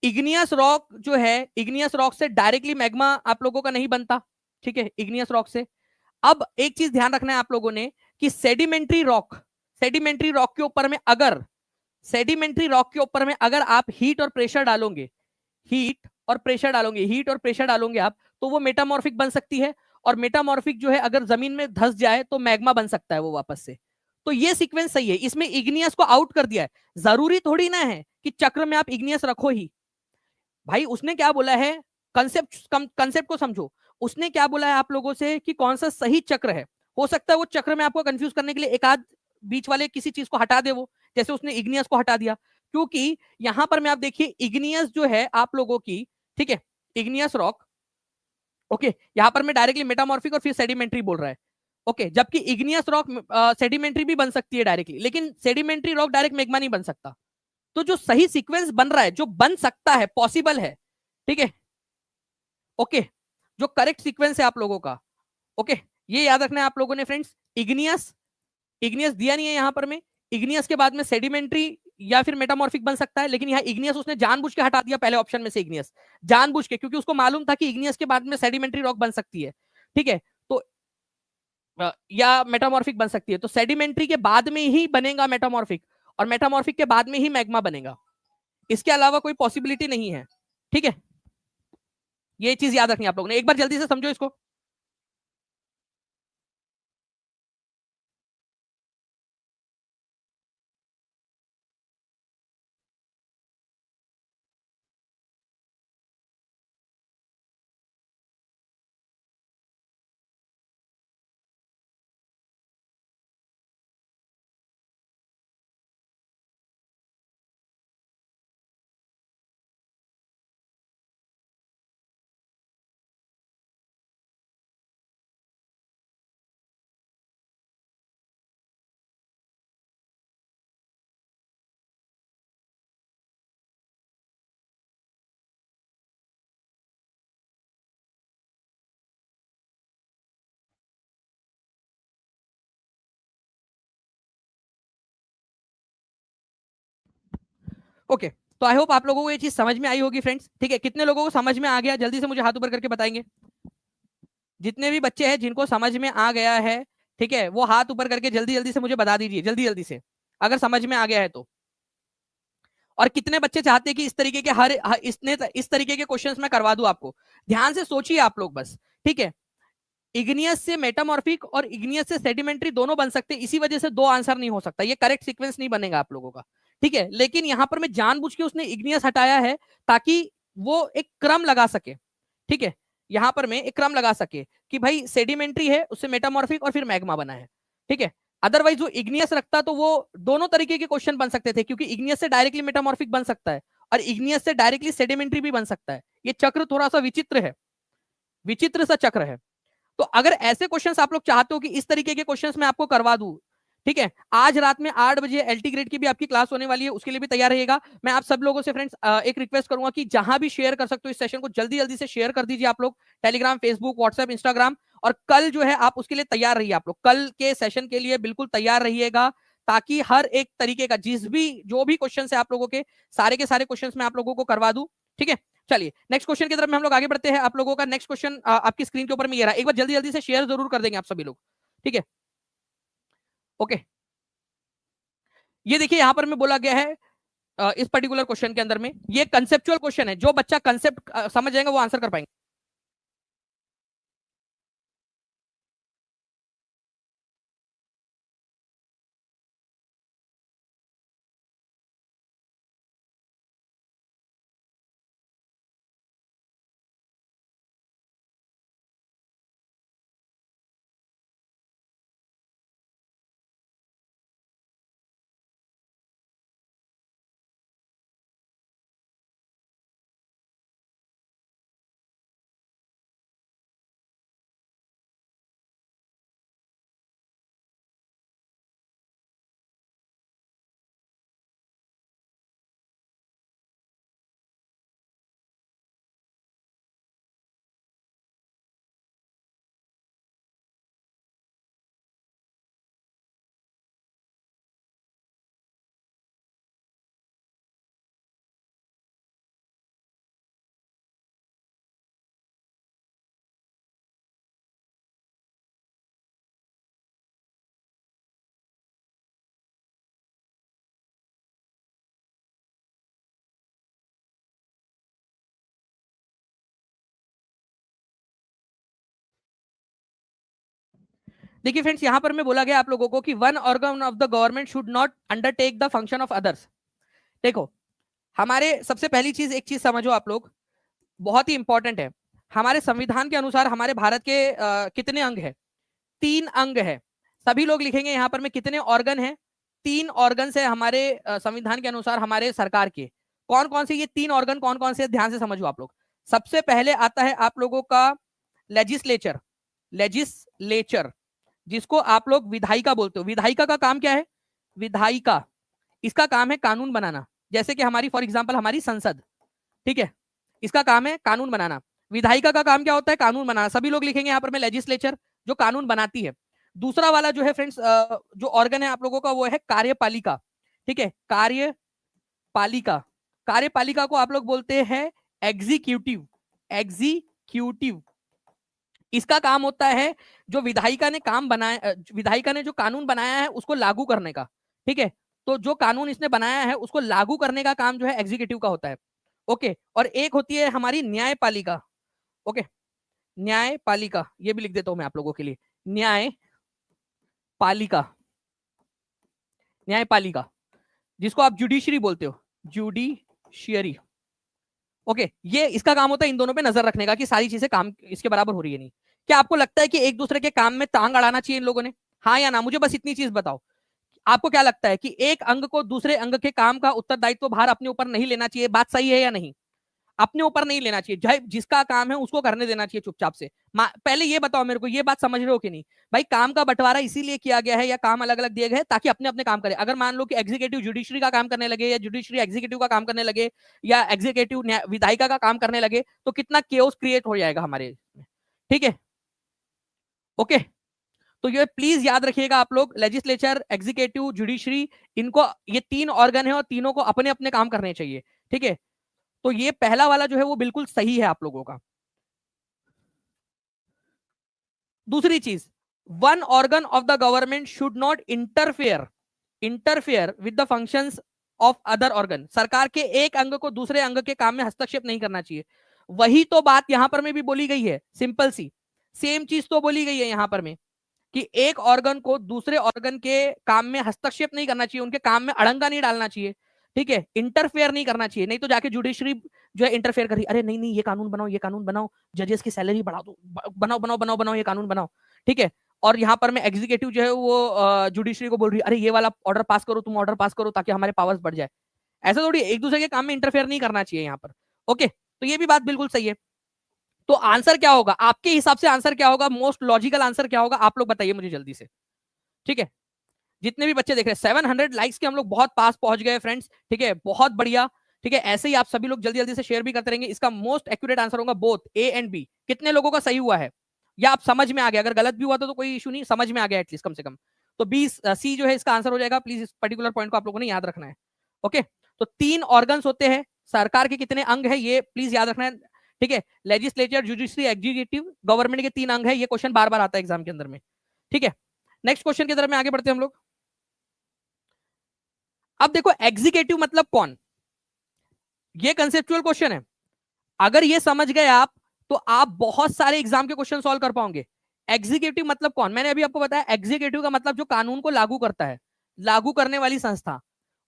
Speaker 1: इग्नियस रॉक जो है, इग्नियस रॉक से डायरेक्टली मैग्मा आप लोगों का नहीं बनता, ठीक है, इग्नियस रॉक से। अब एक चीज ध्यान रखना है आप लोगों ने कि सेडिमेंट्री रॉक, सेडिमेंट्री रॉक के ऊपर में अगर, सेडिमेंट्री रॉक के ऊपर में अगर आप हीट और प्रेशर डालोगे, हीट और प्रेशर डालोगे, हीट और प्रेशर डालोगे आप, तो वो मेटामॉर्फिक बन सकती है, और मेटामॉर्फिक जो है अगर जमीन में धस जाए तो मैग्मा बन सकता है वो वापस से। तो ये सीक्वेंस सही है, इसमें इग्नियस को आउट कर दिया है। जरूरी थोड़ी ना है कि चक्र में आप इग्नियस रखो ही, भाई उसने क्या बोला है, कंसेप्ट कंसेप्ट को समझो। उसने क्या बोला है आप लोगों से कि कौन सा सही चक्र है। हो सकता है वो चक्र में आपको कंफ्यूज करने के लिए एक आध बीच वाले किसी चीज को हटा दे, वो जैसे उसने इग्नियस को हटा दिया, क्योंकि यहां पर मैं आप देखिए इग्नियस जो है आप लोगों की, ठीक है, इग्नियस रॉक, ओके, यहां पर मैं डायरेक्टली मेटामॉर्फिक और फिर सेडिमेंट्री बोल रहा है, ओके, जबकि इग्नियस रॉक सेडिमेंट्री भी बन सकती है डायरेक्टली, लेकिन सेडिमेंट्री रॉक डायरेक्ट मैग्मा नहीं बन सकता। तो जो सही सीक्वेंस बन रहा है, जो बन सकता है, पॉसिबल है, ठीक है, ओके, जो करेक्ट सीक्वेंस है आप लोगों का, ओके, ये याद रखना है आप लोगों ने फ्रेंड्स। इग्नियस, इग्नियस दिया नहीं है यहां पर में, इग्नियस के बाद में सेडिमेंट्री या फिर मेटामॉर्फिक बन सकता है, लेकिन यहाँ इग्नियस उसने जानबूझ के हटा दिया पहले ऑप्शन में से, इग्नियस जानबूझ के, क्योंकि उसको मालूम था कि इग्नियस के बाद में सेडिमेंट्री रॉक बन सकती है, ठीक है, तो या मेटामॉर्फिक बन सकती है, तो सेडिमेंट्री के बाद में ही बनेगा मेटामॉर्फिक, और मेटामॉर्फिक के बाद में ही मैग्मा बनेगा, इसके अलावा कोई पॉसिबिलिटी नहीं है, ठीक है। ये चीज याद रखनी है आप लोगों ने, एक बार जल्दी से समझो इसको। ओके, तो आई होप आप लोगों को ये चीज समझ में आई होगी फ्रेंड्स, ठीक है। कितने लोगों को समझ में आ गया, जल्दी से मुझे हाथ ऊपर करके बताएंगे। जितने भी बच्चे हैं जिनको समझ में आ गया है, ठीक है, वो हाथ ऊपर करके जल्दी जल्दी से मुझे बता दीजिए, जल्दी जल्दी से, अगर समझ में आ गया है तो। और कितने बच्चे चाहते हैं कि इस तरीके के इस तरीके के क्वेश्चंस मैं करवा दूं आपको। ध्यान से सोचिए आप लोग बस, ठीक है। इग्नियस से मेटामॉर्फिक और इग्नियस से सेडिमेंट्री दोनों बन सकते हैं, इसी वजह से दो आंसर नहीं हो सकता, ये करेक्ट सीक्वेंस नहीं बनेगा आप लोगों का, ठीक है। लेकिन यहां पर मैं जानबूझ के उसने इग्नियस हटाया है ताकि वो एक क्रम लगा सके, ठीक है, यहां पर मैं एक क्रम लगा सके कि भाई सेडिमेंट्री है, उससे मेटामॉर्फिक और फिर मैग्मा बना है, ठीक है। अदरवाइज जो इग्नियस रखता तो वो दोनों तरीके के क्वेश्चन बन सकते थे, क्योंकि इग्नियस से डायरेक्टली मेटामॉर्फिक बन सकता है और इग्नियस से डायरेक्टली सेडिमेंट्री भी बन सकता है। ये चक्र थोड़ा सा विचित्र है, विचित्र सा चक्र है। तो अगर ऐसे क्वेश्चंस आप लोग चाहते हो कि इस तरीके के क्वेश्चंस मैं आपको करवा दूं, ठीक है, आज रात में 8 बजे एलटी ग्रेड की भी आपकी क्लास होने वाली है, उसके लिए भी तैयार रहिएगा। मैं आप सब लोगों से फ्रेंड्स एक रिक्वेस्ट करूंगा कि जहां भी शेयर कर सकते हो इस सेशन को जल्दी जल्दी से शेयर कर दीजिए आप लोग, टेलीग्राम, फेसबुक, व्हाट्सएप, इंस्टाग्राम। और कल जो है आप उसके लिए तैयार रहिए, आप लोग कल के सेशन के लिए बिल्कुल तैयार रहिएगा, ताकि हर एक तरीके का जो भी क्वेश्चन है आप लोगों के सारे क्वेश्चन मैं आप लोगों को करवा दूं, ठीक है। चलिए नेक्स्ट क्वेश्चन की तरफ में हम लोग आगे बढ़ते हैं। आप लोगों का नेक्स्ट क्वेश्चन आपकी स्क्रीन के ऊपर में ये रहा, एक बार जल्दी जल्दी से शेयर जरूर कर देंगे आप सभी लोग, ठीक है, ओके। ये देखिए यहां पर में बोला गया है इस पर्टिकुलर क्वेश्चन के अंदर में, ये कंसेप्चुअल क्वेश्चन है, जो बच्चा कंसेप्ट समझ जाएगा वो आंसर कर पाएंगे। देखिए फ्रेंड्स, यहां पर मैं बोला गया आप लोगों को कि one organ of the government should not undertake the function of others. देखो, हमारे सबसे पहली चीज, एक चीज समझो आप लोग, बहुत ही इंपॉर्टेंट है। हमारे संविधान के अनुसार हमारे भारत के कितने अंग है? 3 अंग है। सभी लोग लिखेंगे यहां पर में कितने ऑर्गन है? 3 ऑर्गन है हमारे संविधान के अनुसार हमारे सरकार के। कौन कौन से ये 3 ऑर्गन कौन कौन से? ध्यान से समझो आप लोग। सबसे पहले आता है आप लोगों का लेजिस्लेचर। लेजिस्लेचर, जिसको आप लोग विधायिका बोलते हो। विधायिका का काम क्या है? विधायिका, इसका काम है कानून बनाना। जैसे कि हमारी फॉर एग्जांपल हमारी संसद, ठीक है, इसका काम है कानून बनाना। विधायिका का काम क्या होता है? कानून बनाना। सभी लोग लिखेंगे यहाँ पर मैं लेजिस्लेचर, जो कानून बनाती है। दूसरा वाला जो है फ्रेंड्स, जो ऑर्गन है आप लोगों का, वो है कार्यपालिका। ठीक है, कार्यपालिका। कार्यपालिका को आप लोग बोलते हैं एग्जीक्यूटिव। एग्जीक्यूटिव, इसका काम होता है जो विधायिका ने काम बनाया, विधायिका ने जो कानून बनाया है उसको लागू करने का। ठीक है, तो जो कानून इसने बनाया है उसको लागू करने का काम जो है एग्जीक्यूटिव का होता है। ओके, और एक होती है हमारी न्यायपालिका। ओके, न्यायपालिका, ये भी लिख देता हूं मैं आप लोगों के लिए, न्यायपालिका। न्यायपालिका, जिसको आप जुडिशरी बोलते हो, जुडिशियरी। ओके, ये इसका काम होता है इन दोनों पे नजर रखने का कि सारी चीजें काम इसके बराबर हो रही है नहीं। क्या आपको लगता है कि एक दूसरे के काम में टांग अड़ाना चाहिए इन लोगों ने? हाँ या ना? मुझे बस इतनी चीज बताओ। आपको क्या लगता है कि एक अंग को दूसरे अंग के काम का उत्तरदायित्व भार अपने ऊपर नहीं लेना चाहिए? बात सही है या नहीं? अपने ऊपर नहीं लेना चाहिए, चाहे जिसका काम है उसको करने देना चाहिए चुपचाप से। पहले ये बताओ मेरे को, ये बात समझ रहे हो कि नहीं? भाई, काम का बंटवारा इसीलिए किया गया है या काम अलग अलग दिए गए ताकि अपने अपने काम करे। अगर मान लो कि एग्जीक्यूटिव जुडिशरी का काम करने लगे, या जुडिशरी एग्जीक्यूटिव का काम करने लगे, या एग्जीक्यूटिव विधायिका का काम करने लगे, तो कितना केओस क्रिएट हो जाएगा हमारे। ठीक है, ओके। तो ये प्लीज याद रखिएगा आप लोग, लेजिस्लेचर, एग्जीक्यूटिव, जुडिशरी, इनको, ये 3 ऑर्गन है और तीनों को अपने अपने काम करने चाहिए। ठीक है, तो ये पहला वाला जो है वो बिल्कुल सही है आप लोगों का। दूसरी चीज, one organ of the government should not interfere with the functions of other organ. सरकार के एक अंग को दूसरे अंग के काम में हस्तक्षेप नहीं करना चाहिए। वही तो बात यहां पर में भी बोली गई है, सिंपल सी सेम चीज तो बोली गई है यहां पर में, कि एक ऑर्गन को दूसरे ऑर्गन के काम में हस्तक्षेप नहीं करना चाहिए, उनके काम में अड़ंगा नहीं डालना चाहिए। ठीक है, इंटरफेयर नहीं करना चाहिए, नहीं तो जाके जुडिशरी जो है इंटरफेयर कर रही, अरे नहीं नहीं, ये कानून बनाओ, ये कानून बनाओ, जजेस की सैलरी बढ़ा दो, बनाओ बनाओ बनाओ बनाओ, ये कानून बनाओ। ठीक है, और यहाँ पर मैं एग्जीक्यूटिव जो है वो जुडिशरी को बोल रही है, अरे ये वाला ऑर्डर पास करो, तुम ऑर्डर पास करो ताकि हमारे पावर्स बढ़ जाए। ऐसा थोड़ी, एक दूसरे के काम में इंटरफेयर नहीं करना चाहिए यहाँ पर। ओके, तो ये भी बात बिल्कुल सही है। तो आंसर क्या होगा आपके हिसाब से? आंसर क्या होगा? मोस्ट लॉजिकल आंसर क्या होगा? आप लोग बताइए मुझे जल्दी से। ठीक है, जितने भी बच्चे देख रहे हैं, 700 लाइक्स के हम लोग बहुत पास पहुंच गए फ्रेंड्स। ठीक है, बहुत बढ़िया। ठीक है, ऐसे ही आप सभी लोग जल्दी जल्दी से शेयर भी करते रहेंगे। इसका मोस्ट एक्यूरेट आंसर होगा बोथ ए एंड बी। कितने लोगों का सही हुआ है, या आप समझ में आ गया? अगर गलत भी हुआ तो कोई इशू नहीं, समझ में आ गया एटलीस्ट कम से कम। तो बी सी जो है इसका आंसर हो जाएगा। प्लीज इस पर्टिकुलर पॉइंट को आप लोगों ने याद रखना है। ओके, तो 3 ऑर्गन्स होते हैं सरकार के, कितने अंग है ये प्लीज याद रखना है। ठीक है, लेजिस्लेचर, जुडिशरी, एग्जीक्यूटिव, गवर्नमेंट के 3 अंग है। ये क्वेश्चन बार बार आता है एग्जाम के अंदर में। ठीक है, नेक्स्ट क्वेश्चन की तरफ में आगे बढ़ते हैं हम लोग। अब देखो, एग्जीक्यूटिव मतलब कौन, ये कंसेप्चुअल क्वेश्चन है। अगर ये समझ गए आप तो आप बहुत सारे एग्जाम के क्वेश्चन सॉल्व कर पाओगे। एग्जीक्यूटिव मतलब कौन, मैंने अभी आपको बताया, एग्जीक्यूटिव का मतलब जो कानून को लागू करता है, लागू करने वाली संस्था।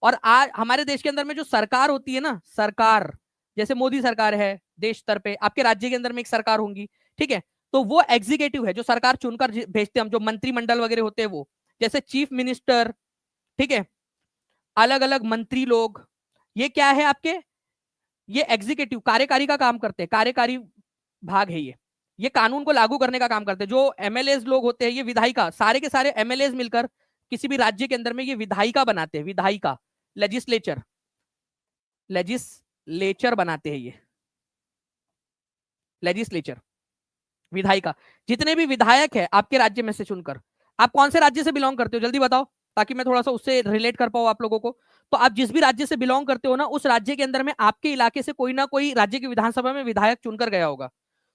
Speaker 1: और आज हमारे देश के अंदर में जो सरकार होती है ना, सरकार, जैसे मोदी सरकार है देश स्तर पे, आपके राज्य के अंदर में एक सरकार होंगी। ठीक है, तो वो एग्जीक्यूटिव है जो सरकार चुनकर भेजते हैं हम, जो मंत्रिमंडल वगैरह होते हैं वो, जैसे चीफ मिनिस्टर। ठीक है, अलग अलग मंत्री लोग, ये क्या है आपके, ये एग्जीक्यूटिव कार्यकारी का काम करते हैं, कार्यकारी भाग है ये कानून को लागू करने का काम करते हैं। जो एमएलए लोग होते हैं, ये विधायिका, सारे के सारे एमएलए मिलकर किसी भी राज्य के अंदर में ये विधायिका बनाते हैं, विधायिका, लेजिस्लेचर, लेजिस्लेचर बनाते हैं ये, लेजिस्लेचर, विधायिका। जितने भी विधायक है आपके राज्य में से चुनकर, आप कौन से राज्य से बिलोंग करते हो जल्दी बताओ, ताकि मैं थोड़ा सा उससे रिलेट कर पाऊँ आप लोगों को। तो आप जिस भी राज्य से बिलोंग करते हो ना, उस राज्य के अंदर में आपके इलाके से कोई ना कोई राज्य की विधानसभा में विधायक चुनकर गया होगा।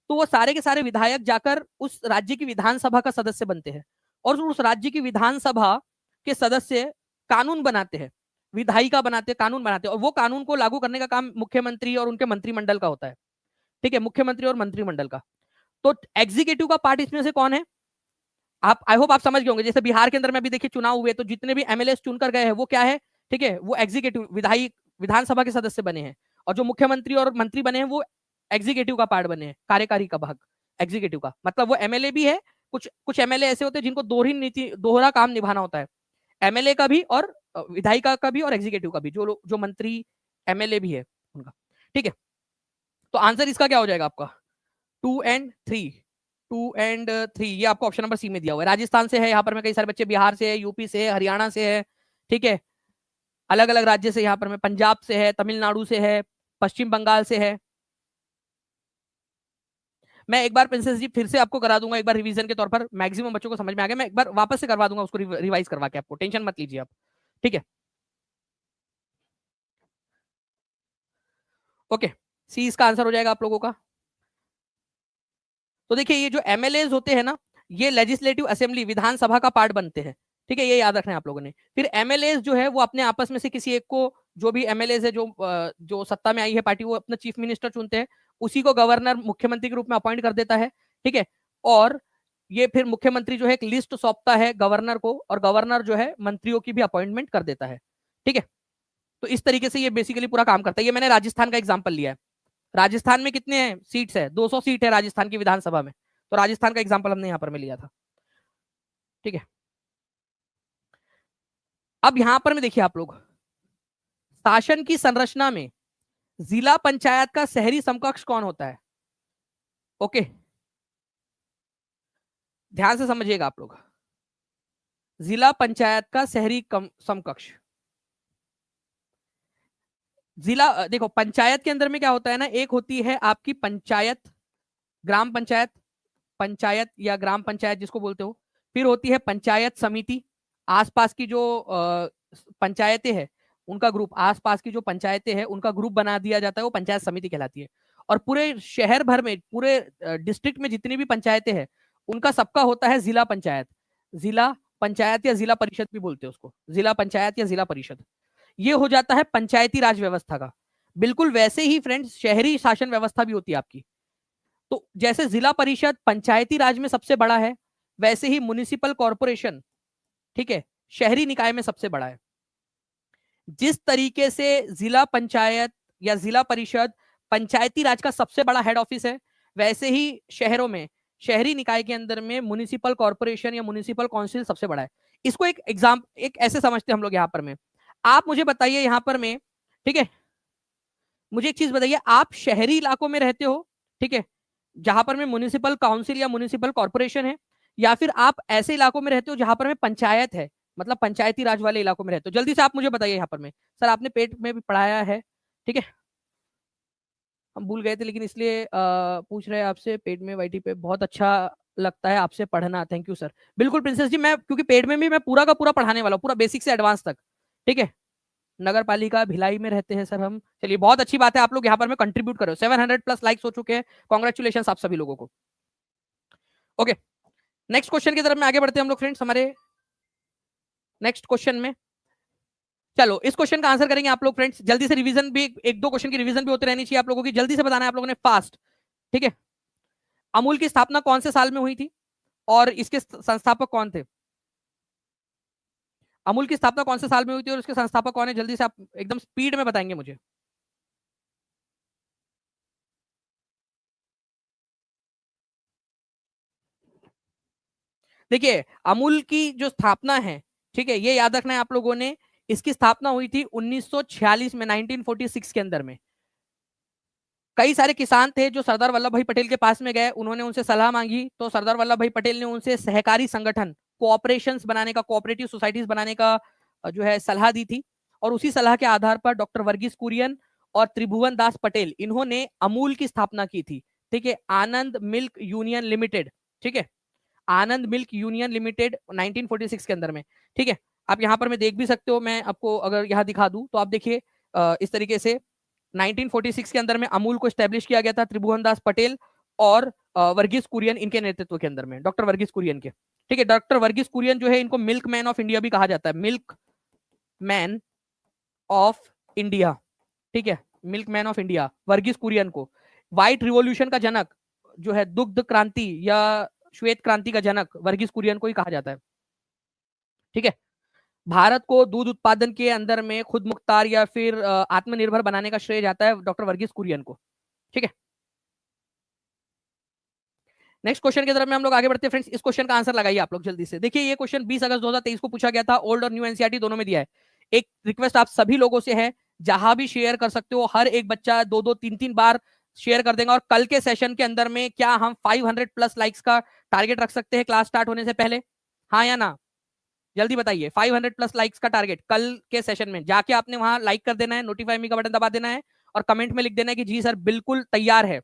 Speaker 1: तो वो सारे के सारे विधायक जाकर उस राज्य की विधानसभा का सदस्य बनते हैं, और उस राज्य की विधानसभा के सदस्य कानून बनाते हैं, विधायिका बनाते हैं, कानून बनाते हैं, और वो कानून को लागू करने का काम मुख्यमंत्री और उनके मंत्रिमंडल का होता है। ठीक है, मुख्यमंत्री और मंत्रिमंडल का। तो एग्जीक्यूटिव का पार्ट इसमें से कौन है? आप आई होप आप समझ गए होंगे। जैसे बिहार के अंदर में अभी देखिए चुनाव हुए, तो जितने भी एमएलए चुनकर गए हैं वो क्या है, ठीक है, वो एग्जीक्यूटिव विधायी विधानसभा के सदस्य बने हैं, और जो मुख्यमंत्री और मंत्री बने हैं वो एग्जीक्यूटिव का पार्ट बने हैं, कार्यकारी का भाग एग्जीक्यूटिव का, मतलब वो एमएलए भी है। कुछ कुछ एमएलए ऐसे होते हैं जिनको दोहरा काम निभाना होता है, एमएलए का भी और विधायिका का भी और एग्जीक्यूटिव का भी, जो जो मंत्री एमएलए भी है उनका। ठीक है, तो आंसर इसका क्या हो जाएगा आपका 2 and 3, 2 and 3, ये आपको ऑप्शन नंबर सी में दिया हुआ है। राजस्थान से है यहाँ पर में कई सारे बच्चे, बिहार से है, यूपी से है, हरियाणा से है, ठीक है, अलग अलग राज्य से यहाँ पर में, पंजाब से है, तमिलनाडु से है, पश्चिम बंगाल से है। मैं एक बार प्रिंसेस जी फिर से आपको करा दूंगा, एक बार रिवीजन के तौर पर, मैक्सिमम बच्चों को समझ में आ गया, मैं एक बार वापस से करवा दूंगा उसको रिवाइज करवा के, आपको टेंशन मत लीजिए आप। ठीक है, ओके, सी इसका आंसर हो जाएगा आप लोगों का। तो देखिए ये जो एमएलए होते हैं ना, ये लेजिस्लेटिव असेंबली विधानसभा का पार्ट बनते हैं, ठीक है, ये याद रखना है आप लोगों ने। फिर एमएलए जो है वो अपने आपस में से किसी एक को, जो भी एमएलए है, जो सत्ता में आई है पार्टी, वो अपना चीफ मिनिस्टर चुनते हैं, उसी को गवर्नर मुख्यमंत्री के रूप में अपॉइंट कर देता है। ठीक है, और ये फिर मुख्यमंत्री जो है एक लिस्ट सौंपता है गवर्नर को, और गवर्नर जो है मंत्रियों की भी अपॉइंटमेंट कर देता है। ठीक है, तो इस तरीके से ये बेसिकली पूरा काम करता है। ये मैंने राजस्थान का एग्जाम्पल लिया है। राजस्थान में कितने हैं सीट्स है, 200 सीट है राजस्थान की विधानसभा में, तो राजस्थान का एग्जाम्पल हमने यहाँ पर में लिया था। ठीक है, अब यहां पर में देखिए आप लोग, शासन की संरचना में जिला पंचायत का शहरी समकक्ष कौन होता है। ओके, ध्यान से समझिएगा आप लोग, जिला पंचायत का शहरी समकक्ष, जिला देखो पंचायत के अंदर में क्या होता है ना, एक होती है आपकी पंचायत, ग्राम पंचायत, पंचायत या ग्राम पंचायत जिसको बोलते हो, फिर होती है पंचायत समिति, आसपास की जो पंचायतें हैं उनका ग्रुप, आसपास की जो पंचायतें हैं उनका ग्रुप बना दिया जाता है, वो पंचायत समिति कहलाती है। और पूरे शहर भर में, पूरे डिस्ट्रिक्ट में जितनी भी पंचायतें हैं उनका सबका होता है जिला पंचायत, जिला पंचायत या जिला परिषद भी बोलते हैं उसको, जिला पंचायत या जिला परिषद। ये हो जाता है पंचायती राज व्यवस्था का। बिल्कुल वैसे ही फ्रेंड्स शहरी शासन व्यवस्था भी होती है आपकी। तो जैसे जिला परिषद पंचायती राज में सबसे बड़ा है, वैसे ही म्युनिसिपल कॉर्पोरेशन, ठीक है, शहरी निकाय में सबसे बड़ा है। जिस तरीके से जिला पंचायत या जिला परिषद पंचायती राज का सबसे बड़ा हेड ऑफिस है, वैसे ही शहरों में, शहरी निकाय के अंदर में म्युनिसिपल कॉर्पोरेशन या म्युनिसिपल काउंसिल सबसे बड़ा है। इसको एक ऐसे समझते हैं हम लोग यहाँ पर में। आप मुझे बताइए यहाँ पर में, ठीक है, मुझे एक चीज बताइए, आप शहरी इलाकों में रहते हो, ठीक है, जहां पर में म्युनिसिपल काउंसिल या म्युनिसिपल कॉर्पोरेशन है, या फिर आप ऐसे इलाकों में रहते हो जहां पर में पंचायत है, मतलब पंचायती राज वाले इलाकों में रहते हो। जल्दी से आप मुझे बताइए यहाँ पर में। सर आपने पेट में भी पढ़ाया है, ठीक है, हम भूल गए थे लेकिन इसलिए पूछ रहे हैं आपसे, पेट में वाईटी पे बहुत अच्छा लगता है आपसे पढ़ना, थैंक यू सर। बिल्कुल प्रिंसेस जी, मैं क्योंकि पेट में भी मैं पूरा का पूरा पढ़ाने वाला हूँ, पूरा बेसिक से एडवांस तक। ठीक है, नगर पालिका भिलाई में रहते हैं सर हम। चलिए बहुत अच्छी बात है, आप लोग यहाँ पर में कंट्रीब्यूट करो, 700+ लाइक्स हो चुके हैं, कॉन्ग्रेचुलेशन आप सभी लोगों को। ओके, नेक्स्ट क्वेश्चन की तरफ में आगे बढ़ते हैं हम लोग फ्रेंड्स, हमारे नेक्स्ट क्वेश्चन में। चलो इस क्वेश्चन का आंसर करेंगे आप लोग फ्रेंड्स, जल्दी से रिवीजन भी, एक दो क्वेश्चन की रिवीजन भी होती रहनी चाहिए आप लोगों की, जल्दी से बताना है आप लोगों ने फास्ट। ठीक है, अमूल की स्थापना कौन से साल में हुई थी और इसके संस्थापक कौन थे। अमूल की स्थापना कौन से साल में हुई थी और उसके संस्थापक कौन है, जल्दी से आप एकदम स्पीड में बताएंगे मुझे। देखिए अमूल की जो स्थापना है, ठीक है, ये याद रखना है आप लोगों ने, इसकी स्थापना हुई थी 1946 में, 1946 के अंदर में। कई सारे किसान थे जो सरदार वल्लभ भाई पटेल के पास में गए, उन्होंने उनसे सलाह मांगी, तो सरदार वल्लभ भाई पटेल ने उनसे सहकारी संगठन, कोऑपरेशंस बनाने का, कोऑपरेटिव सोसाइटीज बनाने का जो है सलाह दी थी। और उसी सलाह के आधार पर डॉक्टर वर्गीस कुरियन और त्रिभुवन दास पटेल, इन्होंने अमूल की स्थापना की थी। ठीक है, आनंद मिल्क यूनियन लिमिटेड, ठीक है, आनंद मिल्क यूनियन लिमिटेड 1946 के अंदर में। ठीक है, आप यहाँ पर मैं देख भी सकते हो, मैं आपको अगर यहाँ दिखा दूं तो आप देखिए इस तरीके से 1946 के अंदर में अमूल को स्टैब्लिश किया गया था त्रिभुवन दास पटेल और वर्गीस कुरियन इनके नेतृत्व के अंदर में, डॉक्टर वर्गीस कुरियन के। ठीक है, डॉक्टर वर्गीस कुरियन जो है इनको मिल्क मैन ऑफ इंडिया भी कहा जाता है, मिल्क मैन ऑफ इंडिया। ठीक है, milkman of India Verghese Kurien को। व्हाइट रिवॉल्यूशन का जनक जो है, दुग्ध क्रांति या श्वेत क्रांति का जनक वर्गीस कुरियन को ही कहा जाता है। ठीक है, भारत को दूध उत्पादन के अंदर में खुद मुख्तार या फिर आत्मनिर्भर बनाने का श्रेय जाता है डॉक्टर वर्गीस कुरियन को। ठीक है, नेक्स्ट क्वेश्चन की तरफ में हम लोग आगे बढ़ते हैं फ्रेंड्स। इस क्वेश्चन का आंसर लगाइए आप लोग जल्दी से। देखिए ये क्वेश्चन 20 अगस्त 2023 को पूछा गया था, ओल्ड और न्यू एनसीईआरटी दोनों में दिया है। एक रिक्वेस्ट आप सभी लोगों से है, जहां भी शेयर कर सकते हो, हर एक बच्चा 2-2 3-3 बार शेयर कर देगा। और कल के सेशन के अंदर में क्या हम 500 प्लस लाइक्स का टारगेट रख सकते हैं क्लास स्टार्ट होने से पहले? हाँ या ना, जल्दी बताइए। 500 प्लस लाइक्स का टारगेट कल के सेशन में, जाके आपने वहां लाइक कर देना है, नोटिफाई मी का बटन दबा देना है और कमेंट में लिख देना है कि जी सर बिल्कुल तैयार है।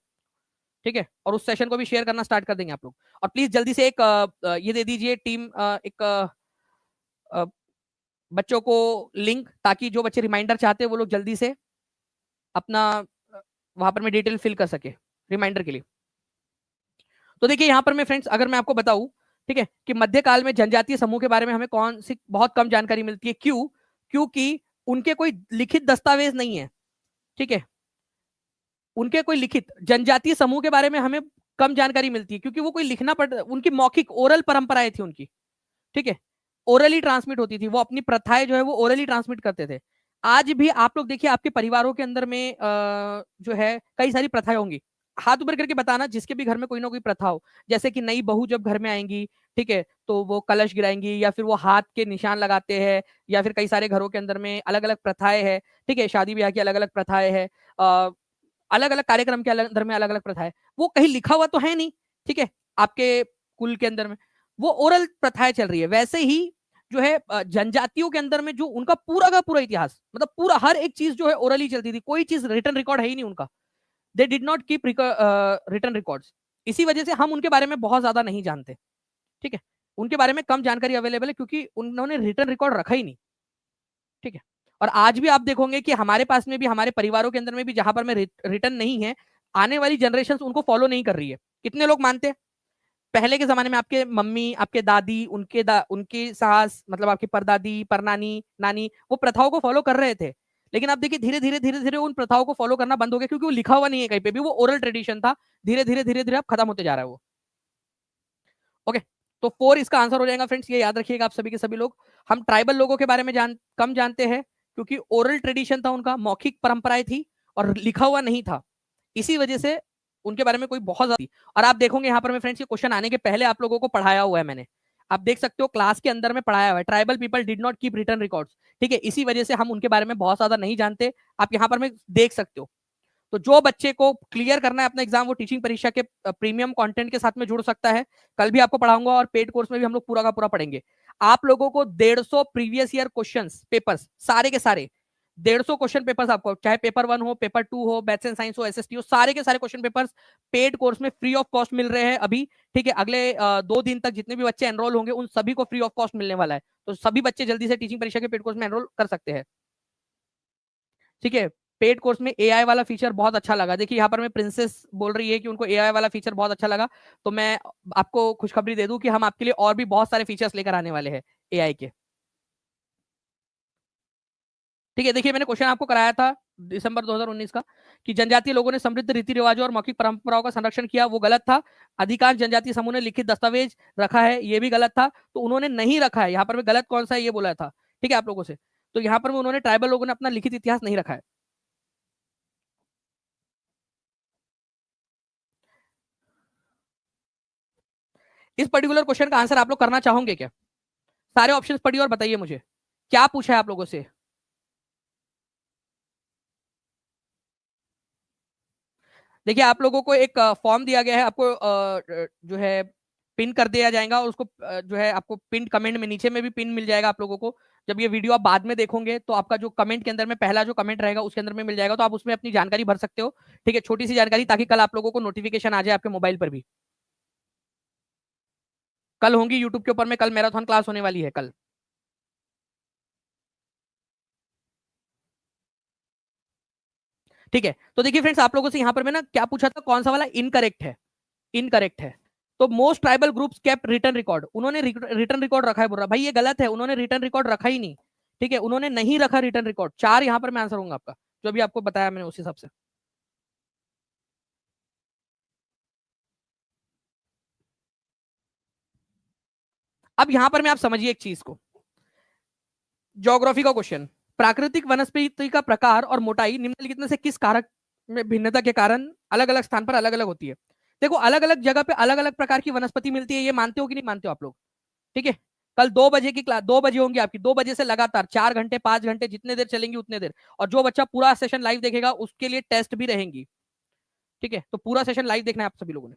Speaker 1: ठीक है, और उस सेशन को भी शेयर करना स्टार्ट कर देंगे आप लोग। और प्लीज जल्दी से एक ये दे दीजिए टीम, एक बच्चों को लिंक, ताकि जो बच्चे रिमाइंडर चाहते हैं वो लोग जल्दी से अपना वहां पर मैं डिटेल फिल कर सके रिमाइंडर के लिए। तो देखिए यहाँ पर मैं फ्रेंड्स, अगर मैं आपको बताऊं, ठीक है, कि मध्यकाल में जनजातीय समूह के बारे में हमें कौन सी बहुत कम जानकारी मिलती है। क्यों? क्योंकि उनके कोई लिखित दस्तावेज नहीं है। ठीक है, उनके कोई लिखित जनजातीय समूह के बारे में हमें कम जानकारी मिलती है, क्योंकि वो कोई लिखना पड़, उनकी मौखिक ओरल परंपराएं थी उनकी। ठीक है, ओरली ट्रांसमिट होती थी, वो अपनी प्रथाएं जो है वो ओरली ट्रांसमिट करते थे। आज भी आप लोग देखिए, आपके परिवारों के अंदर में जो है कई सारी प्रथाएं होंगी। हाथ ऊपर करके बताना जिसके भी घर में कोई ना कोई प्रथा हो। जैसे कि नई बहू जब घर में आएंगी, ठीक है, तो वो कलश गिराएंगी, या फिर वो हाथ के निशान लगाते हैं, या फिर कई सारे घरों के अंदर में अलग अलग प्रथाएं हैं। ठीक है, शादी ब्याह की अलग अलग प्रथाएं हैं, अलग अलग कार्यक्रम के अंदर में अलग अलग प्रथाएं। वो कहीं लिखा हुआ तो है नहीं, ठीक है, आपके कुल के अंदर में वो ओरल प्रथाएं चल रही है। वैसे ही जो है जनजातियों के अंदर में जो उनका पूरा का पूरा इतिहास, मतलब पूरा हर एक चीज जो है ओरली चलती थी, कोई चीज रिटर्न रिकॉर्ड है ही नहीं उनका। They did not keep return records. इसी वजह से हम उनके बारे में बहुत ज्यादा नहीं जानते। ठीक है, उनके बारे में कम जानकारी अवेलेबल है, क्योंकि उन्होंने रिटर्न रिकॉर्ड रखा ही नहीं। ठीक है, और आज भी आप देखोगे कि हमारे पास में भी, हमारे परिवारों के अंदर में भी, जहां पर में रिटर्न नहीं है, आने वाली जनरेशन उनको फॉलो नहीं कर रही है। कितने लोग मानते हैं पहले के जमाने में आपके मम्मी, आपके दादी, उनकी सास, मतलब आपकी परदादी, परनानी, नानी, वो प्रथाओं को फॉलो कर रहे थे। लेकिन आप देखिए धीरे धीरे धीरे धीरे उन प्रथाओं को फॉलो करना बंद हो गया, क्योंकि वो लिखा हुआ नहीं है कहीं पे भी, वो ओरल ट्रेडिशन था। धीरे धीरे धीरे धीरे अब खत्म होते जा रहा है वो। ओके, तो 4 इसका आंसर हो जाएगा फ्रेंड्स, ये याद रखिएगा आप सभी के सभी लोग। हम ट्राइबल लोगों के बारे में कम जानते हैं, क्योंकि ओरल ट्रेडिशन था उनका, मौखिक परंपराएं थी, और लिखा हुआ नहीं था। इसी वजह से उनके बारे में कोई बहुत ज्यादा। और आप देखोगे यहाँ पर मैं फ्रेंड्स, ये क्वेश्चन आने के पहले आप लोगों को पढ़ाया हुआ है मैंने, आप देख सकते हो क्लास के अंदर में पढ़ाया हुआ है, tribal people did not keep return records. ठीक है, इसी वजह से हम उनके बारे में बहुत ज्यादा नहीं जानते। आप यहाँ पर मैं देख सकते हो। तो जो बच्चे को क्लियर करना है अपना एग्जाम, वो टीचिंग परीक्षा के प्रीमियम कंटेंट के साथ में जुड़ सकता है। कल भी आपको पढ़ाऊंगा, और पेड कोर्स में भी हम लोग पूरा का पूरा पढ़ेंगे। आप लोगों को 150 प्रीवियस ईयर क्वेश्चंस पेपर्स, सारे के सारे 150 क्वेश्चन पेपर्स, आपको चाहे पेपर 1 हो, पेपर 2 हो, मैथ्स एंड साइंस हो, एसएसटी हो, सारे के सारे क्वेश्चन पेपर्स पेड कोर्स में फ्री ऑफ कॉस्ट मिल रहे हैं अभी। ठीक है, अगले 2 दिन तक जितने भी बच्चे एनरोल होंगे उन सभी को फ्री ऑफ कॉस्ट मिलने वाला है। तो सभी बच्चे जल्दी से टीचिंग परीक्षा के पेड कोर्स में एनरोल कर सकते हैं। ठीक है, पेड कोर्स में एआई वाला फीचर बहुत अच्छा लगा। देखिए यहाँ पर मैं प्रिंसेस बोल रही है कि उनको एआई वाला फीचर बहुत अच्छा लगा, तो मैं आपको खुशखबरी दे दूं कि हम आपके लिए और भी बहुत सारे फीचर्स लेकर आने वाले हैं एआई के। ठीक है, देखिए मैंने क्वेश्चन आपको कराया था दिसंबर 2019 का, कि जनजातीय लोगों ने समृद्ध रीति रिवाजों और मौखिक परंपराओं का संरक्षण किया, वो गलत था। अधिकांश जनजातीय समूह ने लिखित दस्तावेज रखा है, ये भी गलत था। तो उन्होंने नहीं रखा है, यहाँ पर मैं गलत कौन सा है ये बोला था, ठीक है, आप लोगों से। तो यहाँ पर उन्होंने, ट्राइबल लोगों ने अपना लिखित इतिहास नहीं रखा है। इस पर्टिकुलर क्वेश्चन का आंसर आप लोग करना चाहोगे क्या? सारे ऑप्शंस पढ़िए और बताइए मुझे क्या पूछा है आप लोगों से। देखिए आप लोगों को एक फॉर्म दिया गया है, आपको जो है पिन कर दिया जाएगा, और उसको जो है आपको पिन कमेंट में नीचे में भी पिन मिल जाएगा आप लोगों को। जब ये वीडियो आप बाद में देखोगे तो आपका जो कमेंट के अंदर में पहला जो कमेंट रहेगा उसके अंदर में मिल जाएगा, तो आप उसमें अपनी जानकारी भर सकते हो। ठीक है, छोटी सी जानकारी, ताकि कल आप लोगों को नोटिफिकेशन आ जाए आपके मोबाइल पर भी। कल होंगी यूट्यूब के ऊपर में, कल मैराथन क्लास होने वाली है कल। ठीक है, तो देखिए फ्रेंड्स, आप लोगों से यहाँ पर मैं ना क्या पूछा था, कौन सा वाला इनकरेक्ट है? इनकरेक्ट है। तो most tribal groups kept return record, उन्होंने रिटर्न रिकॉर्ड रखा है, बोल रहा भाई ये गलत है, उन्होंने रिटर्न रिकॉर्ड रखा ही नहीं। ठीक है, उन्होंने नहीं रखा रिटर्न रिकॉर्ड। 4 यहाँ पर मैं आंसर होगा आपका, जो भी आपको बताया मैंने उस हिसाब से। अब यहां पर मैं आप समझिए एक चीज को, ज्योग्राफी का क्वेश्चन, प्राकृतिक वनस्पति का प्रकार और मोटाई निम्नलिखित में से किस कारक में भिन्नता के कारण अलग अलग स्थान पर अलग अलग होती है। देखो अलग अलग जगह पे अलग अलग प्रकार की वनस्पति मिलती है, ये मानते हो कि नहीं मानते हो आप लोग? ठीक है, कल 2 बजे की क्लास, 2 बजे होंगी आपकी, 2 बजे से लगातार 4 घंटे 5 घंटे जितने देर चलेंगी उतने देर, और जो बच्चा पूरा सेशन लाइव देखेगा उसके लिए टेस्ट भी रहेंगी। ठीक है, तो पूरा सेशन लाइव देखना है आप सभी लोगों ने।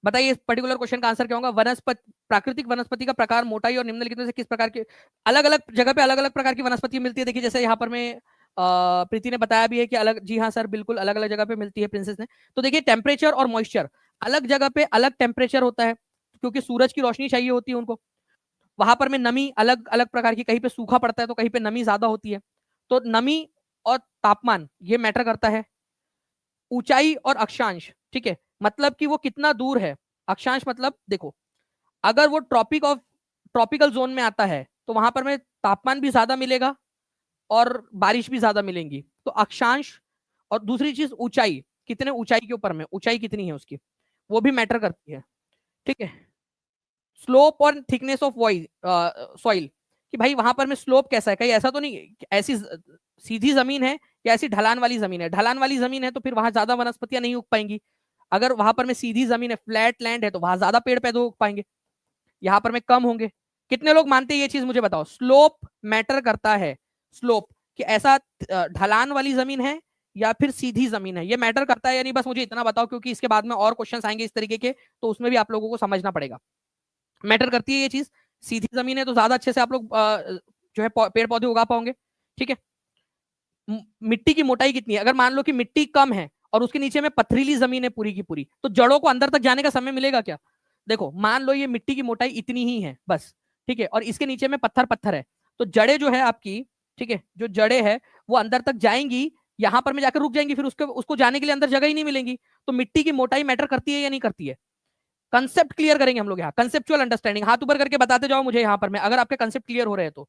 Speaker 1: बताइए इस पर्टिकुलर क्वेश्चन का आंसर क्या होगा? वनस्पति, प्राकृतिक वनस्पति का प्रकार, मोटाई और निम्नलिखित में से किस प्रकार के, अलग अलग जगह पे अलग अलग प्रकार की वनस्पति मिलती है। देखिए जैसे यहाँ पर मैं प्रीति ने बताया भी है कि अलग, जी हाँ सर बिल्कुल अलग अलग जगह पे मिलती है प्रिंसेस ने। तो देखिए टेम्परेचर और मॉइस्चर, अलग जगह पे अलग टेम्परेचर होता है क्योंकि सूरज की रोशनी चाहिए होती है उनको। वहां पर में नमी अलग अलग प्रकार की, कहीं पे सूखा पड़ता है तो कहीं पे नमी ज्यादा होती है। तो नमी और तापमान ये मैटर करता है। ऊंचाई और अक्षांश, ठीक है, मतलब कि वो कितना दूर है। अक्षांश मतलब देखो, अगर वो ट्रॉपिकल जोन में आता है तो वहां पर में तापमान भी ज्यादा मिलेगा और बारिश भी ज्यादा मिलेंगी। तो अक्षांश, और दूसरी चीज ऊंचाई, कितने ऊंचाई के ऊपर में, ऊंचाई कितनी है उसकी, वो भी मैटर करती है। ठीक है, स्लोप और थिकनेस ऑफ सॉइल, कि भाई वहां पर में स्लोप कैसा है, कहीं ऐसा तो नहीं ऐसी सीधी जमीन है या ऐसी ढलान वाली जमीन है। ढलान वाली जमीन है तो फिर वहां ज्यादा वनस्पतियां नहीं उग पाएंगी। अगर वहां पर में सीधी जमीन है, फ्लैट लैंड है, तो वहां ज्यादा पेड़ पैदा उग पाएंगे, यहाँ पर में कम होंगे। कितने लोग मानते हैं ये चीज मुझे बताओ? स्लोप मैटर करता है। स्लोप कि ऐसा ढलान वाली जमीन है या फिर सीधी जमीन है, ये मैटर करता है या नहीं, बस मुझे इतना बताओ, क्योंकि इसके बाद में और क्वेश्चन आएंगे इस तरीके के, तो उसमें भी आप लोगों को समझना पड़ेगा। मैटर करती है ये चीज? सीधी जमीन है तो ज्यादा अच्छे से आप लोग जो है पेड़ पौधे उगा पाओगे। ठीक है, मिट्टी की मोटाई कितनी है, अगर मान लो कि मिट्टी कम है और उसके नीचे में पथरीली जमीन है पूरी की पूरी, तो जड़ों को अंदर तक जाने का समय मिलेगा क्या? देखो मान लो ये मिट्टी की मोटाई इतनी ही है बस, ठीक है, और इसके नीचे में पत्थर पत्थर है, तो जड़े जो है आपकी, ठीक है, जो जड़े है वो अंदर तक जाएंगी, यहां पर में जाकर रुक जाएंगी, फिर उसको जाने के लिए अंदर जगह ही नहीं मिलेंगी। तो मिट्टी की मोटाई मैटर करती है या नहीं करती है? कंसेप्ट क्लियर करेंगे हम लोग यहाँ, कंसेप्चुअल अंडरस्टैंडिंग, हाथ ऊपर करके बताते जाओ मुझे यहाँ पर में, अगर आपके कंसेप्ट क्लियर हो रहे हैं तो।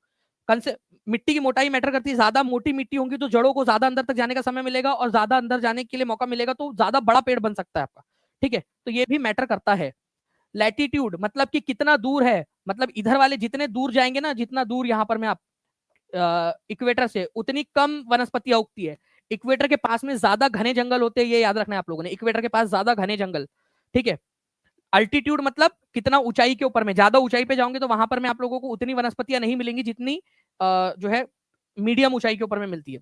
Speaker 1: कंसेप्ट, मिट्टी की मोटाई मैटर करती है, ज्यादा मोटी मिट्टी होगी तो जड़ों को ज्यादा अंदर तक जाने का समय मिलेगा और ज्यादा अंदर जाने के लिए मौका मिलेगा, तो ज्यादा बड़ा पेड़ बन सकता है आपका। ठीक है, तो ये भी मैटर करता है। लैटिट्यूड मतलब कि कितना दूर है, मतलब इधर वाले जितने दूर जाएंगे ना, जितना दूर यहाँ पर में आप इक्वेटर से, उतनी कम वनस्पतियां उगती है। इक्वेटर के पास में ज्यादा घने जंगल होते हैं, ये याद रखना है आप लोगों ने, इक्वेटर के पास ज्यादा घने जंगल। ठीक है, अल्टीट्यूड मतलब कितना ऊंचाई के ऊपर में, ज्यादा ऊंचाई पे जाओगे तो वहां पर में आप लोगों को उतनी वनस्पतियां नहीं मिलेंगी जितनी जो है मीडियम ऊंचाई के ऊपर में मिलती है।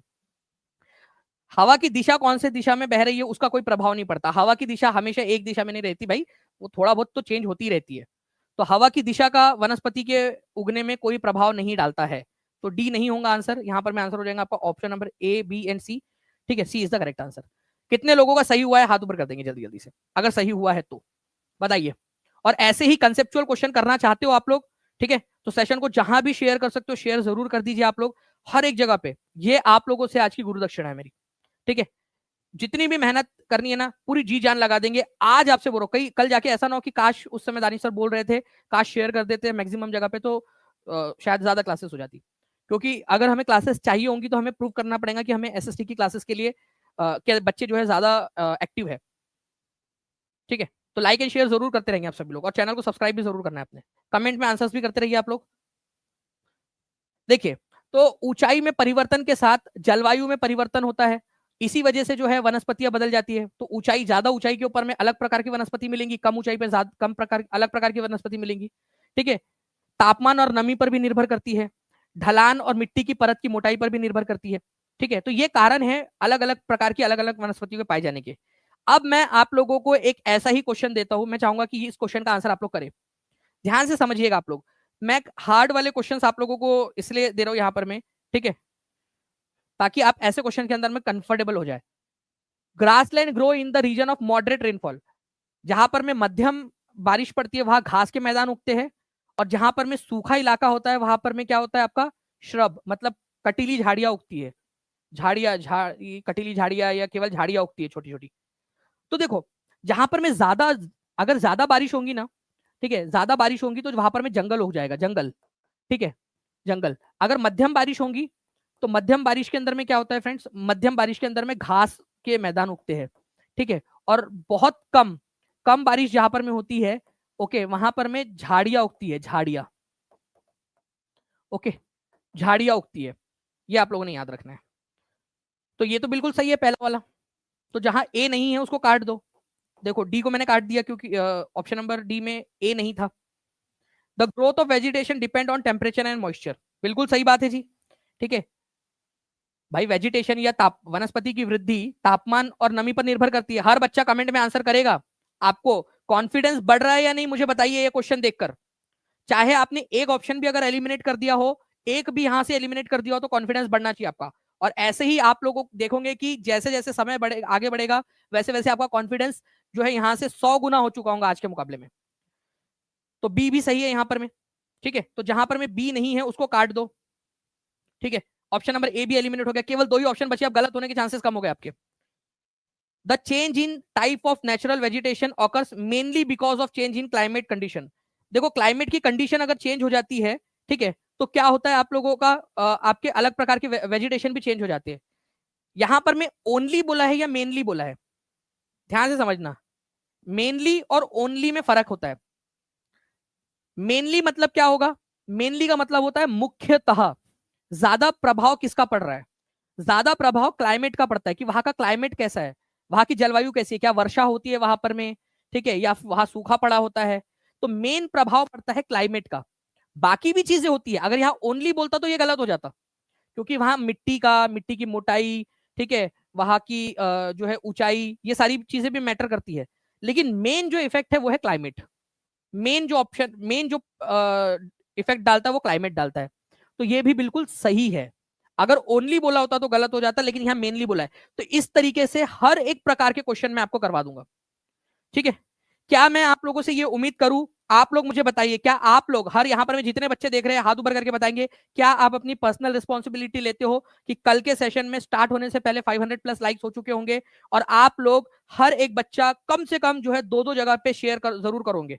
Speaker 1: हवा की दिशा कौन से दिशा में बह रही है उसका कोई प्रभाव नहीं पड़ता। हवा की दिशा हमेशा एक दिशा में नहीं रहती भाई, वो थोड़ा बहुत तो चेंज होती रहती है। तो हवा की दिशा का वनस्पति के उगने में कोई प्रभाव नहीं डालता है। तो डी नहीं होगा आंसर, यहां पर मैं आंसर हो जाएगा आपका option number A, B and C. ठीक है, C is the correct answer. कितने लोगों का सही हुआ है हाथ ऊपर कर देंगे जल्दी जल्दी से, अगर सही हुआ है तो बताइए। और ऐसे ही कंसेप्चुअल क्वेश्चन करना चाहते हो आप लोग, ठीक है, तो सेशन को जहां भी शेयर कर सकते हो शेयर जरूर कर दीजिए आप लोग, हर एक जगह पे। ये आप लोगों से आज की गुरु दक्षिणा है मेरी। ठीक है, जितनी भी मेहनत करनी है ना पूरी जी जान लगा देंगे। आज आपसे बोलो, कई कल जाके ऐसा ना हो कि काश उस समय दानिश सर बोल रहे थे, काश शेयर कर देते मैक्सिमम जगह पे, तो शायद ज्यादा क्लासेस हो जाती। क्योंकि अगर हमें क्लासेस चाहिए होंगी तो हमें प्रूव करना पड़ेगा कि हमें एसएसटी की क्लासेस के लिए क्या बच्चे जो है ज्यादा एक्टिव है। ठीक है, तो लाइक एंड शेयर जरूर करते रहेंगे आप सभी लोग, और चैनल को सब्सक्राइब भी जरूर करना है अपने, कमेंट में आंसर्स भी करते रहिए आप लोग। देखिए, तो ऊंचाई में परिवर्तन के साथ जलवायु में परिवर्तन होता है, इसी वजह से जो है वनस्पतियां बदल जाती है। तो ऊंचाई, ज्यादा ऊंचाई के ऊपर में अलग प्रकार की वनस्पति मिलेंगी, कम ऊंचाई पे कम प्रकार, अलग प्रकार की वनस्पति मिलेंगी। ठीक है, तापमान और नमी पर भी निर्भर करती है, ढलान और मिट्टी की परत की मोटाई पर भी निर्भर करती है। ठीक है, तो ये कारण है अलग अलग प्रकार की अलग अलग वनस्पतियों के पाए जाने के। अब मैं आप लोगों को एक ऐसा ही क्वेश्चन देता हूं, मैं चाहूंगा कि इस क्वेश्चन का आंसर आप लोग करें, ध्यान से समझिएगा आप लोग। मैं हार्ड वाले क्वेश्चंस आप लोगों को इसलिए दे रहा हूं यहां पर मैं, ठीक है, ताकि आप ऐसे क्वेश्चन के अंदर में कंफर्टेबल हो जाए। Grassland grow in the region of moderate rainfall, जहां पर में मध्यम बारिश पड़ती है वहां घास के मैदान उगते हैं, और जहां पर में सूखा इलाका होता है वहां पर में क्या होता है आपका, श्रब मतलब कटीली झाड़ियां उगती है। कटीली झाड़ियां या केवल झाड़ियां उगती है छोटी छोटी। तो देखो, जहां पर में ज्यादा, अगर ज्यादा बारिश होगी ना, ठीक है, ज्यादा बारिश होगी तो वहां पर में जंगल हो जाएगा, जंगल। ठीक है, जंगल। अगर मध्यम बारिश होगी तो मध्यम बारिश के अंदर में क्या होता है फ्रेंड्स, मध्यम बारिश के अंदर में घास के मैदान उगते हैं। ठीक है, और बहुत कम कम बारिश जहां पर में होती है, ओके, वहां पर में झाड़ियां उगती है, झाड़ियां, ओके, झाड़ियां उगती है, ये आप लोगों ने याद रखना है। तो ये तो बिल्कुल सही है पहला वाला। तो जहां ए नहीं है उसको काट दो। देखो डी को मैंने काट दिया क्योंकि ऑप्शन नंबर डी में ए नहीं था। The growth of vegetation depend on temperature and moisture, बिल्कुल सही बात है जी। ठीक है भाई, वेजिटेशन या वनस्पति की वृद्धि तापमान और नमी पर निर्भर करती है। हर बच्चा कमेंट में आंसर करेगा। आपको कॉन्फिडेंस बढ़ रहा है या नहीं मुझे बताइए ये क्वेश्चन देखकर। चाहे आपने एक ऑप्शन भी अगर एलिमिनेट कर दिया हो, एक भी यहां से एलिमिनेट कर दिया हो, तो कॉन्फिडेंस बढ़ना चाहिए आपका। और ऐसे ही आप लोगों को देखोगे कि जैसे जैसे समय आगे बढ़ेगा, वैसे वैसे आपका कॉन्फिडेंस जो है यहां से 100 गुना हो चुका होगा आज के मुकाबले में। तो बी भी सही है यहां पर में। ठीक है, तो जहां पर में बी नहीं है उसको काट दो। ठीक है, ऑप्शन नंबर ए भी एलिमिनेट हो गया, केवल दो ही ऑप्शन बचे, अब गलत होने के चांसेस कम हो गए आपके। The change in type of natural vegetation occurs mainly because of change in climate condition. देखो क्लाइमेट की कंडीशन अगर चेंज हो जाती है, ठीक है, तो क्या होता है आप लोगों का आपके अलग प्रकार के वेजिटेशन भी चेंज हो जाते हैं। यहां पर मैं ओनली बोला है या मेनली बोला है, ध्यान से समझना। मेनली और ओनली में फर्क होता है। मेनली मतलब क्या होगा, मेनली का मतलब होता है मुख्यतः। ज्यादा प्रभाव किसका पड़ रहा है, ज्यादा प्रभाव क्लाइमेट का पड़ता है कि वहां का क्लाइमेट कैसा है, वहां की जलवायु कैसी है, क्या वर्षा होती है वहां पर में, ठीक है, या वहां सूखा पड़ा होता है। तो मेन प्रभाव पड़ता है क्लाइमेट का। बाकी भी चीजें होती है, अगर यहाँ ओनली बोलता तो ये गलत हो जाता, क्योंकि वहां मिट्टी की मोटाई, ठीक है, वहां की जो है ऊंचाई, ये सारी चीजें भी मैटर करती है। लेकिन मेन जो इफेक्ट है वो है क्लाइमेट। मेन जो इफेक्ट डालता है वो क्लाइमेट डालता है। तो ये भी बिल्कुल सही है। अगर ओनली बोला होता तो गलत हो जाता, लेकिन यहां मेनली बोला है। तो इस तरीके से हर एक प्रकार के क्वेश्चन मैं आपको करवा दूंगा। ठीक है, क्या मैं आप लोगों से ये उम्मीद करूं, आप लोग मुझे बताइए, क्या आप लोग हर यहां पर में जितने बच्चे देख रहे हैं हाथ ऊपर करके बताएंगे, क्या आप अपनी पर्सनल रिस्पॉन्सिबिलिटी लेते हो कि कल के सेशन में स्टार्ट होने से पहले 500 प्लस लाइक्स हो चुके होंगे, और आप लोग हर एक बच्चा कम से कम जो है दो दो जगह पे शेयर जरूर करोगे,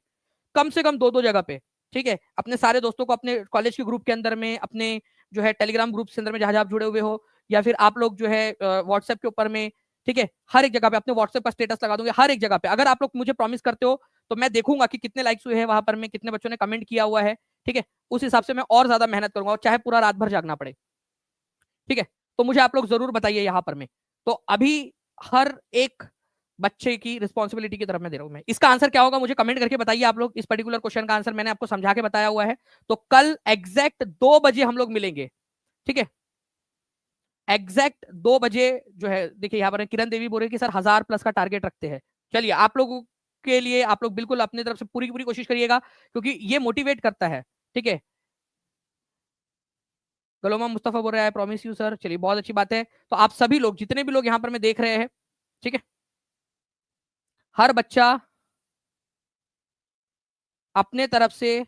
Speaker 1: कम से कम दो दो जगह पे। ठीक है, अपने सारे दोस्तों को अपने कॉलेज के ग्रुप के अंदर में, अपने जो है टेलीग्राम ग्रुप के अंदर में जहां आप जुड़े हुए हो, या फिर आप लोग जो है व्हाट्सएप के ऊपर में, ठीक है, हर एक जगह पे अपने व्हाट्सएप का स्टेटस लगा दूंगे। हर एक जगह पे अगर आप लोग मुझे प्रॉमिस करते हो तो मैं देखूंगा कि कितने लाइक्स हुए हैं वहां पर में, कितने बच्चों ने कमेंट किया हुआ है। ठीक है, उस हिसाब से मैं और ज्यादा मेहनत करूंगा, और चाहे पूरा रात भर जागना पड़े। ठीक है, तो मुझे आप लोग जरूर बताइए यहाँ पर में। तो अभी हर एक बच्चे की रिस्पॉन्सिबिलिटी की तरफ मैं दे रहा हूं। मैं इसका आंसर क्या होगा मुझे कमेंट करके बताइए आप लोग। इस पर्टिकुलर क्वेश्चन का आंसर मैंने आपको समझा के बताया हुआ है। तो कल एग्जैक्ट 2 बजे हम लोग मिलेंगे। ठीक है, एग्जैक्ट 2 बजे जो है, देखिए यहाँ पर किरण देवी बोल रही है कि सर 1000 प्लस का टारगेट रखते हैं। चलिए, आप लोगों के लिए आप लोग बिल्कुल अपनी तरफ से पूरी की पूरी कोशिश करिएगा, क्योंकि ये मोटिवेट करता है। ठीक है, गलोमा मुस्तफा बोल रहा है प्रॉमिस यू सर, चलिए बहुत अच्छी बात है। तो आप सभी लोग जितने भी लोग यहाँ पर मैं देख रहे हैं, ठीक है, हर बच्चा अपने तरफ से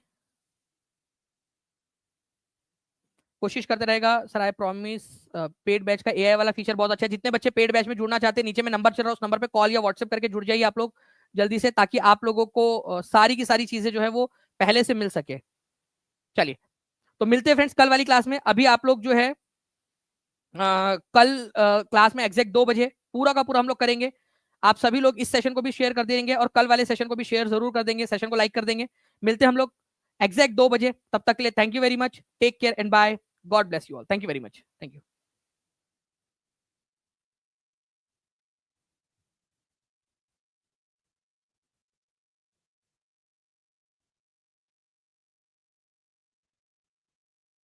Speaker 1: कोशिश करते रहेगा। Sir I promise paid batch का एआई वाला फीचर बहुत अच्छा है। जितने बच्चे पेड बैच में जुड़ना चाहते हैं, नीचे में नंबर चल रहा है, उस नंबर पे कॉल या व्हाट्सएप करके जुड़ जाइए आप लोग जल्दी से, ताकि आप लोगों को सारी की सारी चीजें जो है वो पहले से मिल सके। चलिए, तो मिलते हैं फ्रेंड्स कल वाली क्लास में। अभी आप लोग जो है कल क्लास में एग्जैक्ट 2 बजे पूरा का पूरा हम लोग करेंगे। आप सभी लोग इस सेशन को भी शेयर कर देंगे, और कल वाले सेशन को भी शेयर जरूर कर देंगे, सेशन को लाइक कर देंगे। मिलते हैं हम लोग एग्जैक्ट 2 बजे, तब तक के लिए thank you very much, take care and bye, God bless you all, thank you very much, thank you.